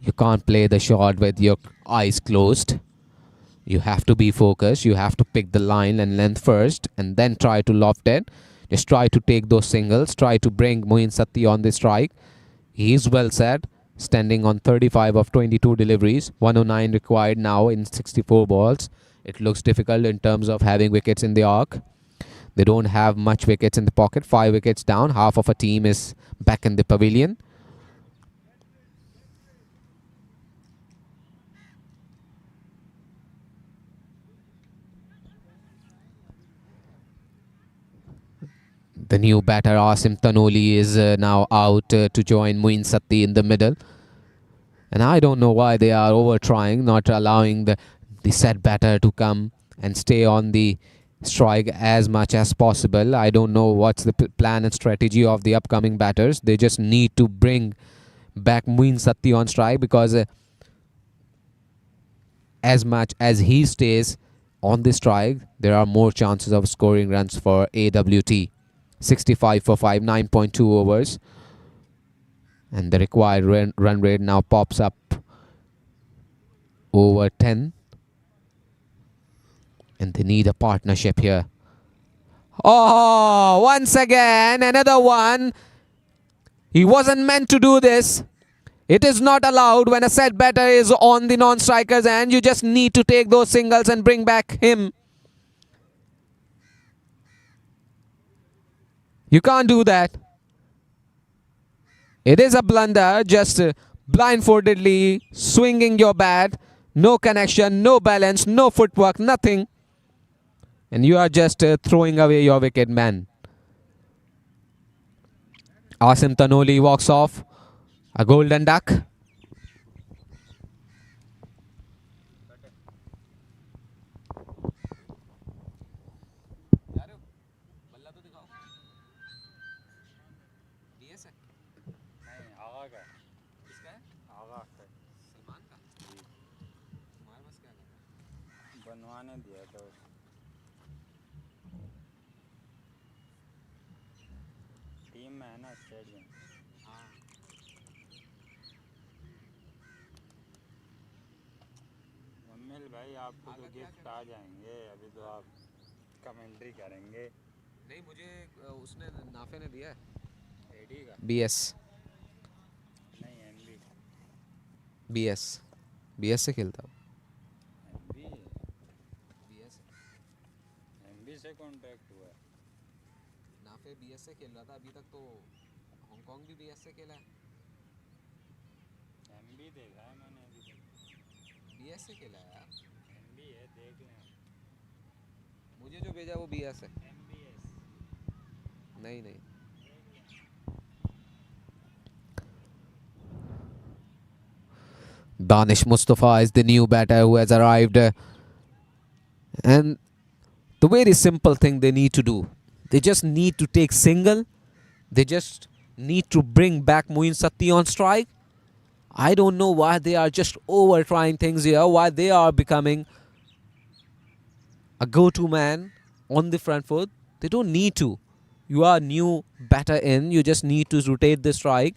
You can't play the shot with your eyes closed. You have to be focused. You have to pick the line and length first and then try to loft it. Just try to take those singles. Try to bring Moeen Satti on the strike. He is well set, standing on 35 of 22 deliveries. 109 required now in 64 balls. It looks difficult in terms of having wickets in the arc. They don't have much wickets in the pocket. 5 wickets down. Half of a team is back in the pavilion. The new batter Asim Tanoli is now out to join Moeen Satti in the middle. And I don't know why they are over trying, not allowing the set batter to come and stay on the strike as much as possible. I don't know what's the plan and strategy of the upcoming batters. They just need to bring back Moeen Satti on strike because as much as he stays on the strike, there are more chances of scoring runs for AWT. 65 for 5, 9.2 overs. And the required run rate now pops up over 10. And they need a partnership here. Oh, once again, another one. He wasn't meant to do this. It is not allowed when a set batter is on the non-striker's end. You just need to take those singles and bring back him. You can't do that. It is a blunder, just blindfoldedly swinging your bat. No connection, no balance, no footwork, nothing. And you are just throwing away your wicket, man. Asim Tanoli walks off. A golden duck. नहीं आगा का है। किसका है? आगा का है। सलमान का? जी। तुम्हारे पास क्या लगा? बनवाने दिया था उसको। टीम में है ना स्टेडियम। हाँ। जमील भाई आपको तो गिफ्ट आ जाएंगे, अभी तो आप कमेंट्री करेंगे। नहीं, मुझे उसने नाफे ने दिया है। एडी का? BS नहीं एमबी। BS से खेलता हूँ। एमबी BS एमबी से कांटेक्ट हुआ है। नाफे BS से खेल रहा था अभी तक तो। हांगकांग भी BS से खेला है। एमबी देखा है मैंने अभी तक। BS से खेला है यार। एमबी है, देख लें। मुझे जो भेजा वो BS है। एमबीएस नहीं नहीं। Danish Mustafa is the new batter who has arrived. And the very simple thing they need to do, they just need to take single. They just need to bring back Moeen Satti on strike. I don't know why they are just over trying things here, why they are becoming a go-to man on the front foot. They don't need to. You are new batter in, you just need to rotate the strike.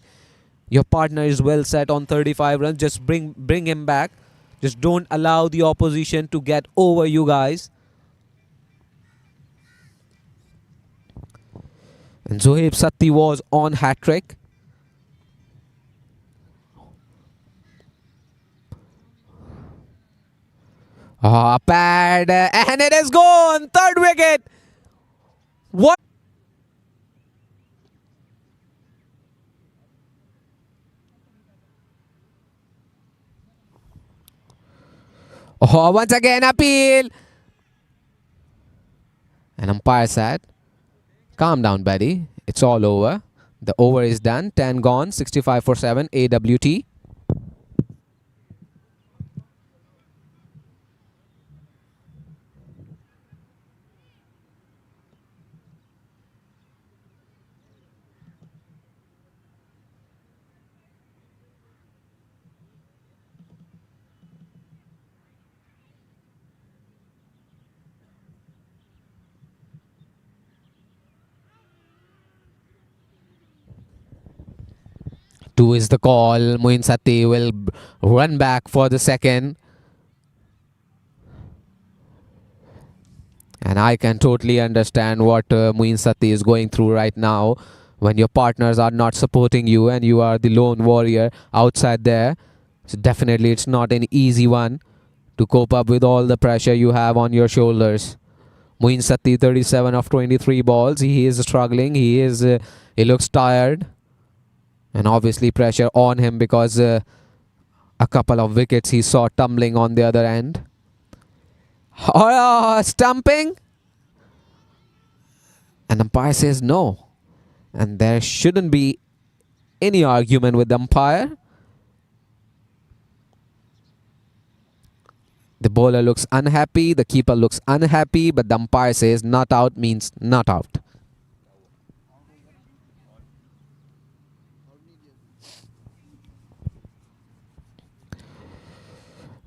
Your partner is well set on 35 runs. Just bring him back. Just don't allow the opposition to get over you guys. And Zohaib Satti was on hat-trick. Pad. And it is gone. Third wicket. What? Oh, once again, appeal. And umpire said, calm down, buddy. It's all over. The over is done. 10 gone. 65 for 7. AWT. Two is the call. Moin Sati will run back for the second. And I can totally understand what Moin Sati is going through right now when your partners are not supporting you and you are the lone warrior outside there. So definitely it's not an easy one to cope up with all the pressure you have on your shoulders. Moin Sati, 37 of 23 balls. He is struggling. He looks tired. And obviously pressure on him because a couple of wickets he saw tumbling on the other end. Stumping. And umpire says no. And there shouldn't be any argument with the umpire. The bowler looks unhappy. The keeper looks unhappy. But the umpire says not out means not out.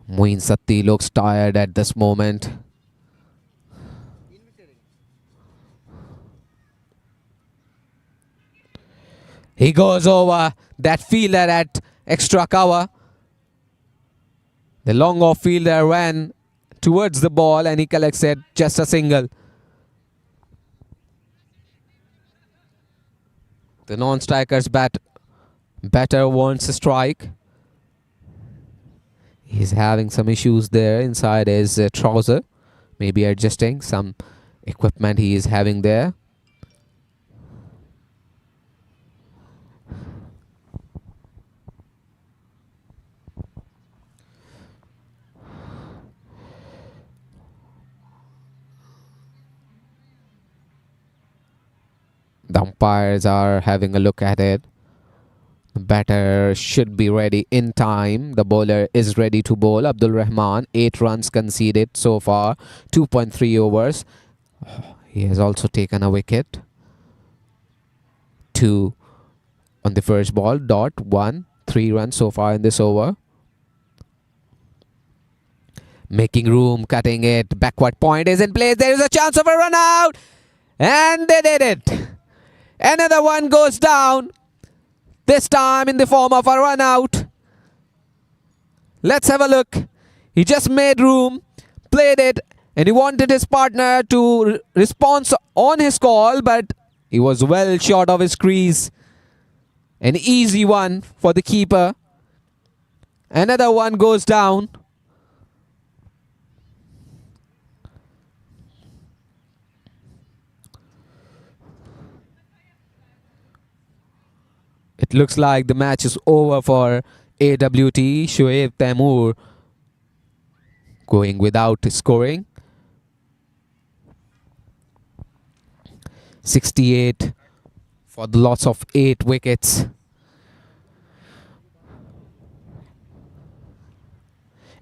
Moin Satti looks tired at this moment. He goes over that fielder at extra cover. The long off fielder ran towards the ball and he collects it, just a single. The non-striker's batter wants a strike. He's having some issues there inside his trouser. Maybe adjusting some equipment he is having there. The umpires are having a look at it. The batter should be ready in time. The bowler is ready to bowl. Abdul Rahman, 8 runs conceded so far. 2.3 overs. He has also taken a wicket. 2 on the first ball. Dot 1. 3 runs so far in this over. Making room, cutting it. Backward point is in place. There is a chance of a run out. And they did it. Another one goes down. This time in the form of a run out. Let's have a look. He just made room, played it, and he wanted his partner to respond on his call, but he was well short of his crease. An easy one for the keeper. Another one goes down. It looks like the match is over for AWT. Shoaib Taimur going without scoring. 68 for the loss of 8 wickets.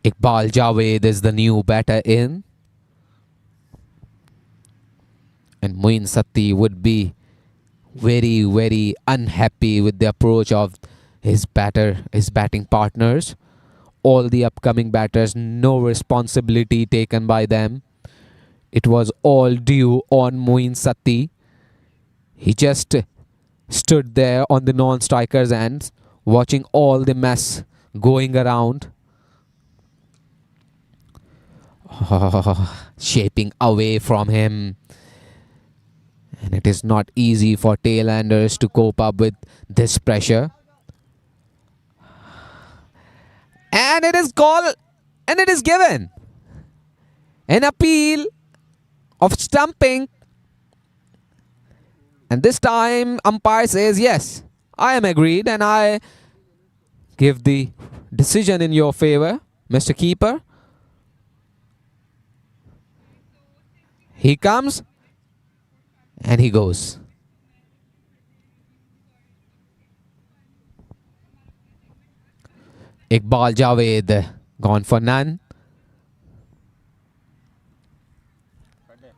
Iqbal Javed is the new batter in. And Moin Satti would be very, very unhappy with the approach of his batting partners. All the upcoming batters, no responsibility taken by them. It was all due on Moin Satti. He just stood there on the non-striker's ends, watching all the mess going around. Shaping away from him. And it is not easy for tailenders to cope up with this pressure. And it is called and it is given. An appeal of stumping. And this time umpire says, yes, I am agreed and I give the decision in your favor, Mr. Keeper. He comes and he goes. Iqbal Javed gone for none. खड़े ये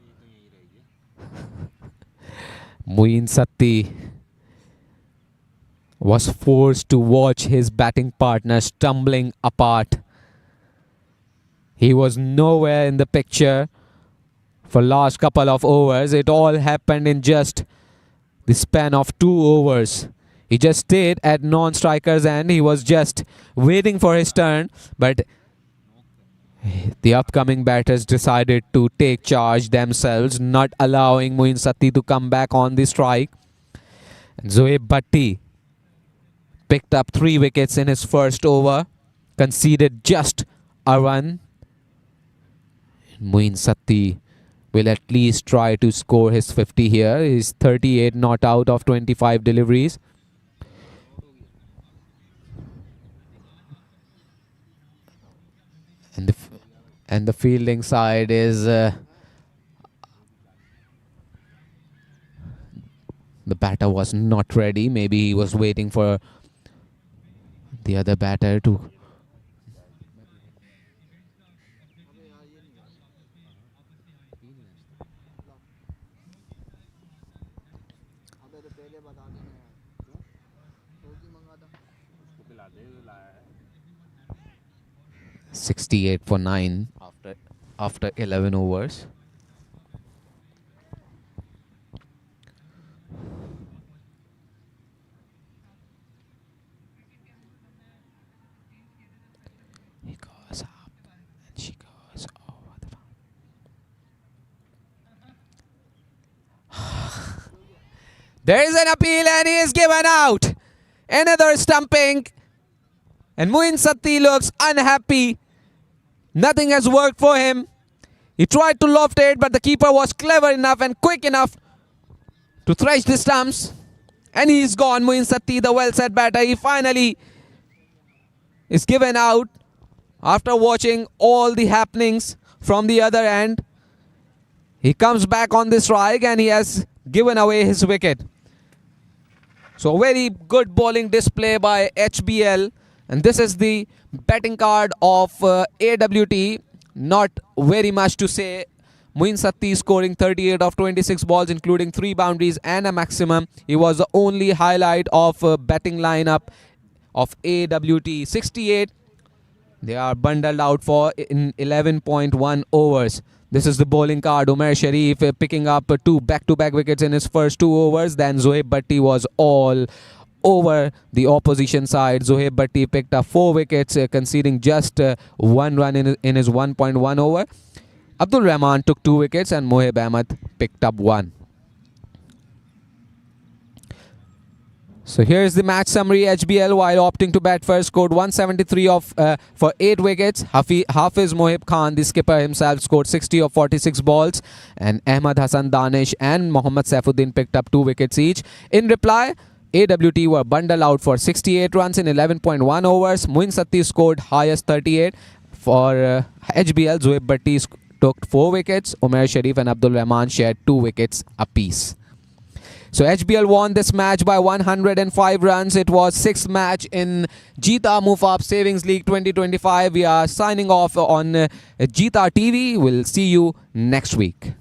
तो यही रहेगी Muin Satti was forced to watch his batting partner stumbling apart. He was nowhere in the picture for last couple of overs. It all happened in just the span of 2 overs. He just stayed at non-striker's end. He was just waiting for his turn, but the upcoming batters decided to take charge themselves, not allowing Muin Satti to come back on the strike. And Zoeb Bhatti picked up 3 wickets in his first over, conceded just a run. Muin Satti will at least try to score his 50 here. He's 38 not out of 25 deliveries. And the fielding side is the batter was not ready. Maybe he was waiting for the other batter to. अबे यार ये नहीं अबे तो पहले बता देना यार क्यों तो की मंगा था उसको पिला दे लाया है 68 for 9 after 11 overs. He goes up and she goes over the There is an appeal and he is given out. Another stumping. And Muin Satti looks unhappy. Nothing has worked for him. He tried to loft it, but the keeper was clever enough and quick enough to thresh the stumps. And he's gone. Muin Satti, the well-set batter, he finally is given out after watching all the happenings from the other end. He comes back on the strike and he has given away his wicket. So very good bowling display by HBL. And this is the batting card of AWT. Not very much to say. Muin Satti scoring 38 of 26 balls, including 3 boundaries and a maximum. He was the only highlight of batting lineup of AWT. 68. They are bundled out for in 11.1 overs. This is the bowling card. Umer Sharif picking up 2 back-to-back wickets in his first 2 overs. Then Zoeb Bhatti was all over the opposition side. Zoeb Bhatti picked up 4 wickets, conceding just 1 run in his 1.1 over. Abdul Rahman took 2 wickets and Mohib Ahmed picked up 1. So here's the match summary. HBL, while opting to bat first, scored 173 for 8 wickets. Hafiz Mohib Khan, the skipper himself, scored 60 of 46 balls. And Ahmad Hassan Danish and Mohammad Saifuddin picked up 2 wickets each. In reply, AWT were bundled out for 68 runs in 11.1 overs. Muin Satti scored highest 38. For HBL, Zoeb Bhatti took 4 wickets. Umer Sharif and Abdul Rahman shared 2 wickets apiece. So HBL won this match by 105 runs. It was 6th match in Jeetah Mufap Savings League 2025. We are signing off on Jeetah TV. We'll see you next week.